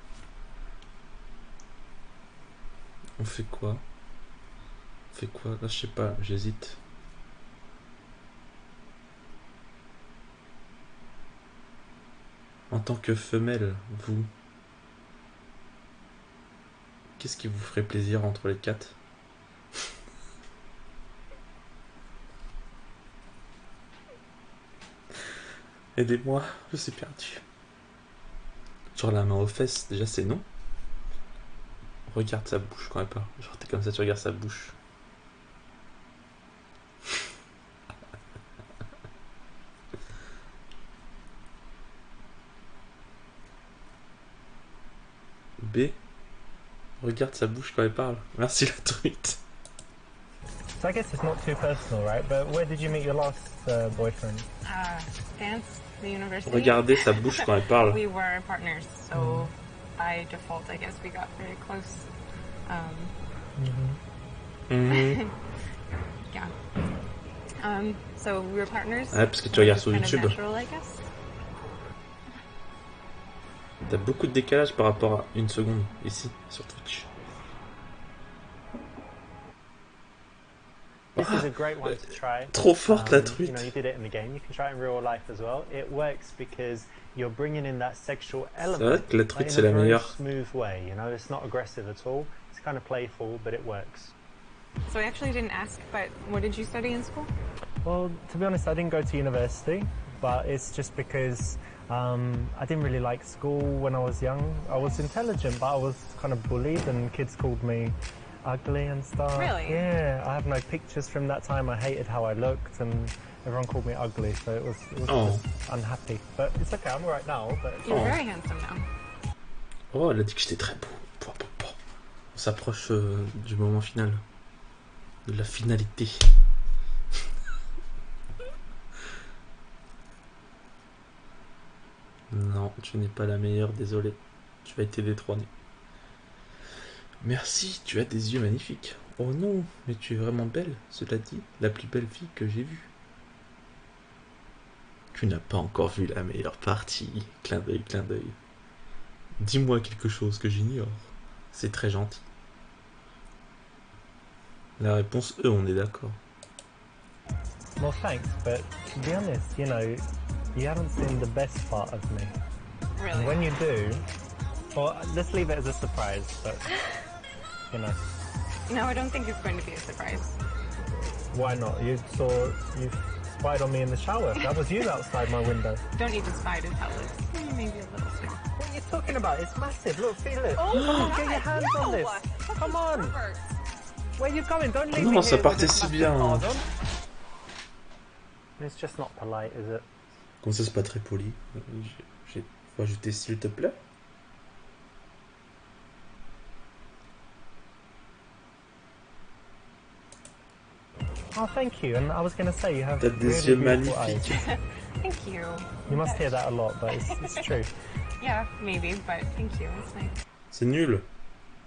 [SPEAKER 1] On fait quoi? On fait quoi? Là, je sais pas, j'hésite. En tant que femelle, vous, qu'est-ce qui vous ferait plaisir entre les quatre? Aidez-moi, je suis perdu. Genre la main aux fesses, déjà c'est non. Regarde sa bouche quand elle parle. Genre t'es comme ça, tu regardes sa bouche. B. Regarde sa bouche quand elle parle. Merci la truite.
[SPEAKER 2] So I guess it's not too personal, right? But where did you meet your last boyfriend?
[SPEAKER 6] Dance, the university.
[SPEAKER 1] Regardez sa bouche quand elle parle.
[SPEAKER 6] We were partners, so by default, I guess we got very close. Yeah. So we were partners.
[SPEAKER 1] Ouais, parce que tu regardes sur
[SPEAKER 6] Kind of
[SPEAKER 1] YouTube.
[SPEAKER 6] natural, I guess.
[SPEAKER 1] T'as beaucoup de décalage par rapport à une seconde ici sur Twitch.
[SPEAKER 2] This is a great one to try.
[SPEAKER 1] Trop forte la
[SPEAKER 2] You
[SPEAKER 1] truite.
[SPEAKER 2] know, you did it in the game. You can try it in real life as well. It works because you're bringing in that sexual
[SPEAKER 1] C'est
[SPEAKER 2] element.
[SPEAKER 1] vrai que la
[SPEAKER 2] like,
[SPEAKER 1] truite
[SPEAKER 2] in
[SPEAKER 1] c'est
[SPEAKER 2] a
[SPEAKER 1] la
[SPEAKER 2] very
[SPEAKER 1] meilleure.
[SPEAKER 2] smooth way. You know, it's not aggressive at all. It's kind of playful, but it works.
[SPEAKER 6] So I actually didn't ask, but what did you study in school?
[SPEAKER 2] Well, to be honest, I didn't go to university, but it's just because I didn't really like school when I was young. I was intelligent, but I was kind of bullied, and kids called me ugly and stuff.
[SPEAKER 6] Really?
[SPEAKER 2] Yeah, I have no pictures from that time. I hated how I looked, and everyone called me ugly, so it was just unhappy. But it's okay, I'm alright now. But
[SPEAKER 6] You're very handsome now.
[SPEAKER 1] Oh, elle a dit que j'étais très beau. On s'approche du moment final. De la finalité. Non, tu n'es pas la meilleure, désolé. Tu as été détrônée. Merci, tu as des yeux magnifiques. Oh non, mais tu es vraiment belle, cela dit, la plus belle fille que j'ai vue. Tu n'as pas encore vu la meilleure partie. Clin d'œil, clin d'œil. Dis-moi quelque chose que j'ignore. C'est très gentil. La réponse E, on est d'accord.
[SPEAKER 2] Well, thanks, but to be honest, you know, you haven't seen the best part of me.
[SPEAKER 6] Really?
[SPEAKER 2] And when you do, well, let's leave it as a surprise, but, you know,
[SPEAKER 6] No, I don't think it's going to be a surprise.
[SPEAKER 2] why not? You spied on me in the shower. That was you outside my window.
[SPEAKER 6] Don't even spy to tell us. Maybe a little small.
[SPEAKER 2] What are you talking about? It's massive. Look, feel it.
[SPEAKER 6] Oh,
[SPEAKER 2] Come on,
[SPEAKER 6] God,
[SPEAKER 2] get your hands on this.
[SPEAKER 6] no.
[SPEAKER 2] Come on.
[SPEAKER 6] Pervert.
[SPEAKER 2] Where are you going? Don't leave
[SPEAKER 1] Non,
[SPEAKER 2] me
[SPEAKER 1] ça
[SPEAKER 2] here with
[SPEAKER 1] partait
[SPEAKER 2] this
[SPEAKER 1] si
[SPEAKER 2] massive
[SPEAKER 1] bien.
[SPEAKER 2] card on. It's just not polite, is it?
[SPEAKER 1] Comme ça, c'est pas très poli. Faut ajouter s'il te plaît.
[SPEAKER 2] Oh, thank you. And I was going to say, you have
[SPEAKER 1] T'as des
[SPEAKER 2] really
[SPEAKER 1] yeux
[SPEAKER 2] beautiful
[SPEAKER 1] magnifiques.
[SPEAKER 2] eyes.
[SPEAKER 6] Thank you.
[SPEAKER 2] You must hear that a lot, but it's true.
[SPEAKER 6] Yeah, maybe, but thank you. It's nice.
[SPEAKER 1] C'est nul.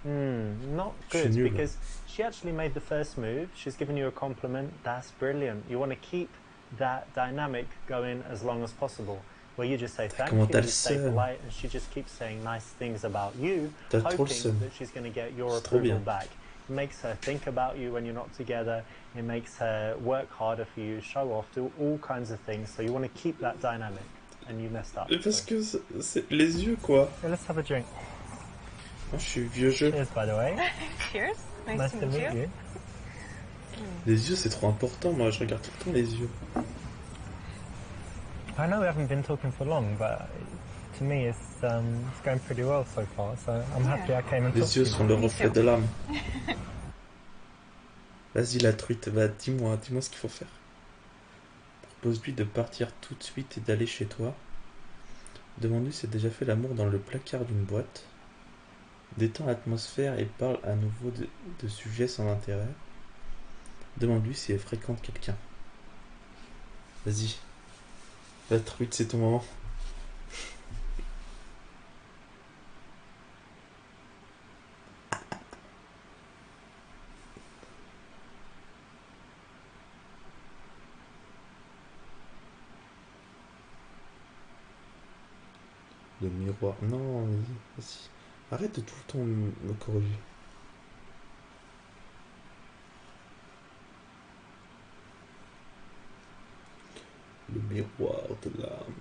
[SPEAKER 2] Not
[SPEAKER 1] Je suis
[SPEAKER 2] good,
[SPEAKER 1] nul.
[SPEAKER 2] because she actually made the first move. She's given you a compliment. That's brilliant. You want to keep that dynamic going as long as possible, where you just say thank
[SPEAKER 1] Comment
[SPEAKER 2] you,
[SPEAKER 1] t'as
[SPEAKER 2] you
[SPEAKER 1] le
[SPEAKER 2] stay
[SPEAKER 1] seum?
[SPEAKER 2] polite, and she just keeps saying nice things about you,
[SPEAKER 1] T'as trop le
[SPEAKER 2] hoping
[SPEAKER 1] seum.
[SPEAKER 2] that she's going to get your
[SPEAKER 1] C'est trop
[SPEAKER 2] approval
[SPEAKER 1] bien.
[SPEAKER 2] back. It makes her think about you when you're not together. It makes her work harder for you, show off, do all kinds of things. So you want to keep that dynamic, and you messed up.
[SPEAKER 1] Mais parce
[SPEAKER 2] So-
[SPEAKER 1] que c'est les yeux, quoi.
[SPEAKER 2] Yeah, let's have a drink.
[SPEAKER 1] Moi, je suis vieux jeu.
[SPEAKER 2] Cheers, by the way.
[SPEAKER 6] Cheers. Nice,
[SPEAKER 2] Nice
[SPEAKER 6] to meet you.
[SPEAKER 1] Les yeux, c'est trop important. Moi, je regarde tout le temps les yeux.
[SPEAKER 2] I know we haven't been talking for long, but to me it's going pretty well so far. So I'm happy I came and talked
[SPEAKER 1] Les
[SPEAKER 2] to
[SPEAKER 1] yeux
[SPEAKER 2] you.
[SPEAKER 1] sont le reflet de l'âme. Vas-y, la truite, va, dis-moi ce qu'il faut faire. Propose-lui de partir tout de suite et d'aller chez toi. Demande-lui s'il a déjà fait l'amour dans le placard d'une boîte. Détends l'atmosphère et parle à nouveau de sujets sans intérêt. Demande-lui si elle fréquente quelqu'un. Vas-y. La truite, c'est ton moment. Le miroir. Non, vas-y. Arrête de tout le temps me corriger. Le miroir de l'âme.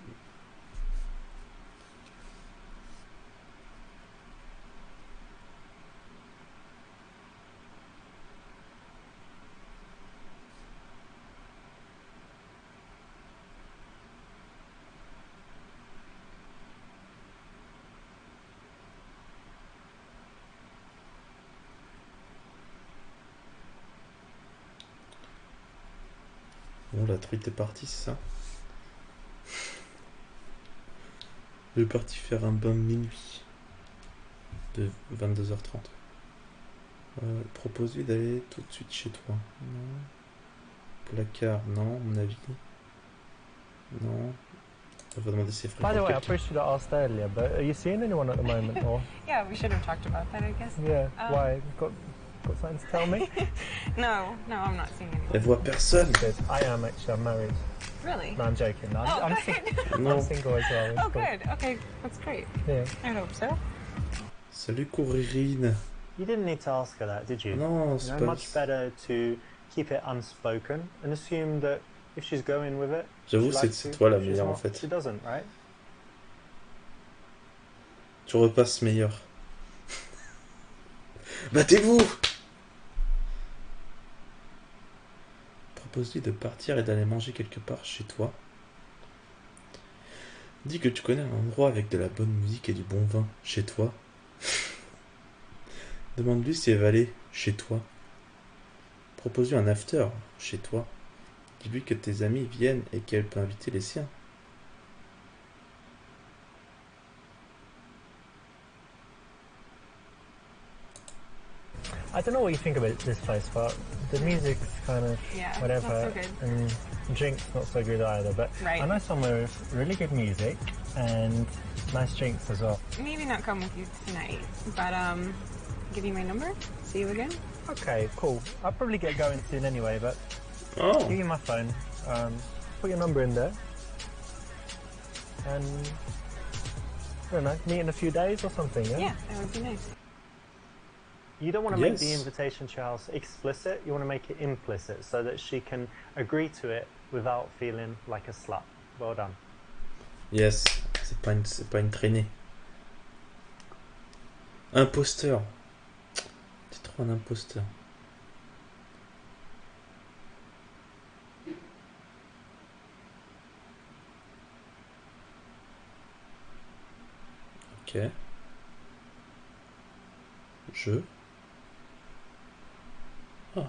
[SPEAKER 1] Bon, la truite est partie, c'est ça? Je suis parti faire un bain de minuit de 22h30. Propose-lui d'aller tout de suite chez toi. Non. Placard, non, à mon avis. Non. On va demander si elle
[SPEAKER 2] By the
[SPEAKER 1] fréquente
[SPEAKER 2] way, I
[SPEAKER 1] quelqu'un.
[SPEAKER 2] probably should have asked earlier, but are you seeing anyone at the moment? Or
[SPEAKER 6] Yeah, we should have talked about that, I guess.
[SPEAKER 2] yeah, why? Got something to tell me?
[SPEAKER 6] No, I'm not seeing anyone.
[SPEAKER 1] Elle voit personne.
[SPEAKER 2] Good. I am actually. I'm married.
[SPEAKER 6] Really?
[SPEAKER 2] No, I'm joking. No,
[SPEAKER 6] Oh,
[SPEAKER 2] I'm,
[SPEAKER 6] good.
[SPEAKER 2] I'm
[SPEAKER 1] Non.
[SPEAKER 2] single as well. It's
[SPEAKER 6] Oh,
[SPEAKER 2] cool.
[SPEAKER 6] good. Okay, that's great.
[SPEAKER 2] Yeah.
[SPEAKER 6] I hope so.
[SPEAKER 1] Salut Corinne.
[SPEAKER 2] You didn't need to ask her that, did you?
[SPEAKER 1] Non,
[SPEAKER 2] You
[SPEAKER 1] c'est
[SPEAKER 2] know,
[SPEAKER 1] pas...
[SPEAKER 2] much better to keep it unspoken and assume that if she's going with it,
[SPEAKER 1] J'avoue,
[SPEAKER 2] she
[SPEAKER 1] c'est
[SPEAKER 2] likes you.
[SPEAKER 1] toi la
[SPEAKER 2] If she's
[SPEAKER 1] meilleure en
[SPEAKER 2] not,
[SPEAKER 1] fait.
[SPEAKER 2] She doesn't, right?
[SPEAKER 1] Tu repasses meilleur. Battez-vous! Propose-lui de partir et d'aller manger quelque part chez toi. Dis que tu connais un endroit avec de la bonne musique et du bon vin chez toi. Demande-lui si elle va aller chez toi. Propose-lui un after chez toi. Dis-lui que tes amis viennent et qu'elle peut inviter les siens.
[SPEAKER 2] I don't know what you think about this place, but the music's kind of
[SPEAKER 6] Yeah,
[SPEAKER 2] whatever,
[SPEAKER 6] not so good.
[SPEAKER 2] and drinks not so good either. But
[SPEAKER 6] Right.
[SPEAKER 2] I know somewhere with really good music and nice drinks as well.
[SPEAKER 6] Maybe not come with you tonight, but give you my number. See you again.
[SPEAKER 2] Okay, cool. I'll probably get going soon anyway, but
[SPEAKER 1] Oh!
[SPEAKER 2] give you my phone. Put your number in there, and I don't know, meet in a few days or something. Yeah.
[SPEAKER 6] Yeah, that would be nice.
[SPEAKER 2] You don't want to make the
[SPEAKER 1] Yes.
[SPEAKER 2] invitation to your house explicit, you want to make it implicit so that she can agree to it without feeling like a slut. Well done.
[SPEAKER 1] Yes. C'est pas une traînée. Imposteur. T'es trop un imposteur. Ok. Je. Ah.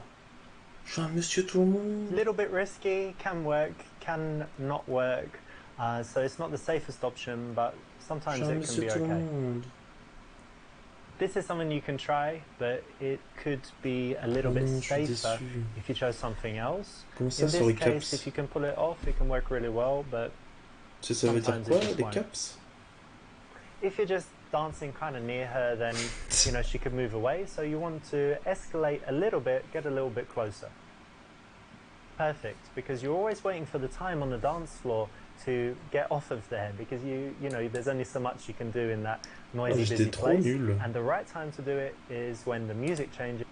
[SPEAKER 1] Je suis un monsieur tout le monde.
[SPEAKER 2] Little bit risky, can work, can not work. So it's not the safest option, but
[SPEAKER 1] Je
[SPEAKER 2] sometimes
[SPEAKER 1] suis un
[SPEAKER 2] it can
[SPEAKER 1] monsieur
[SPEAKER 2] be
[SPEAKER 1] tout le
[SPEAKER 2] okay.
[SPEAKER 1] monde.
[SPEAKER 2] This is something you can try, but it could be a little
[SPEAKER 1] Oh
[SPEAKER 2] bit
[SPEAKER 1] non, je suis
[SPEAKER 2] safer
[SPEAKER 1] déçu.
[SPEAKER 2] if you chose something else.
[SPEAKER 1] Comment ça
[SPEAKER 2] In
[SPEAKER 1] sur
[SPEAKER 2] this
[SPEAKER 1] les
[SPEAKER 2] case,
[SPEAKER 1] caps?
[SPEAKER 2] if you can pull it off, it can work really well, but
[SPEAKER 1] Tu sais, ça veut dire
[SPEAKER 2] sometimes
[SPEAKER 1] quoi,
[SPEAKER 2] it just
[SPEAKER 1] les
[SPEAKER 2] won't.
[SPEAKER 1] caps?
[SPEAKER 2] if you're just dancing kind of near her, then you know she could move away. So you want to escalate a little bit, get a little bit closer. Perfect, because you're always waiting for the time on the dance floor to get off of there, because you know there's only so much you can do in that noisy,
[SPEAKER 1] j'étais
[SPEAKER 2] busy
[SPEAKER 1] trop
[SPEAKER 2] place.
[SPEAKER 1] nul.
[SPEAKER 2] And the right time to do it is when the music changes.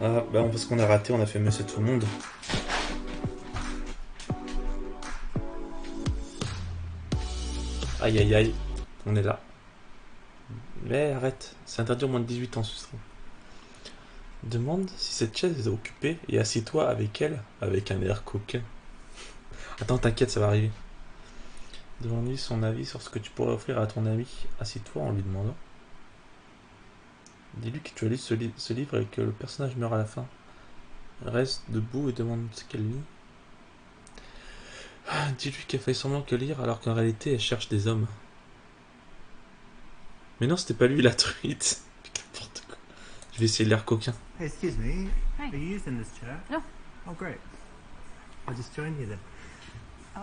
[SPEAKER 1] Ah, bah parce qu'on a raté, on a fait Monsieur Tout le Monde. Aïe aïe aïe, on est là. Mais arrête, c'est interdit au moins de 18 ans ce stream. Demande si cette chaise est occupée et assis-toi avec elle, avec un air coquin. Attends, t'inquiète, ça va arriver. Demande-lui son avis sur ce que tu pourrais offrir à ton ami. Assis-toi en lui demandant. Dis-lui que tu as lu ce livre et que le personnage meurt à la fin. Reste debout et demande ce qu'elle lit. Dis-lui qu'elle fait semblant que lire alors qu'en réalité elle cherche des hommes. Mais non, c'était pas lui la truite. N'importe quoi. Je vais essayer de l'air coquin.
[SPEAKER 2] Hey, excuse me.
[SPEAKER 6] Hi.
[SPEAKER 2] Are you using this chair?
[SPEAKER 6] No.
[SPEAKER 2] Oh, great. I'll just join you then.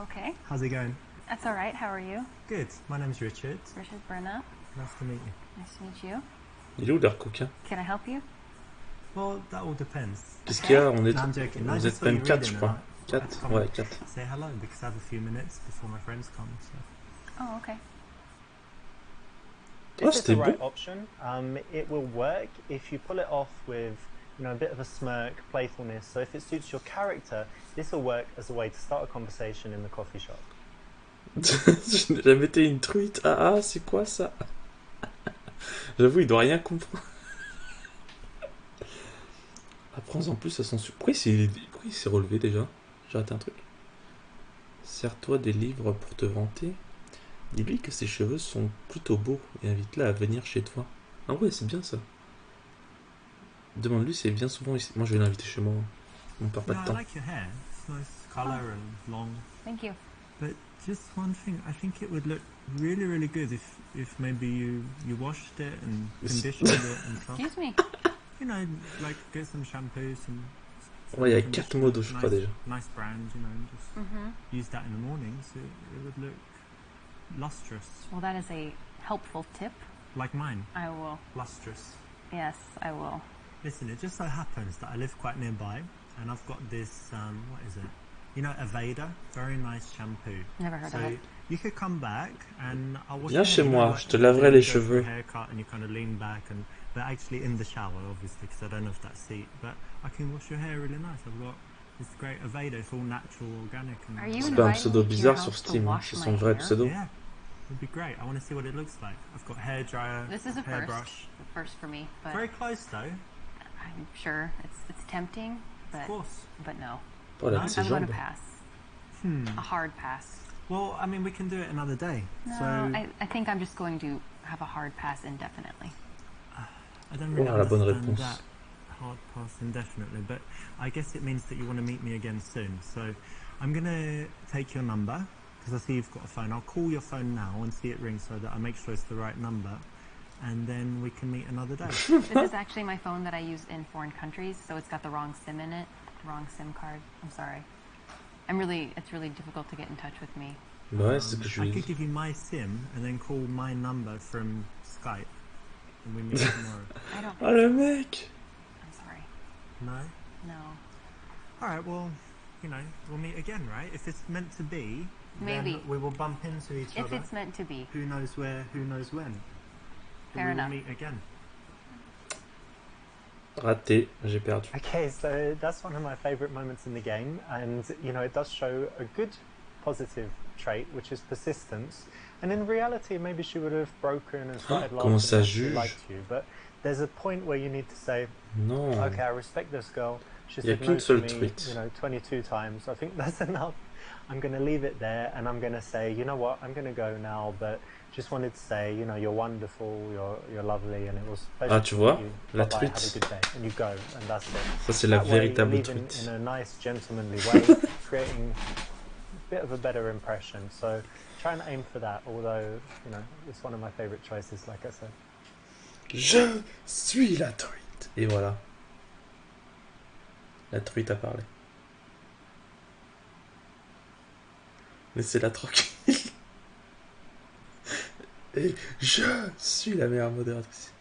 [SPEAKER 6] Okay.
[SPEAKER 2] How's it going?
[SPEAKER 6] That's all right. How are you?
[SPEAKER 2] Good. My name's Richard.
[SPEAKER 6] Richard Brenna.
[SPEAKER 2] Nice to meet you.
[SPEAKER 6] Nice to meet you.
[SPEAKER 1] Il est où l'air coquin?
[SPEAKER 6] Can I help you?
[SPEAKER 2] Well, that all depends.
[SPEAKER 1] Qu'est-ce qu'il y a? On est,
[SPEAKER 2] No, I'm joking. I
[SPEAKER 1] vous
[SPEAKER 2] just
[SPEAKER 1] êtes
[SPEAKER 2] saw you
[SPEAKER 1] même 4 je
[SPEAKER 2] reading
[SPEAKER 1] crois.
[SPEAKER 2] and I had
[SPEAKER 1] 4?
[SPEAKER 2] to come
[SPEAKER 1] Ouais, 4.
[SPEAKER 2] say hello because I have a few minutes before my friends come. So.
[SPEAKER 6] Oh, okay.
[SPEAKER 1] Oh,
[SPEAKER 2] This is the
[SPEAKER 1] c'était
[SPEAKER 2] right
[SPEAKER 1] beau.
[SPEAKER 2] option. It will work if you pull it off with, you know, a bit of a smirk, playfulness. So if it suits your character, this will work as a way to start a conversation in the coffee shop.
[SPEAKER 1] Je n'ai jamais été une truite. Ah, c'est quoi ça? J'avoue, il doit rien comprendre. Apprends-en plus à son sujet. Pourquoi il s'est relevé déjà? J'ai raté un truc. Sers-toi des livres pour te vanter. Dis-lui que ses cheveux sont plutôt beaux et invite-la à venir chez toi. Ah ouais, c'est bien ça. Demande-lui si elle vient souvent ici. Moi, je vais l'inviter chez moi. On perd pas de
[SPEAKER 2] I
[SPEAKER 1] temps.
[SPEAKER 2] like your hair. It's nice colour and long.
[SPEAKER 6] Thank you.
[SPEAKER 2] But just one thing, I think it would look really, really good if maybe you washed it and conditioned it and stuff.
[SPEAKER 6] Excuse me.
[SPEAKER 2] You know, like get some shampoo, some.
[SPEAKER 1] Ouais, il y a
[SPEAKER 2] conditioner,
[SPEAKER 1] 4 mots, je crois déjà.
[SPEAKER 2] Nice brand, you know, and just
[SPEAKER 6] Mm-hmm.
[SPEAKER 2] use that in the morning, so it would look lustrous,
[SPEAKER 6] Well, that is a helpful tip.
[SPEAKER 2] like mine,
[SPEAKER 6] I will.
[SPEAKER 2] lustrous.
[SPEAKER 6] Yes, I will.
[SPEAKER 2] Listen, it just so happens that I live quite nearby, and I've got this. What is it? You know, Aveda, very nice shampoo.
[SPEAKER 6] Never heard
[SPEAKER 2] So
[SPEAKER 6] of it.
[SPEAKER 2] you could come back and I'll wash
[SPEAKER 1] Viens
[SPEAKER 2] your
[SPEAKER 1] chez
[SPEAKER 2] hair. You know,
[SPEAKER 1] moi,
[SPEAKER 2] like
[SPEAKER 1] je te
[SPEAKER 2] the
[SPEAKER 1] laverai
[SPEAKER 2] thing
[SPEAKER 1] les
[SPEAKER 2] you go for a
[SPEAKER 1] cheveux.
[SPEAKER 2] haircut and you kind of lean back, and but actually in the shower, obviously, because I don't have that seat. But I can wash your hair really nice. I've got this great Aveda. It's all natural, organic. And
[SPEAKER 6] Are you
[SPEAKER 1] C'est pas un
[SPEAKER 6] inviting
[SPEAKER 1] pseudo
[SPEAKER 6] me to your
[SPEAKER 1] bizarre sur
[SPEAKER 6] house to
[SPEAKER 1] Steam, hein.
[SPEAKER 6] wash
[SPEAKER 1] C'est
[SPEAKER 6] my
[SPEAKER 1] son vrai
[SPEAKER 6] hair?
[SPEAKER 1] pseudo.
[SPEAKER 2] Yeah, it'd be great. I want to see what it looks like. I've got hair dryer,
[SPEAKER 6] This is a first.
[SPEAKER 2] hairbrush.
[SPEAKER 6] A first for me, but
[SPEAKER 2] Very close though,
[SPEAKER 6] I'm sure it's tempting,
[SPEAKER 2] of
[SPEAKER 6] but
[SPEAKER 2] course.
[SPEAKER 6] no.
[SPEAKER 1] Oh, elle a
[SPEAKER 2] I'm
[SPEAKER 1] mis ses
[SPEAKER 6] I'm going to
[SPEAKER 1] jambes.
[SPEAKER 6] pass.
[SPEAKER 2] Hmm.
[SPEAKER 6] A hard pass.
[SPEAKER 2] Well, I mean, we can do it another day.
[SPEAKER 6] No,
[SPEAKER 2] So
[SPEAKER 6] I think I'm just going to have a hard pass indefinitely.
[SPEAKER 2] I don't really
[SPEAKER 1] Oh, la bonne
[SPEAKER 2] understand
[SPEAKER 1] réponse.
[SPEAKER 2] that hard pass indefinitely, but I guess it means that you want to meet me again soon. So I'm going to take your number, because I see you've got a phone. I'll call your phone now and see it ring so that I make sure it's the right number, and then we can meet another day.
[SPEAKER 6] This is actually my phone that I use in foreign countries, so it's got the wrong SIM in it, the wrong SIM card. I'm sorry. It's really difficult to get in touch with me.
[SPEAKER 1] Bah ouais, c'est ce que je
[SPEAKER 2] I
[SPEAKER 1] lui ai
[SPEAKER 2] could
[SPEAKER 1] dit.
[SPEAKER 2] give you my SIM and then call my number from Skype, and we meet tomorrow.
[SPEAKER 6] I don't.
[SPEAKER 1] Oh le mec!
[SPEAKER 6] I'm sorry.
[SPEAKER 2] No?
[SPEAKER 6] No.
[SPEAKER 2] Alright, well, you know, we'll meet again, right? If it's meant to be,
[SPEAKER 6] Maybe.
[SPEAKER 2] then we will bump into each
[SPEAKER 6] If
[SPEAKER 2] other.
[SPEAKER 6] it's meant to be.
[SPEAKER 2] Who knows where, who knows when. But
[SPEAKER 6] Fair
[SPEAKER 2] we
[SPEAKER 6] enough.
[SPEAKER 2] will meet again.
[SPEAKER 1] Raté, j'ai perdu.
[SPEAKER 2] Okay, so that's one of my favourite moments in the game, and you know, it does show a good positive trait, which is persistence. And in reality, maybe she would have broken and started laughing
[SPEAKER 1] Comment ça
[SPEAKER 2] if she
[SPEAKER 1] juge?
[SPEAKER 2] liked you. But there's a point where you need to say,
[SPEAKER 1] Non.
[SPEAKER 2] okay, I respect this girl. She
[SPEAKER 1] Il y a
[SPEAKER 2] said no
[SPEAKER 1] qu'une
[SPEAKER 2] to
[SPEAKER 1] seule
[SPEAKER 2] me,
[SPEAKER 1] tweet.
[SPEAKER 2] you know, 22 times. I think that's enough. I'm going to leave it there, and I'm going to say, you know what, I'm going to go now, but just wanted to say, you know, you're wonderful, you're lovely, and it was a pleasure
[SPEAKER 1] Ah,
[SPEAKER 2] to
[SPEAKER 1] tu
[SPEAKER 2] meet
[SPEAKER 1] vois,
[SPEAKER 2] you.
[SPEAKER 1] la
[SPEAKER 2] Bye-bye, have a
[SPEAKER 1] tweet.
[SPEAKER 2] good day. And you go, and that's it.
[SPEAKER 1] Ça, c'est la
[SPEAKER 2] That way,
[SPEAKER 1] véritable
[SPEAKER 2] you're leaving
[SPEAKER 1] tweet.
[SPEAKER 2] in a nice, gentlemanly way, creating a bit of a better impression. So try and aim for that, although, you know, it's one of my favorite choices, like I said.
[SPEAKER 1] Je suis la truite. Et voilà. La truite a parlé. Laissez-la tranquille. Et je suis la meilleure modératrice.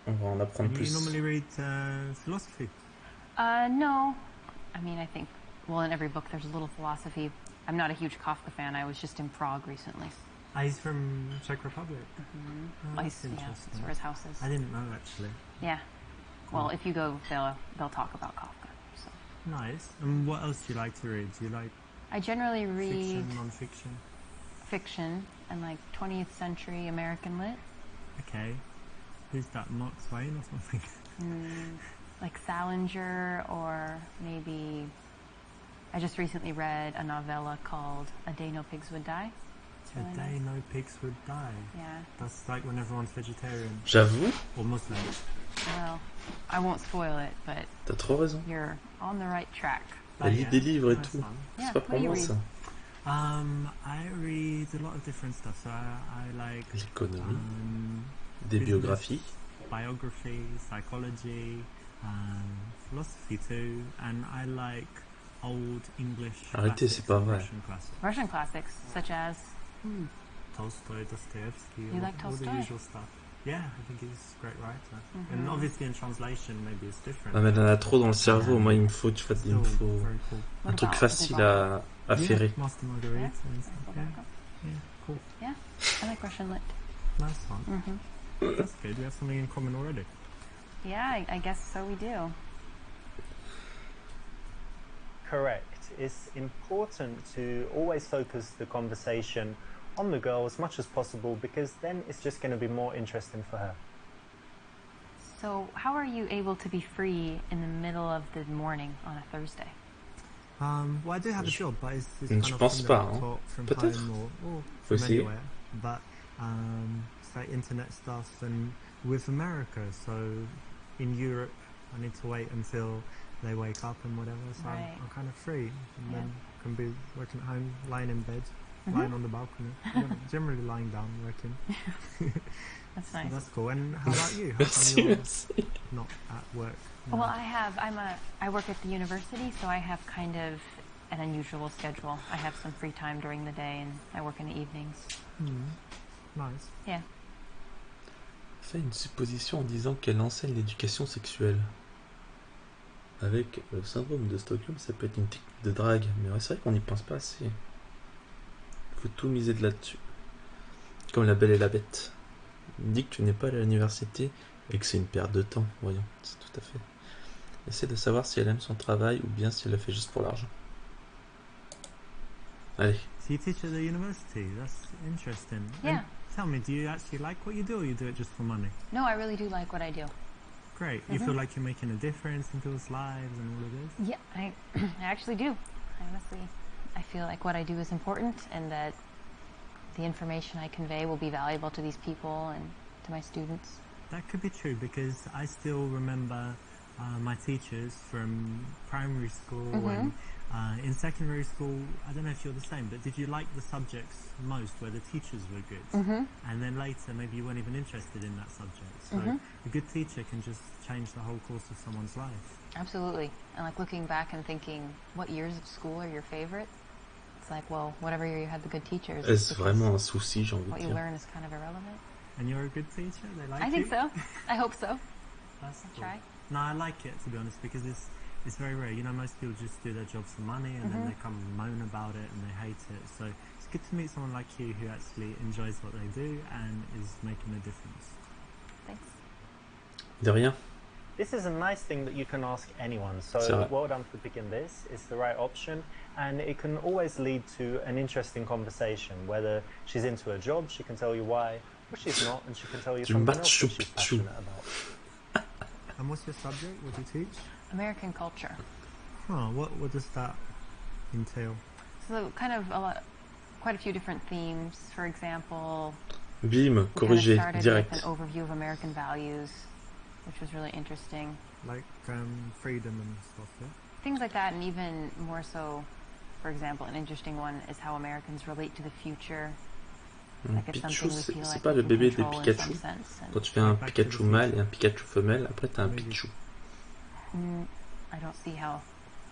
[SPEAKER 1] On va en apprendre
[SPEAKER 2] You
[SPEAKER 1] plus.
[SPEAKER 2] normally read philosophy.
[SPEAKER 6] No. I mean, I think, well, in every book there's a little philosophy. I'm not a huge Kafka fan. I was just in Prague recently.
[SPEAKER 2] He's from Czech Republic.
[SPEAKER 6] Mm-hmm.
[SPEAKER 2] Oh, that's
[SPEAKER 6] Yeah,
[SPEAKER 2] interesting.
[SPEAKER 6] that's where his house is.
[SPEAKER 2] I didn't know, actually.
[SPEAKER 6] Yeah. Well, if you go, they'll talk about Kafka. So.
[SPEAKER 2] Nice. And what else do you like to read? Do you like
[SPEAKER 6] I generally read
[SPEAKER 2] fiction, non-fiction?
[SPEAKER 6] fiction and like 20th century American lit.
[SPEAKER 2] Okay. Who's that, Mark Twain or something?
[SPEAKER 6] Like Salinger, or maybe I just recently read a novella called A Day No Pigs Would Die. It's
[SPEAKER 2] A
[SPEAKER 6] really
[SPEAKER 2] day
[SPEAKER 6] nice.
[SPEAKER 2] no pigs would die.
[SPEAKER 6] Yeah.
[SPEAKER 2] That's like when everyone's vegetarian
[SPEAKER 1] J'avoue,
[SPEAKER 2] or Muslim.
[SPEAKER 6] Well, I won't spoil it, but
[SPEAKER 1] t'as trop raison.
[SPEAKER 6] you're on the right track.
[SPEAKER 1] Elle lit des livres et
[SPEAKER 2] Nice
[SPEAKER 1] tout.
[SPEAKER 2] one.
[SPEAKER 1] C'est
[SPEAKER 6] Yeah,
[SPEAKER 1] pas
[SPEAKER 6] what
[SPEAKER 1] pour
[SPEAKER 6] do you
[SPEAKER 1] moi
[SPEAKER 6] read?
[SPEAKER 1] ça.
[SPEAKER 2] I read a lot of different stuff. So I like
[SPEAKER 1] L'économie, des
[SPEAKER 2] business,
[SPEAKER 1] biographies.
[SPEAKER 2] biography, psychology, philosophy too, and I like old English
[SPEAKER 1] Arrêtez, c'est
[SPEAKER 2] classics
[SPEAKER 1] pas
[SPEAKER 2] and
[SPEAKER 1] vrai.
[SPEAKER 2] Russian classics.
[SPEAKER 6] Russian classics, such as
[SPEAKER 2] Tolstoy, Dostoevsky,
[SPEAKER 6] You
[SPEAKER 2] all,
[SPEAKER 6] like
[SPEAKER 2] all the
[SPEAKER 6] Tolstoy?
[SPEAKER 2] usual stuff. Yeah, I think he's a great writer. And obviously in translation maybe it's different.
[SPEAKER 1] Ah mais il en a trop dans le cerveau. Moi, il me faut, il
[SPEAKER 2] Still
[SPEAKER 1] me faut
[SPEAKER 2] very cool.
[SPEAKER 1] un
[SPEAKER 6] What
[SPEAKER 1] truc
[SPEAKER 6] about
[SPEAKER 1] facile
[SPEAKER 6] Bulgarian?
[SPEAKER 1] à ferrer.
[SPEAKER 2] Yeah, Master Margarita
[SPEAKER 6] Yeah.
[SPEAKER 2] and stuff. Yeah, yeah, cool.
[SPEAKER 6] Yeah, I like Russian lit.
[SPEAKER 2] Nice one. That's good. We have something in common already.
[SPEAKER 6] Yeah, I guess so we do.
[SPEAKER 2] Correct. It's important to always focus the conversation on the girl as much as possible, because then it's just going to be more interesting for her.
[SPEAKER 6] So, how are you able to be free in the middle of the morning on a Thursday?
[SPEAKER 2] Well, I do have a job, but it's
[SPEAKER 1] je
[SPEAKER 2] kind of
[SPEAKER 1] pense
[SPEAKER 2] thing
[SPEAKER 1] pas,
[SPEAKER 2] that I
[SPEAKER 1] hein.
[SPEAKER 2] taught from
[SPEAKER 1] Peut-être.
[SPEAKER 2] home or
[SPEAKER 1] Faut
[SPEAKER 2] from
[SPEAKER 1] essayer.
[SPEAKER 2] anywhere. But it's like internet stuff, and with America, so in Europe, I need to wait until they wake up and whatever. So
[SPEAKER 6] Right.
[SPEAKER 2] I'm kind of free, and
[SPEAKER 6] Yeah.
[SPEAKER 2] then can be working at home, lying in bed,
[SPEAKER 6] Mm-hmm.
[SPEAKER 2] lying on the balcony. Generally lying down, working.
[SPEAKER 6] That's
[SPEAKER 2] So
[SPEAKER 6] nice.
[SPEAKER 2] that's cool. And how about you? How
[SPEAKER 1] Merci,
[SPEAKER 2] come you're
[SPEAKER 1] merci.
[SPEAKER 2] not at work?
[SPEAKER 6] Well, I work at the university, so I have kind of an unusual schedule. I have some free time during the day, and I work in the evenings.
[SPEAKER 2] Nice.
[SPEAKER 6] Yeah.
[SPEAKER 1] Fait une supposition en disant qu'elle enseigne l'éducation sexuelle. Avec le syndrome de Stockholm, ça peut être une technique de drague. Mais ouais, c'est vrai qu'on n'y pense pas assez. Il faut tout miser de là-dessus. Comme la Belle et la Bête. Il dit que tu n'es pas allé à l'université et que c'est une perte de temps. Voyons, c'est tout à fait. Essaie de savoir si elle aime son travail ou bien si elle le fait juste pour l'argent. Allez.
[SPEAKER 2] So you teach at the university. That's interesting.
[SPEAKER 6] Yeah.
[SPEAKER 2] And tell me, do you actually like what you do, or you do it just for money?
[SPEAKER 6] No, I really do like what I do.
[SPEAKER 2] Great. You feel like you're making a difference in people's lives and all of this?
[SPEAKER 6] Yeah, I actually do. Honestly, I feel like what I do is important, and that the information I convey will be valuable to these people and to my students.
[SPEAKER 2] That could be true, because I still remember my teachers from primary school and in secondary school. I don't know if you're the same, but did you like the subjects most where the teachers were good? And then later maybe you weren't even interested in that subject. So a good teacher can just change the whole course of someone's life.
[SPEAKER 6] Absolutely. And like looking back and thinking, what years of school are your favorite? It's like, well, whatever year you had the good teachers.
[SPEAKER 1] Est-ce
[SPEAKER 6] because
[SPEAKER 1] vraiment un souci, j'ai envie
[SPEAKER 6] what
[SPEAKER 1] de
[SPEAKER 6] you
[SPEAKER 1] dire.
[SPEAKER 6] learn is kind of irrelevant.
[SPEAKER 2] And you're a good teacher? They like
[SPEAKER 6] I think
[SPEAKER 2] you?
[SPEAKER 6] so. I hope so.
[SPEAKER 2] That's cool.
[SPEAKER 6] Try.
[SPEAKER 2] No, I like it, to be honest, because it's very rare. You know, most people just do their jobs for money and then they come and moan about it and they hate it. So it's good to meet someone like you who actually enjoys what they do and is making a difference.
[SPEAKER 6] Thanks.
[SPEAKER 1] De rien.
[SPEAKER 2] This is a nice thing that you can ask anyone.
[SPEAKER 1] C'est
[SPEAKER 2] So
[SPEAKER 1] vrai.
[SPEAKER 2] well done for picking this. It's the right option, and it can always lead to an interesting conversation. Whether she's into her job, she can tell you why, or she's not, and she can tell you
[SPEAKER 1] Du
[SPEAKER 2] something else that
[SPEAKER 1] Machu
[SPEAKER 2] she's
[SPEAKER 1] Picchu.
[SPEAKER 2] passionate about. And what's your subject? What do you teach?
[SPEAKER 6] American culture.
[SPEAKER 2] Oh, what does that entail?
[SPEAKER 6] So kind of quite a few different themes. For example,
[SPEAKER 1] Bim,
[SPEAKER 6] we kind of
[SPEAKER 1] corrigé,
[SPEAKER 6] started
[SPEAKER 1] direct.
[SPEAKER 6] with an overview of American values, which was really interesting.
[SPEAKER 2] Like freedom and stuff, yeah?
[SPEAKER 6] Things like that, and even more so, for example, an interesting one is how Americans relate to the future. Like it's
[SPEAKER 1] Pichou,
[SPEAKER 6] something we feel
[SPEAKER 1] c'est
[SPEAKER 6] like
[SPEAKER 1] pas
[SPEAKER 6] we
[SPEAKER 1] le
[SPEAKER 6] can
[SPEAKER 1] bébé des
[SPEAKER 6] control in
[SPEAKER 1] Pikachu.
[SPEAKER 6] some sense. And
[SPEAKER 1] Quand tu fais un
[SPEAKER 2] Back to the
[SPEAKER 1] Pikachu mâle
[SPEAKER 2] future.
[SPEAKER 1] et un Pikachu femelle, après t'as un
[SPEAKER 2] Maybe.
[SPEAKER 1] Pichou.
[SPEAKER 6] I don't see how.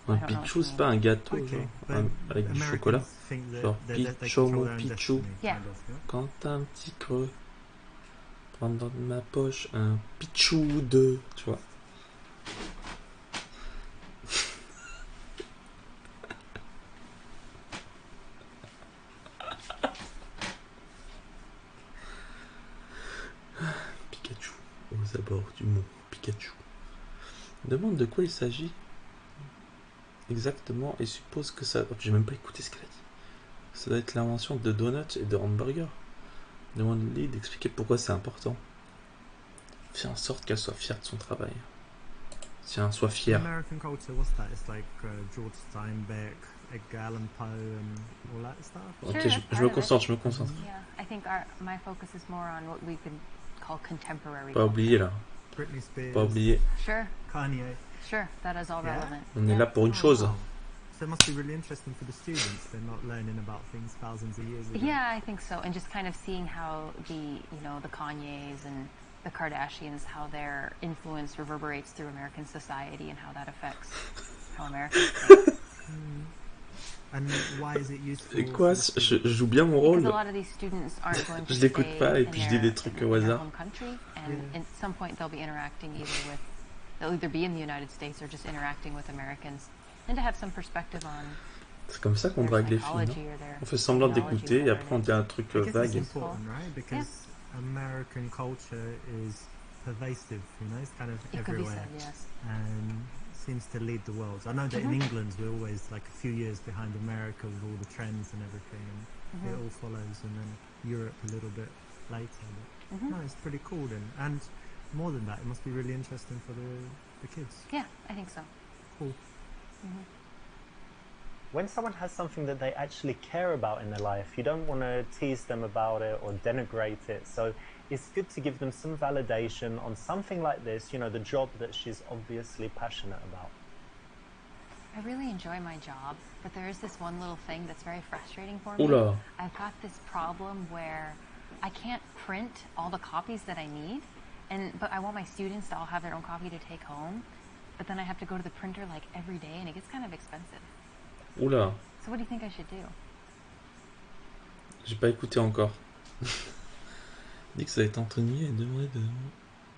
[SPEAKER 1] Un
[SPEAKER 6] I don't know
[SPEAKER 1] Pichou,
[SPEAKER 6] what
[SPEAKER 1] c'est
[SPEAKER 6] you
[SPEAKER 1] pas un gâteau,
[SPEAKER 2] Okay,
[SPEAKER 1] genre,
[SPEAKER 2] but
[SPEAKER 1] avec du
[SPEAKER 2] Americans
[SPEAKER 1] chocolat.
[SPEAKER 2] think that
[SPEAKER 1] Genre,
[SPEAKER 2] they
[SPEAKER 1] Pichou,
[SPEAKER 2] control
[SPEAKER 1] mon
[SPEAKER 2] their own
[SPEAKER 1] Pichou.
[SPEAKER 2] destiny,
[SPEAKER 6] Yeah.
[SPEAKER 2] kind of, yeah?
[SPEAKER 1] Quand t'as un petit creux, prends dans ma poche un Pichou ou deux, tu vois. Pikachu, aux abords du mont Pikachu. Demande de quoi il s'agit exactement et suppose que ça... J'ai même pas écouté ce qu'elle a dit. Ça doit être l'invention de donuts et de hamburgers. Demande-lui d'expliquer pourquoi c'est important. Fais en sorte qu'elle soit fière de son travail. Tiens, sois fière.
[SPEAKER 2] American culture, what's that? It's like George Steinbeck, Edgar Allan Poe, and all that stuff.
[SPEAKER 1] Ok,
[SPEAKER 6] Sure,
[SPEAKER 1] je
[SPEAKER 6] that's
[SPEAKER 1] me
[SPEAKER 6] part of it.
[SPEAKER 1] concentre, je me concentre.
[SPEAKER 6] Yeah, I think my focus is more on what we could call contemporary.
[SPEAKER 1] Pas oublier là,
[SPEAKER 2] Britney Spears,
[SPEAKER 1] pas oublier.
[SPEAKER 6] Sure,
[SPEAKER 2] Kanye.
[SPEAKER 6] sure, that is all
[SPEAKER 2] Yeah?
[SPEAKER 6] relevant.
[SPEAKER 1] On est là pour une chose.
[SPEAKER 2] Wow. So it must be really interesting for the students. They're not learning about things thousands of years ago.
[SPEAKER 6] Yeah, I think so, and just kind of seeing how the Kanyes and the Kardashians, how their influence reverberates through American society and how that affects how Americans think.
[SPEAKER 2] And why is it useful?
[SPEAKER 1] Et quoi,
[SPEAKER 2] for the
[SPEAKER 1] je
[SPEAKER 2] students?
[SPEAKER 1] joue bien mon
[SPEAKER 6] Because
[SPEAKER 1] rôle.
[SPEAKER 6] a lot of these students aren't going to
[SPEAKER 1] Je l'écoute
[SPEAKER 6] stay
[SPEAKER 1] pas et
[SPEAKER 6] in
[SPEAKER 1] puis je dis des
[SPEAKER 6] their-
[SPEAKER 1] trucs
[SPEAKER 6] in
[SPEAKER 1] au
[SPEAKER 6] their
[SPEAKER 1] hasard.
[SPEAKER 6] home country, and
[SPEAKER 2] Yeah.
[SPEAKER 6] at some point they'll be interacting they'll either be in the United States or just interacting with Americans, and to have some perspective on
[SPEAKER 1] C'est comme ça qu'on
[SPEAKER 6] their
[SPEAKER 1] drague les filles, non?
[SPEAKER 6] psychology or their
[SPEAKER 1] On fait semblant
[SPEAKER 6] technology,
[SPEAKER 1] d'écouter et
[SPEAKER 6] whatever
[SPEAKER 1] après on
[SPEAKER 6] it
[SPEAKER 1] dit
[SPEAKER 6] is.
[SPEAKER 1] un truc
[SPEAKER 2] I guess it's
[SPEAKER 1] vague.
[SPEAKER 2] important, right? Because American culture is pervasive, you know, it's kind of
[SPEAKER 6] It could be
[SPEAKER 2] everywhere.
[SPEAKER 6] said, yes.
[SPEAKER 2] And seems to lead the world. I know that in England we're always like a few years behind America with all the trends and everything, and it all follows, and then Europe a little bit later. But no, it's pretty cool then. And more than that, it must be really interesting for the kids.
[SPEAKER 6] Yeah, I think so.
[SPEAKER 2] Cool. When someone has something that they actually care about in their life, you don't want to tease them about it or denigrate it. So it's good to give them some validation on something like this, you know, the job that she's obviously passionate about.
[SPEAKER 6] I really enjoy my job, but there is this one little thing that's very frustrating for me.
[SPEAKER 1] Oula.
[SPEAKER 6] I've got this problem where I can't print all the copies that I need, but I want my students to all have their own copy to take home, but then I have to go to the printer like every day, and it gets kind of expensive.
[SPEAKER 1] Oula,
[SPEAKER 6] So what do you think I should do?
[SPEAKER 1] j'ai pas écouté encore. Dit que ça va être entraîné et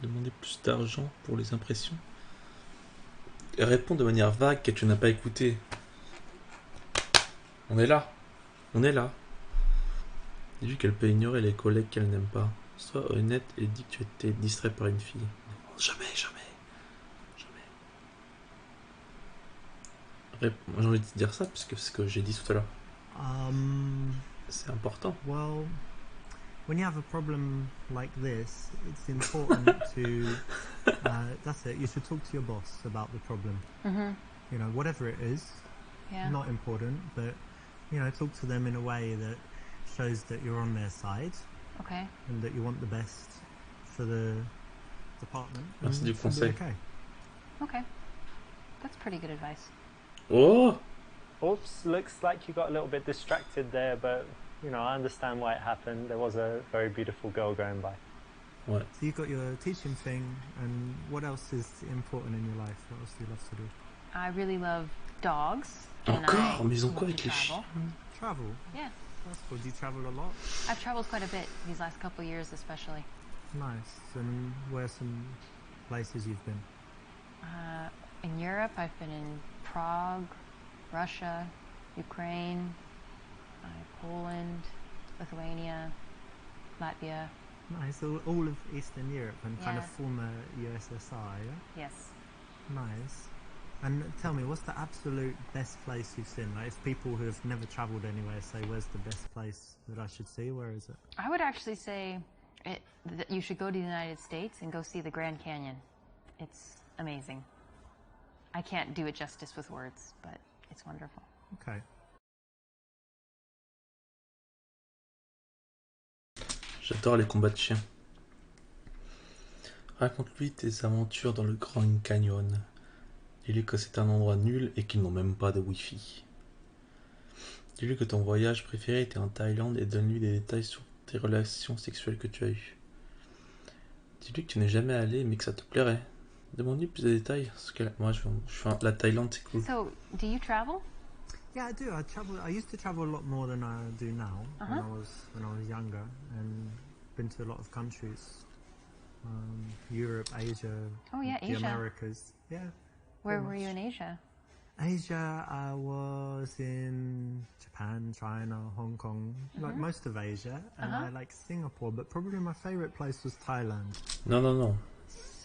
[SPEAKER 1] demander plus d'argent pour les impressions. Et répond de manière vague que tu n'as pas écouté. On est là. On est là. Dis-lui qu'elle peut ignorer les collègues qu'elle n'aime pas. Sois honnête et dis que tu étais distrait par une fille. Jamais, jamais. Jamais. J'ai envie de te dire ça parce que c'est ce que j'ai dit tout à l'heure. C'est important.
[SPEAKER 2] Well, when you have a problem like this, it's important to, that's it, you should talk to your boss about the problem. You know, whatever it is,
[SPEAKER 6] Yeah.
[SPEAKER 2] not important, but, you know, talk to them in a way that shows that you're on their side
[SPEAKER 6] Okay.
[SPEAKER 2] and that you want the best for the department.
[SPEAKER 1] Merci
[SPEAKER 2] and
[SPEAKER 1] du
[SPEAKER 2] it should be
[SPEAKER 1] conseil.
[SPEAKER 2] Okay.
[SPEAKER 6] Okay. That's pretty good advice.
[SPEAKER 1] Oh!
[SPEAKER 2] Oops, looks like you got a little bit distracted there, but, you know, I understand why it happened. There was a very beautiful girl going by.
[SPEAKER 1] Ouais.
[SPEAKER 2] So you've got your teaching thing, and what else is important in your life? What else do you love to do?
[SPEAKER 6] I really love dogs. and
[SPEAKER 1] Encore?
[SPEAKER 6] I
[SPEAKER 1] Mais ils ont
[SPEAKER 6] love
[SPEAKER 1] quoi
[SPEAKER 6] to
[SPEAKER 1] avec les
[SPEAKER 6] travel.
[SPEAKER 1] chiens?
[SPEAKER 2] Travel?
[SPEAKER 6] Yeah.
[SPEAKER 2] That's cool. Do you travel a lot?
[SPEAKER 6] I've traveled quite a bit these last couple of years, especially.
[SPEAKER 2] Nice. And where are some places you've been?
[SPEAKER 6] In Europe, I've been in Prague, Russia, Ukraine, Poland, Lithuania, Latvia.
[SPEAKER 2] Nice. All of Eastern Europe and kind of
[SPEAKER 6] Yeah.
[SPEAKER 2] former USSR, yeah?
[SPEAKER 6] Yes.
[SPEAKER 2] Nice. And tell me, what's the absolute best place you've seen? Like, if people who have never travelled anywhere say, where's the best place that I should see? Where is it?
[SPEAKER 6] I would actually say that you should go to the United States and go see the Grand Canyon. It's amazing. I can't do it justice with words, but it's wonderful.
[SPEAKER 2] Okay.
[SPEAKER 1] J'adore les combats de chiens. Raconte-lui tes aventures dans le Grand Canyon. Dis-lui que c'est un endroit nul et qu'ils n'ont même pas de Wi-Fi. Dis-lui que ton voyage préféré était en Thaïlande et donne-lui des détails sur tes relations sexuelles que tu as eues. Dis-lui que tu n'es jamais allé mais que ça te plairait. Demande-lui plus de détails. Parce que moi, la Thaïlande, c'est cool.
[SPEAKER 6] So, do you travel?
[SPEAKER 2] Yeah, I do. I used to travel a lot more than I do now. When I was younger, and been to a lot of countries, Europe, Asia,
[SPEAKER 6] Oh yeah,
[SPEAKER 2] the
[SPEAKER 6] Asia.
[SPEAKER 2] Americas. Yeah.
[SPEAKER 6] Where
[SPEAKER 2] pretty
[SPEAKER 6] were you
[SPEAKER 2] much.
[SPEAKER 6] in Asia?
[SPEAKER 2] Asia, I was in Japan, China, Hong Kong, like most of Asia, and I like Singapore, but probably my favorite place was Thailand.
[SPEAKER 1] Non, non, non.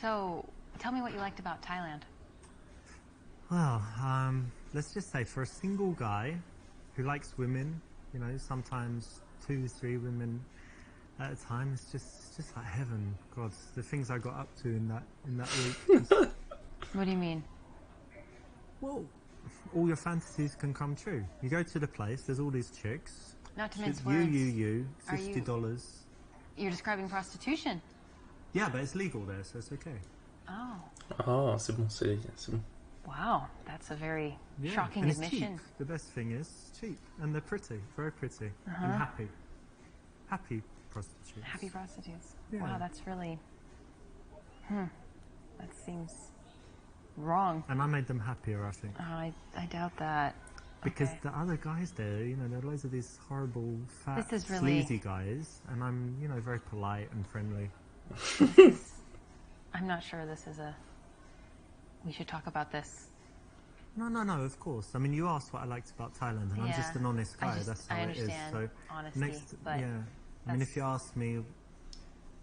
[SPEAKER 6] So, tell me what you liked about Thailand.
[SPEAKER 2] Well, let's just say for a single guy who likes women, you know, sometimes 2, 3 women at a time, it's just like heaven. God, the things I got up to in that week.
[SPEAKER 6] What do you mean?
[SPEAKER 2] Well, all your fantasies can come true. You go to the place, there's all these chicks.
[SPEAKER 6] Not to mince
[SPEAKER 2] You,
[SPEAKER 6] words. Are
[SPEAKER 2] $50.
[SPEAKER 6] You're describing prostitution.
[SPEAKER 2] Yeah, but it's legal there, so it's okay.
[SPEAKER 6] Oh,
[SPEAKER 1] Ah, c'est bon, c'est bon.
[SPEAKER 6] wow. That's a very
[SPEAKER 2] Yeah,
[SPEAKER 6] shocking
[SPEAKER 2] and it's
[SPEAKER 6] admission.
[SPEAKER 2] cheap. The best thing is it's cheap, and they're pretty, very pretty, and happy. Happy prostitutes.
[SPEAKER 6] Happy prostitutes.
[SPEAKER 2] Yeah.
[SPEAKER 6] Wow, that's really... That seems wrong.
[SPEAKER 2] And I made them happier, I think.
[SPEAKER 6] Oh, I doubt that.
[SPEAKER 2] Because
[SPEAKER 6] Okay.
[SPEAKER 2] the other guys there, you know, there are loads of these horrible, fat,
[SPEAKER 6] This is really-
[SPEAKER 2] sleazy guys, and I'm, you know, very polite and friendly.
[SPEAKER 6] I'm not sure this is a... We should talk about this.
[SPEAKER 2] No, of course. I mean, you asked what I liked about Thailand, and I'm
[SPEAKER 6] Yeah.
[SPEAKER 2] just an honest guy. That's how
[SPEAKER 6] I
[SPEAKER 2] it is.
[SPEAKER 6] understand
[SPEAKER 2] So
[SPEAKER 6] honesty, but
[SPEAKER 2] yeah. I mean, if you ask me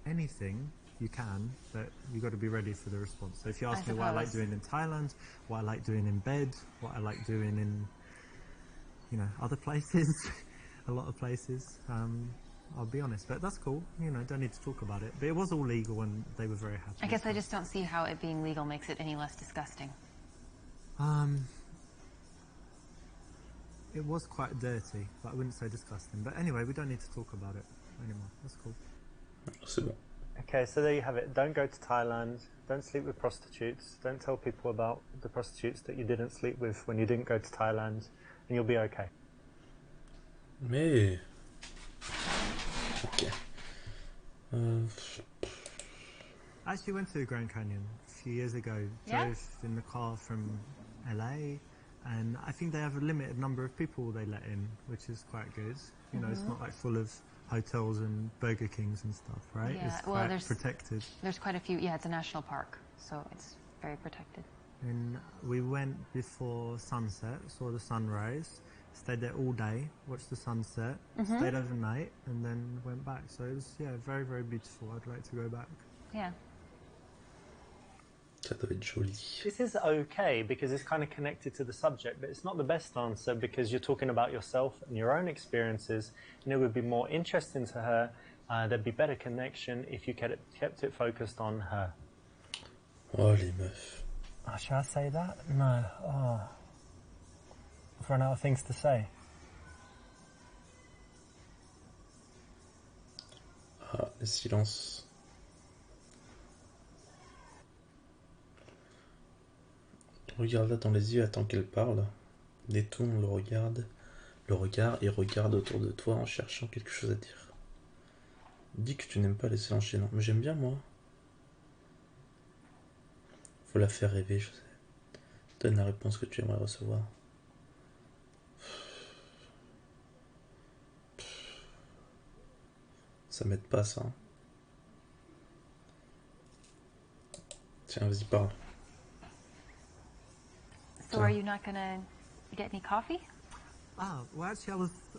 [SPEAKER 2] anything, you can, but you got to be ready for the response. So if you ask me what I like
[SPEAKER 6] suppose.
[SPEAKER 2] doing in Thailand, what I like doing in bed, what I like doing in, you know, other places, a lot of places, I'll be honest. But that's cool. You know, don't need to talk about it. But it was all legal, and they were very happy.
[SPEAKER 6] I guess
[SPEAKER 2] with
[SPEAKER 6] I
[SPEAKER 2] that.
[SPEAKER 6] just don't see how it being legal makes it any less disgusting.
[SPEAKER 2] It was quite dirty, but I wouldn't say disgusting. But anyway, we don't need to talk about it anymore. That's cool.
[SPEAKER 1] C'est bon.
[SPEAKER 2] Okay, so there you have it. Don't go to Thailand. Don't sleep with prostitutes. Don't tell people about the prostitutes that you didn't sleep with when you didn't go to Thailand, and you'll be okay.
[SPEAKER 1] Mais... Ok.
[SPEAKER 2] I actually went to the Grand Canyon a few years ago.
[SPEAKER 6] Yeah?
[SPEAKER 2] Drove in the car from LA, and I think they have a limited number of people they let in, which is quite good. You know, it's not like full of hotels and Burger Kings and stuff, right?
[SPEAKER 6] Yeah,
[SPEAKER 2] It's
[SPEAKER 6] well,
[SPEAKER 2] quite
[SPEAKER 6] there's-
[SPEAKER 2] protected.
[SPEAKER 6] There's quite a few... Yeah, it's a national park, so it's very protected.
[SPEAKER 2] And we went before sunset, saw the sunrise, stayed there all day, watched the sunset, stayed overnight, and then went back. So it was, yeah, very, very beautiful. I'd like to go back.
[SPEAKER 6] Yeah.
[SPEAKER 1] Ça doit être joli.
[SPEAKER 2] This is okay because it's kind of connected to the subject, but it's not the best answer because you're talking about yourself and your own experiences, and it would be more interesting to her. There'd be better connection if you kept it focused on her.
[SPEAKER 1] Oh, les meufs.
[SPEAKER 2] Oh, should I say that? No. Oh. I've run out of things to say.
[SPEAKER 1] Ah, le silence. Regarde-la dans les yeux, attends qu'elle parle. Détourne le regard et regarde autour de toi en cherchant quelque chose à dire. Dis que tu n'aimes pas les séances enchaînants. Mais j'aime bien, moi. Faut la faire rêver, je sais. Donne la réponse que tu aimerais recevoir. Ça m'aide pas, ça. Hein. Tiens, vas-y, parle.
[SPEAKER 6] are you not gonna get any coffee?
[SPEAKER 2] Ah, well, actually,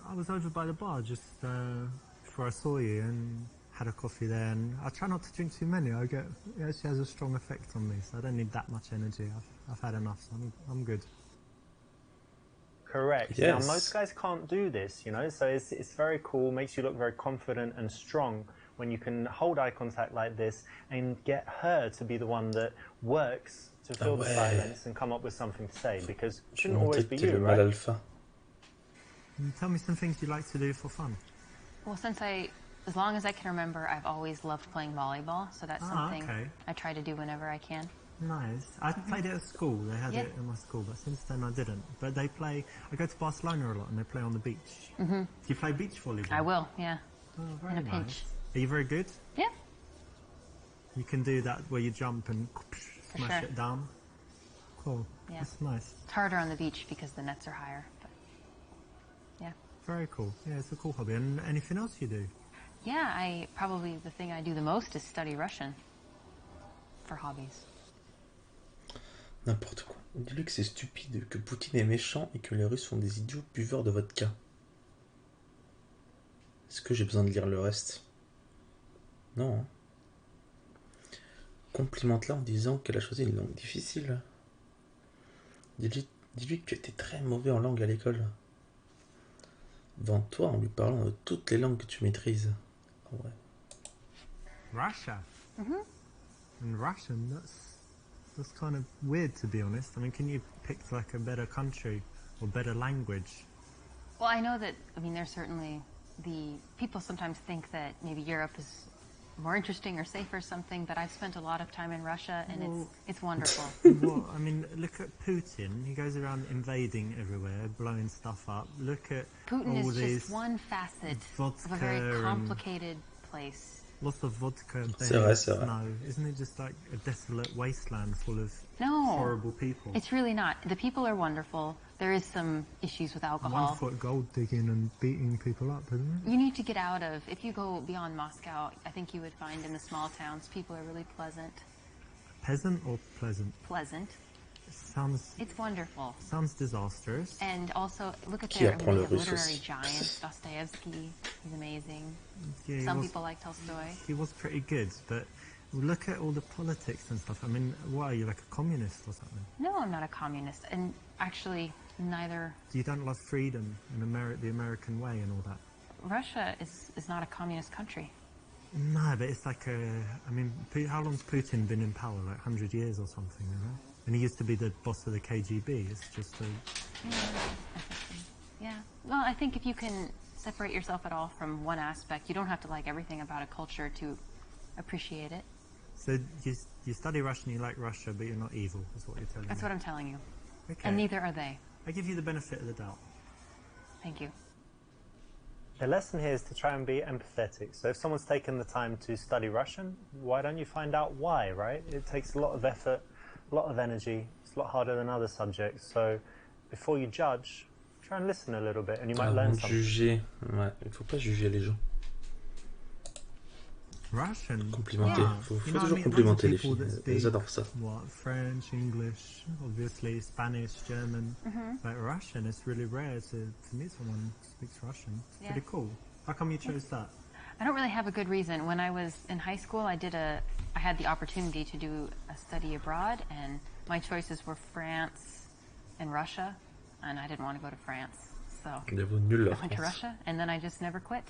[SPEAKER 2] I was over by the bar just before I saw you and had a coffee there. And I try not to drink too many. It actually has a strong effect on me, so I don't need that much energy. I've had enough, so I'm good. Correct.
[SPEAKER 1] Yes.
[SPEAKER 2] Now, most guys can't do this, you know, so it's very cool, makes you look very confident and strong when you can hold eye contact like this and get her to be the one that works to fill the silence and come up with something to say, because it shouldn't always be you, right?
[SPEAKER 1] Alpha.
[SPEAKER 2] Tell me some things you like to do for fun.
[SPEAKER 6] Well, as long as I can remember, I've always loved playing volleyball, so that's something I try to do whenever I can.
[SPEAKER 2] Nice. I played it at school. They had it in my school, but since then I didn't. But I go to Barcelona a lot, and they play on the beach. Do you play beach volleyball?
[SPEAKER 6] I will, yeah.
[SPEAKER 2] Oh, very
[SPEAKER 6] in a
[SPEAKER 2] nice.
[SPEAKER 6] pinch.
[SPEAKER 2] Are you very good?
[SPEAKER 6] Yeah.
[SPEAKER 2] You can do that where you jump and smash it down? Cool.
[SPEAKER 6] Yeah.
[SPEAKER 2] That's nice.
[SPEAKER 6] It's harder on the beach because the nets are higher, but yeah.
[SPEAKER 2] Very cool. Yeah, it's a cool hobby. And anything else you do?
[SPEAKER 6] Yeah, probably the thing I do the most is study Russian for hobbies.
[SPEAKER 1] N'importe quoi. Dis-lui que c'est stupide, que Poutine est méchant et que les Russes sont des idiots buveurs de vodka. Est-ce que j'ai besoin de lire le reste? Non. Hein. Complimente-la en disant qu'elle a choisi une langue difficile. Dis-lui que tu étais très mauvais en langue à l'école. Vends-toi en lui parlant de toutes les langues que tu maîtrises. Oh ouais.
[SPEAKER 2] Russia. And Russian, that's kind of weird, to be honest. I mean, can you pick like a better country or better language?
[SPEAKER 6] Well, I know that, there's certainly people sometimes think that maybe Europe is more interesting or safe or something, but I've spent a lot of time in Russia and it's wonderful.
[SPEAKER 2] Well, I mean, look at Putin. He goes around invading everywhere, blowing stuff up. Look at
[SPEAKER 6] Putin
[SPEAKER 2] all
[SPEAKER 6] is
[SPEAKER 2] these
[SPEAKER 6] just one facet of a very complicated place.
[SPEAKER 2] Lots of vodka and snow. Isn't it just like a desolate wasteland full of horrible people?
[SPEAKER 6] It's really not. The people are wonderful. There is some issues with alcohol.
[SPEAKER 2] 1 foot gold digging and beating people up, isn't it?
[SPEAKER 6] You need to get out of, if you go beyond Moscow, I think you would find in the small towns, people are really pleasant.
[SPEAKER 2] Peasant or pleasant?
[SPEAKER 6] Pleasant. It's wonderful.
[SPEAKER 2] Sounds disastrous.
[SPEAKER 6] And also, look at their literary giants. Dostoevsky, he's amazing.
[SPEAKER 2] Yeah,
[SPEAKER 6] Some people like Tolstoy.
[SPEAKER 2] He was pretty good, but look at all the politics and stuff. I mean, what are you, like a communist or something?
[SPEAKER 6] No, I'm not a communist. And actually, neither...
[SPEAKER 2] You don't love freedom and the American way and all that?
[SPEAKER 6] Russia is not a communist country.
[SPEAKER 2] No, but it's like how long's Putin been in power? Like 100 years or something, you know? And he used to be the boss of the KGB. It's just
[SPEAKER 6] Yeah. Well, I think if you can separate yourself at all from one aspect, you don't have to like everything about a culture to appreciate it.
[SPEAKER 2] So you study Russian, you like Russia, but you're not evil, is what you're telling me.
[SPEAKER 6] That's what I'm telling you.
[SPEAKER 2] Okay.
[SPEAKER 6] And neither are they.
[SPEAKER 2] I give you the benefit of the doubt.
[SPEAKER 6] Thank you.
[SPEAKER 2] The lesson here is to try and be empathetic. So if someone's taken the time to study Russian, why don't you find out why, right? It takes a lot of effort, a lot of energy. It's a lot harder than other subjects. So before you judge, try and listen a little bit and you might learn something.
[SPEAKER 1] Juger. Ouais, il faut pas juger les gens.
[SPEAKER 2] Russian?
[SPEAKER 1] Complimenter. Faut toujours complimenter les filles. Elles adorent ça.
[SPEAKER 2] What? French, English, obviously, Spanish, German. But Russian, it's really rare to meet someone who speaks Russian. It's pretty cool. How come you chose that?
[SPEAKER 6] I don't really have a good reason. When I was in high school, I had the opportunity to do a study abroad, and my choices were France and Russia, and I didn't want to go to France, so I went to Russia, and then I just never quit.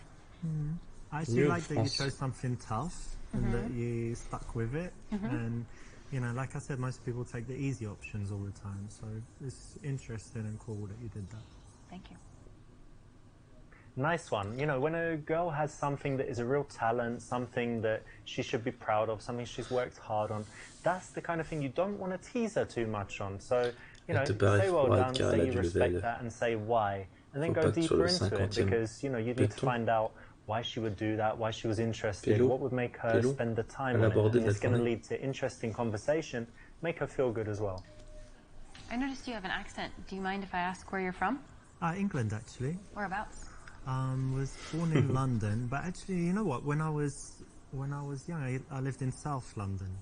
[SPEAKER 2] I actually like that you chose something tough and that you stuck with it. And, you know, like I said, most people take the easy options all the time, so it's interesting and cool that you did that.
[SPEAKER 6] Thank you.
[SPEAKER 2] Nice one. You know, when a girl has something that is a real talent, something that she should be proud of, something she's worked hard on, that's the kind of thing you don't want to tease her too much on. So, you know, say well done, say you respect that, and say why. And then go deeper into it, because, you know, you need to find out why she would do that, why she was interested, what would make her spend the time on it. And it's going to lead to interesting conversation, make her feel good as well.
[SPEAKER 6] I noticed you have an accent. Do you mind if I ask where you're from?
[SPEAKER 2] England, actually.
[SPEAKER 6] Whereabouts?
[SPEAKER 2] Was born in London, but actually, you know what? When I was young, I lived in South London,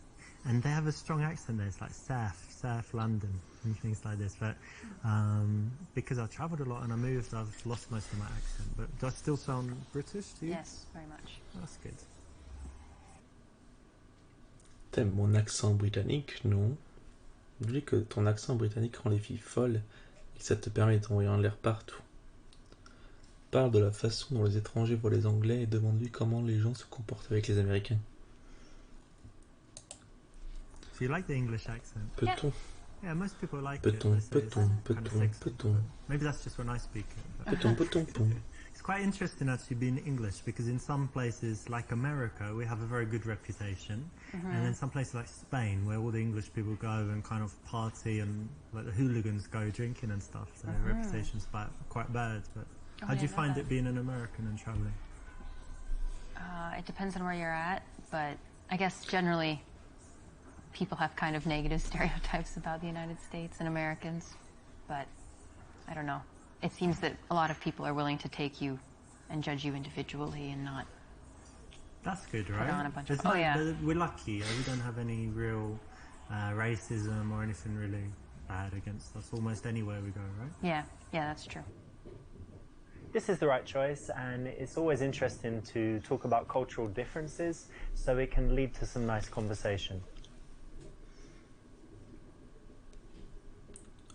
[SPEAKER 2] and they have a strong accent there. It's like South London and things like this. But because I've travelled a lot and I moved, I've lost most of my accent. But do I still sound British to you?
[SPEAKER 6] Yes, very much.
[SPEAKER 2] That's good.
[SPEAKER 1] T'aimes mon accent britannique, non? Oublie que ton accent britannique rend les filles folles et que ça te permet d'envoyer en l'air partout. Parle de la façon dont les étrangers voient les Anglais et demande-lui comment les gens se comportent avec les Américains.
[SPEAKER 2] So you like the English accent?
[SPEAKER 1] Peut-on?
[SPEAKER 2] Yeah, most people like
[SPEAKER 1] Peut-on?
[SPEAKER 2] it. They say it's kind of
[SPEAKER 1] Peut-on?
[SPEAKER 2] sexy,
[SPEAKER 1] Peut-on?
[SPEAKER 2] but maybe that's just when I speak it. but-
[SPEAKER 1] Peut-on?
[SPEAKER 2] It's quite interesting actually being English because in some places like America we have a very good reputation, and then some places like Spain where all the English people go and kind of party and like the hooligans go drinking and stuff. So their reputation's quite bad. But how do you find it being an American and traveling?
[SPEAKER 6] It depends on where you're at, but I guess generally people have kind of negative stereotypes about the United States and Americans, but I don't know. It seems that a lot of people are willing to take you and judge you individually and not.
[SPEAKER 2] That's good, right?
[SPEAKER 6] on a bunch of-
[SPEAKER 2] There's
[SPEAKER 6] oh, yeah.
[SPEAKER 2] We're lucky. We don't have any real racism or anything really bad against us almost anywhere we go, right?
[SPEAKER 6] Yeah, that's true.
[SPEAKER 2] This is the right choice, and it's always interesting to talk about cultural differences so it can lead to some nice conversation.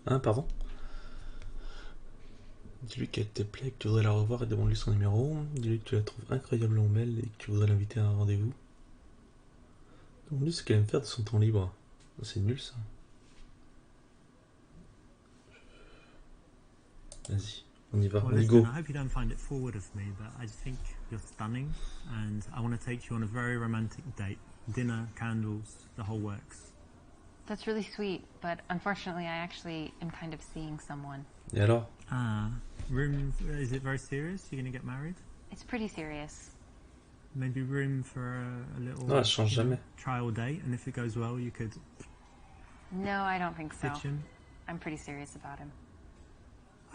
[SPEAKER 1] Hein, pardon? Dis-lui qu'elle te plaît, que tu voudrais la revoir et demande-lui son numéro. Dis-lui que tu la trouves incroyablement belle et que tu voudrais l'inviter à un rendez-vous. Demande-lui ce qu'elle aime faire de son temps libre. C'est nul ça. Vas-y, on y va,
[SPEAKER 2] Well,
[SPEAKER 1] on y
[SPEAKER 2] listen,
[SPEAKER 1] go.
[SPEAKER 2] I hope you don't find it forward of me, but I just think you're stunning, and I want to take you on a very romantic date. Dinner, candles, the whole works.
[SPEAKER 6] That's really sweet, but unfortunately I actually am kind of seeing someone.
[SPEAKER 1] Et alors?
[SPEAKER 2] Room, is it very serious? You're going to get married?
[SPEAKER 6] It's pretty serious.
[SPEAKER 2] Maybe room for a little
[SPEAKER 1] Non, elle change jamais.
[SPEAKER 2] trial date, and if it goes well, you could
[SPEAKER 6] No, I don't think so.
[SPEAKER 2] pitch in.
[SPEAKER 6] I'm pretty serious about him.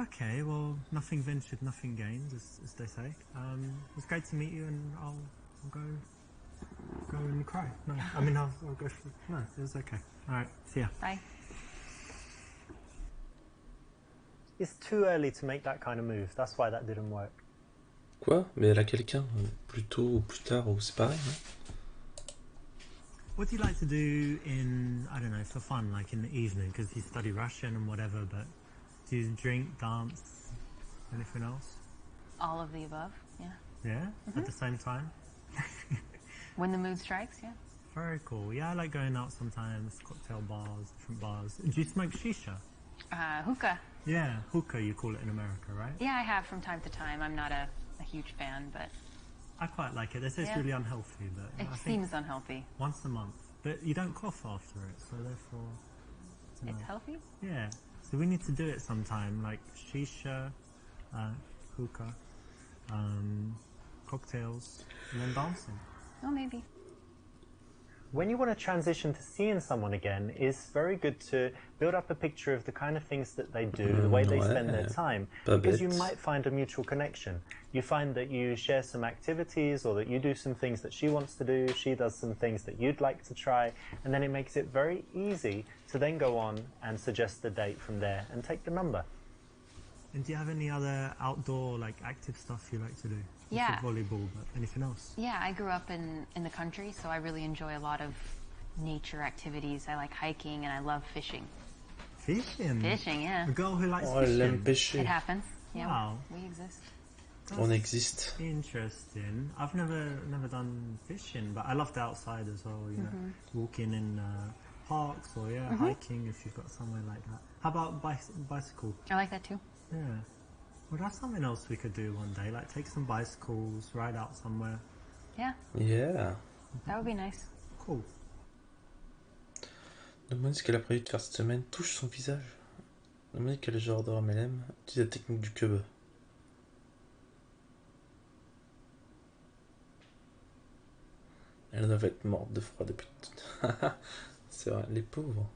[SPEAKER 2] Okay, well, nothing ventured, nothing gained, as they say. It's great to meet you, and I'll go and cry. No, I mean, I'll go for... No, it was okay. All right, see ya.
[SPEAKER 6] Bye.
[SPEAKER 2] It's too early to make that kind of move. That's why that didn't work.
[SPEAKER 1] Quoi? Mais elle a quelqu'un, plus tôt ou plus tard, ou c'est pareil, hein?
[SPEAKER 2] What do you like to do in, I don't know, for fun, like in the evening? Because you study Russian and whatever, but do you drink, dance, anything else?
[SPEAKER 6] All of the above, yeah.
[SPEAKER 2] Yeah? At the same time?
[SPEAKER 6] When the mood strikes, yeah.
[SPEAKER 2] Very cool. Yeah, I like going out sometimes, cocktail bars, different bars. Do you smoke shisha?
[SPEAKER 6] Hookah.
[SPEAKER 2] Yeah, hookah you call it in America, right?
[SPEAKER 6] Yeah, I have from time to time. I'm not a huge fan, but
[SPEAKER 2] I quite like it. They say it's
[SPEAKER 6] Yeah.
[SPEAKER 2] really unhealthy, but
[SPEAKER 6] it
[SPEAKER 2] I think
[SPEAKER 6] seems unhealthy.
[SPEAKER 2] once a month. But you don't cough after it, so therefore... it's
[SPEAKER 6] It's
[SPEAKER 2] nice.
[SPEAKER 6] healthy?
[SPEAKER 2] Yeah, so we need to do it sometime, like shisha, hookah, cocktails, and then dancing.
[SPEAKER 6] Oh, maybe.
[SPEAKER 2] When you want to transition to seeing someone again, it's very good to build up a picture of the kind of things that they do, the way they spend their time, because you might find a mutual connection. You find that you share some activities, or that you do some things that she wants to do, she does some things that you'd like to try, and then it makes it very easy to then go on and suggest the date from there and take the number. And do you have any other outdoor, like, active stuff you like to do? You
[SPEAKER 6] Yeah.
[SPEAKER 2] said volleyball, but anything else?
[SPEAKER 6] Yeah, I grew up in the country, so I really enjoy a lot of nature activities. I like hiking and I love fishing.
[SPEAKER 2] Fishing?
[SPEAKER 6] Fishing, yeah.
[SPEAKER 2] A girl who likes
[SPEAKER 1] Oh, elle aime
[SPEAKER 2] fishing.
[SPEAKER 6] It
[SPEAKER 1] pêcher.
[SPEAKER 6] happens. Yeah,
[SPEAKER 2] Wow.
[SPEAKER 6] we exist.
[SPEAKER 1] On existe.
[SPEAKER 2] Interesting. I've never done fishing, but I love the outside as well. You know, walking in parks or hiking if you've got somewhere like that. How about bicycle?
[SPEAKER 6] I like that too.
[SPEAKER 2] Yeah. Well, that's something else we could do one day. Like take some bicycles, ride out somewhere.
[SPEAKER 6] Yeah,
[SPEAKER 1] Yeah.
[SPEAKER 6] that would be nice.
[SPEAKER 2] Cool.
[SPEAKER 1] Demande ce qu'elle a prévu de faire cette semaine. Touche son visage. Demande quel genre d'homme elle aime. Utilise la technique du cube. Elle doit être morte de froid depuis. C'est vrai, les pauvres.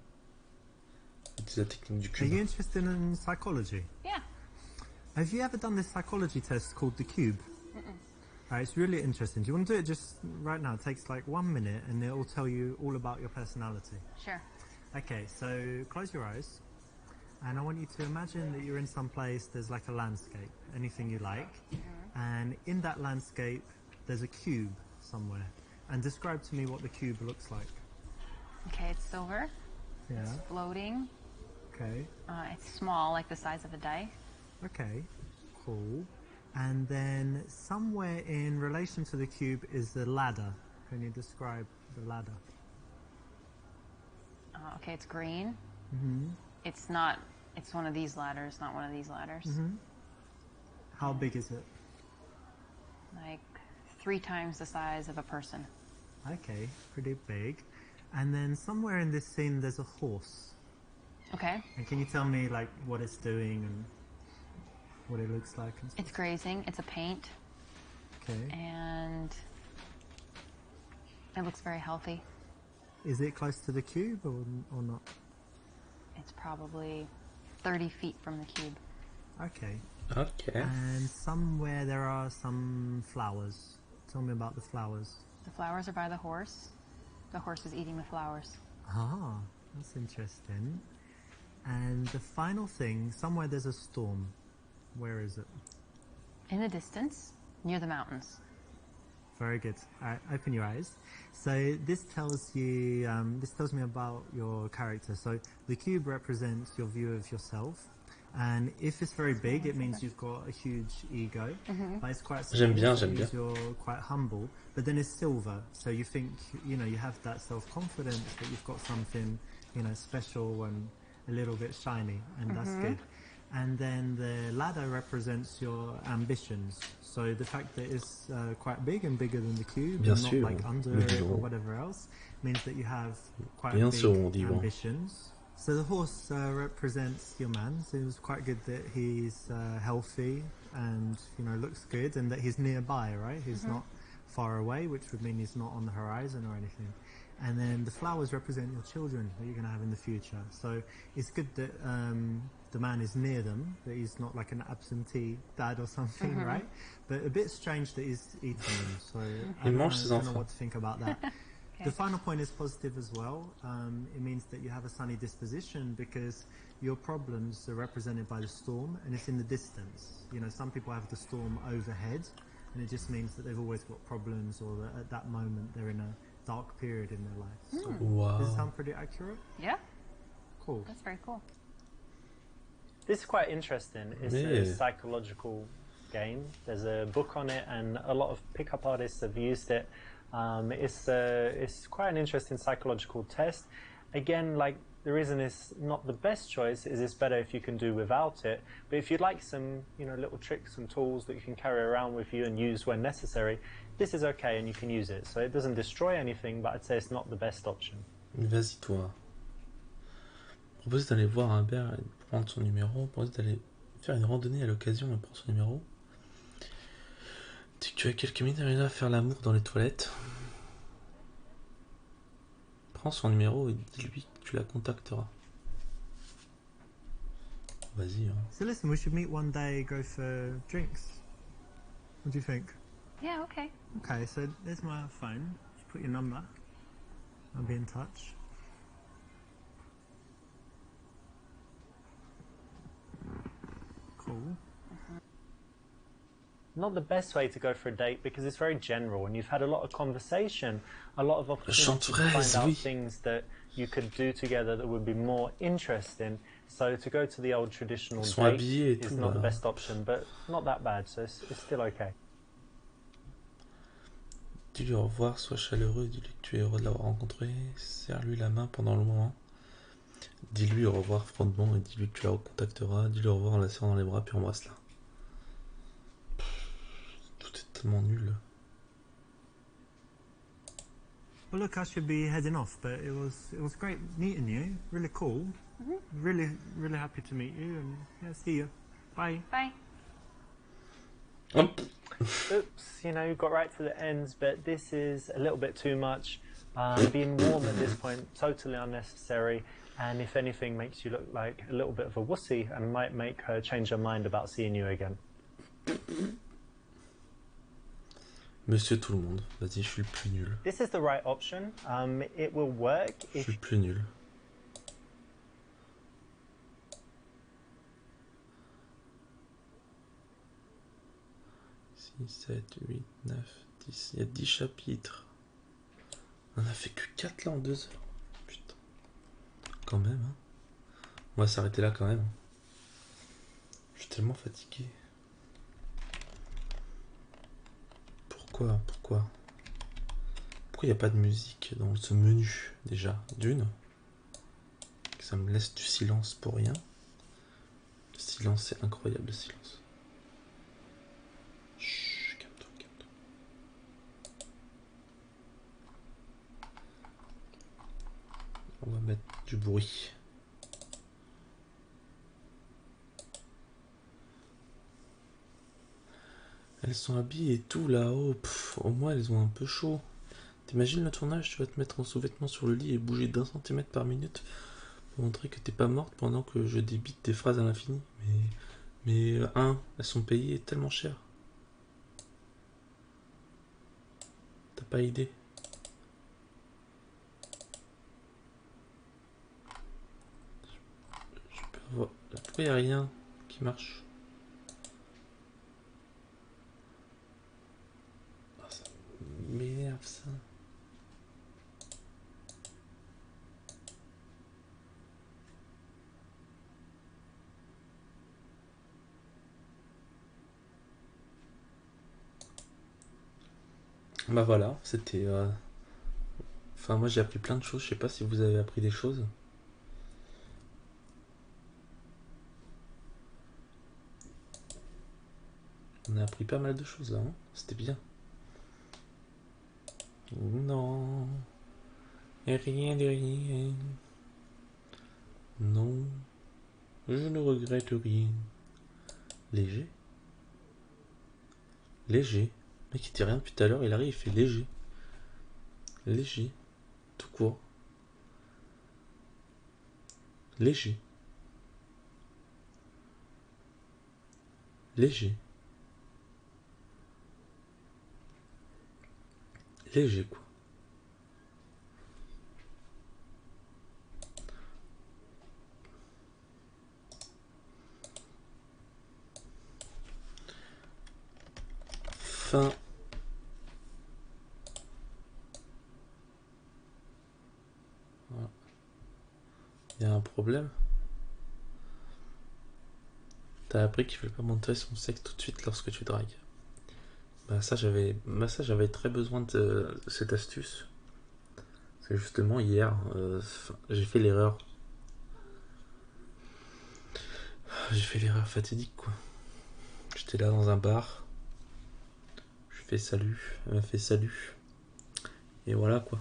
[SPEAKER 1] Utilise la technique du
[SPEAKER 2] Are
[SPEAKER 1] cube.
[SPEAKER 2] you interested in psychology?
[SPEAKER 6] Yeah.
[SPEAKER 2] Have you ever done this psychology test called the Cube? It's really interesting. Do you want to do it just right now? It takes like 1 minute and it will tell you all about your personality.
[SPEAKER 6] Sure.
[SPEAKER 2] Okay, so close your eyes and I want you to imagine that you're in some place, there's like a landscape, anything you like, and in that landscape there's a cube somewhere. And describe to me what the cube looks like.
[SPEAKER 6] Okay, it's silver.
[SPEAKER 2] Yeah.
[SPEAKER 6] It's floating.
[SPEAKER 2] Okay.
[SPEAKER 6] It's small, like the size of a die.
[SPEAKER 2] Okay, cool. And then somewhere in relation to the cube is the ladder. Can you describe the ladder?
[SPEAKER 6] Okay, it's green.
[SPEAKER 2] Mm-hmm.
[SPEAKER 6] It's not, it's one of these ladders, not one of these ladders.
[SPEAKER 2] Mm-hmm. How big is it?
[SPEAKER 6] Like 3 times the size of a person.
[SPEAKER 2] Okay, pretty big. And then somewhere in this scene there's a horse.
[SPEAKER 6] Okay.
[SPEAKER 2] And can you tell me like what it's doing and what it looks like and stuff?
[SPEAKER 6] It's grazing. It's a paint.
[SPEAKER 2] Okay.
[SPEAKER 6] And it looks very healthy.
[SPEAKER 2] Is it close to the cube or not?
[SPEAKER 6] It's probably 30 feet from the cube.
[SPEAKER 2] Okay.
[SPEAKER 1] Ok.
[SPEAKER 2] And somewhere there are some flowers. Tell me about the flowers.
[SPEAKER 6] The flowers are by the horse. The horse is eating the flowers.
[SPEAKER 2] Ah, that's interesting. And the final thing, somewhere there's a storm. Where is it?
[SPEAKER 6] In the distance, near the mountains.
[SPEAKER 2] Very good. All right, open your eyes. So this tells you, this tells me about your character. So the cube represents your view of yourself. And if it's very big, it means you've got a huge ego. But it's quite small,
[SPEAKER 1] J'aime bien,
[SPEAKER 2] so
[SPEAKER 1] j'aime bien.
[SPEAKER 2] you're quite humble. But then it's silver, so you think, you know, you have that self-confidence that you've got something, you know, special and a little bit shiny, and that's good. And then the ladder represents your ambitions. So the fact that it's quite big and bigger than the cube,
[SPEAKER 1] Bien
[SPEAKER 2] and not
[SPEAKER 1] sûr,
[SPEAKER 2] like under
[SPEAKER 1] nous
[SPEAKER 2] it or
[SPEAKER 1] dirons.
[SPEAKER 2] whatever else, means that you have quite
[SPEAKER 1] Bien
[SPEAKER 2] big
[SPEAKER 1] sûr, on dit bon.
[SPEAKER 2] ambitions. So the horse represents your man. So it was quite good that he's healthy and, you know, looks good, and that he's nearby, right? He's not far away, which would mean he's not on the horizon or anything. And then the flowers represent your children that you're going to have in the future. So it's good that the man is near them, that he's not like an absentee dad or something, right? But a bit strange that he's eating them. So I don't
[SPEAKER 1] mange ses
[SPEAKER 2] know
[SPEAKER 1] enfants.
[SPEAKER 2] what to think about that. The final point is positive as well. It means that you have a sunny disposition because your problems are represented by the storm, and it's in the distance. You know, some people have the storm overhead, and it just means that they've always got problems, or that at that moment they're in a dark period in their life. So does it
[SPEAKER 1] Wow.
[SPEAKER 2] sound pretty accurate?
[SPEAKER 6] Yeah,
[SPEAKER 2] Cool.
[SPEAKER 6] that's very cool.
[SPEAKER 2] This is quite interesting. It's
[SPEAKER 1] Yeah.
[SPEAKER 2] a psychological game. There's a book on it, and a lot of pickup artists have used it. It's quite an interesting psychological test. Again, like, the reason it's not the best choice is it's better if you can do without it. But if you'd like some, you know, little tricks and tools that you can carry around with you and use when necessary, this is okay and you can use it. So it doesn't destroy anything, but I'd say it's not the best option.
[SPEAKER 1] Vas-y, toi. Propose d'aller voir un bear et de prendre son numéro. Propose d'aller faire une randonnée à l'occasion et prendre son numéro. Dis que tu as quelques minutes à faire l'amour dans les toilettes. Prends son numéro et dis-lui que tu la contacteras. Vas-y. Hein.
[SPEAKER 2] So listen, we should meet one day, go for drinks. What do you think?
[SPEAKER 6] Yeah, okay.
[SPEAKER 2] Okay, so there's my phone. Just put your number. I'll be in touch. Cool. Not the best way to go for a date because it's very general and you've had a lot of conversation, a lot of opportunities to
[SPEAKER 1] Chanterelle,
[SPEAKER 2] find out
[SPEAKER 1] oui.
[SPEAKER 2] things that you could do together that would be more interesting. So to go to the old traditional
[SPEAKER 1] Ils sont
[SPEAKER 2] date
[SPEAKER 1] habillés et
[SPEAKER 2] is
[SPEAKER 1] tout,
[SPEAKER 2] not the
[SPEAKER 1] voilà.
[SPEAKER 2] best option, but not that bad, so it's still okay.
[SPEAKER 1] Dis-lui au revoir, sois chaleureux, dis-lui que tu es heureux de l'avoir rencontré, serre-lui la main pendant le moment. Dis-lui au revoir froidement et dis-lui que tu la recontacteras, dis-lui au revoir en la serrant dans les bras puis embrasse-la. Tout est tellement nul.
[SPEAKER 2] Well, look, I should be heading off, but it was great meeting you. Really cool. Really happy to meet you, and yeah, see you. Bye.
[SPEAKER 6] Bye.
[SPEAKER 1] Hop.
[SPEAKER 2] Oops, you know, got right to the ends, but this is a little bit too much. Being warm at this point, totally unnecessary, and if anything, makes you look like a little bit of a wussy and might make her change her mind about seeing you again.
[SPEAKER 1] Monsieur tout le monde. Vas-y, je suis le plus nul.
[SPEAKER 2] This is the right option. It will work
[SPEAKER 1] Je
[SPEAKER 2] if
[SPEAKER 1] suis le plus nul. 6, 7, 8, 9, 10. Il y a 10 chapitres. On a fait que 4 là en 2 heures. Putain. Quand même, hein. On va s'arrêter là quand même. Je suis tellement fatigué. Pourquoi il n'y a pas de musique dans ce menu déjà? D'une, ça me laisse du silence pour rien. Le silence, c'est incroyable, le silence. Chut, calme-toi, calme-toi. On va mettre du bruit. Elles sont habillées et tout là-haut. Au moins, elles ont un peu chaud. T'imagines le tournage, tu vas te mettre en sous-vêtements sur le lit et bouger d'1 centimètre par minute pour montrer que t'es pas morte pendant que je débite des phrases à l'infini. Mais elles sont payées tellement cher. T'as pas idée. Je peux avoir... Pourquoi y a rien qui marche? Ah, ça m'énerve ça. Bah voilà, c'était... Enfin, moi j'ai appris plein de choses, je sais pas si vous avez appris des choses. On a appris pas mal de choses là, hein. C'était bien. Non, et rien de rien. Non, je ne regrette rien. Léger? Léger. Le mec il dit rien depuis tout à l'heure, il arrive, il fait léger. Léger. Tout court. Léger. Léger. Léger quoi. Fin. Voilà. Il y a un problème. T'as appris qu'il ne fallait pas montrer son sexe tout de suite lorsque tu dragues. Bah ça j'avais très besoin de cette astuce. C'est justement hier, j'ai fait l'erreur. J'ai fait l'erreur fatidique quoi. J'étais là dans un bar. Je fais salut, elle m'a fait salut. Et voilà quoi.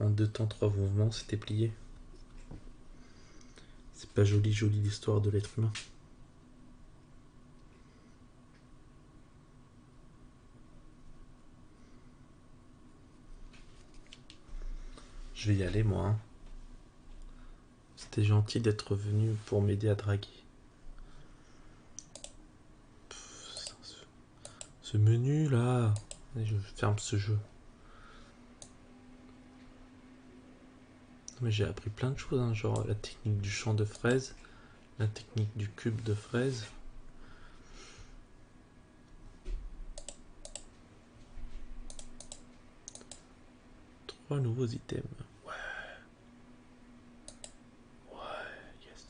[SPEAKER 1] En 2 temps, 3 mouvements, c'était plié. C'est pas joli l'histoire de l'être humain. Je vais y aller moi. Hein. C'était gentil d'être venu pour m'aider à draguer. Ce menu là. Je ferme ce jeu. Mais j'ai appris plein de choses, hein, genre la technique du champ de fraises, la technique du cube de fraises. Trois nouveaux items. Ouais. Ouais, yes.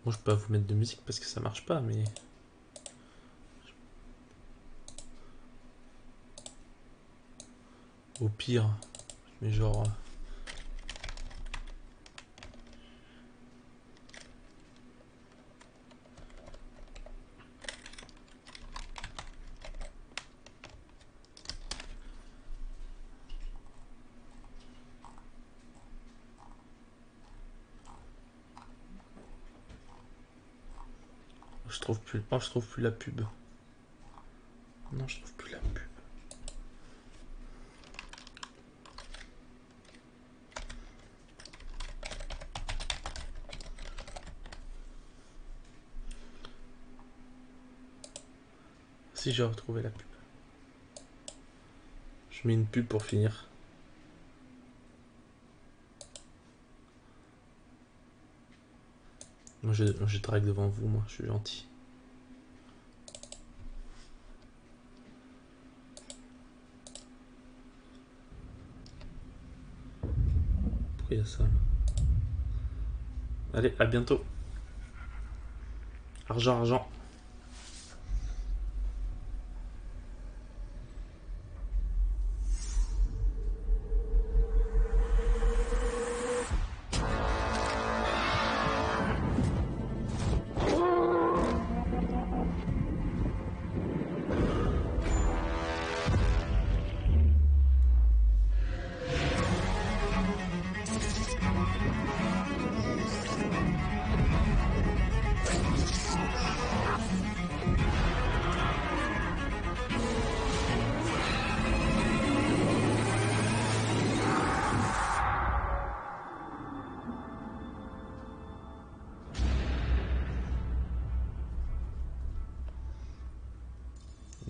[SPEAKER 1] Bon, je peux pas vous mettre de musique parce que ça marche pas, mais... Au pire, mais genre... Je trouve plus... Oh, je trouve plus la pub. Non, je trouve plus la pub. Si j'ai retrouvé la pub. Je mets une pub pour finir. Moi je drague devant vous, moi je suis gentil. Pourquoi il y a ça là? Allez, à bientôt. Argent, argent.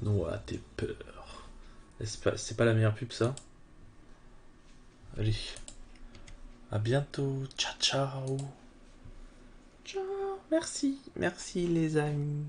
[SPEAKER 1] Noie tes peurs. C'est pas la meilleure pub ça? Allez. À bientôt. Ciao ciao. Ciao. Merci. Merci les amis.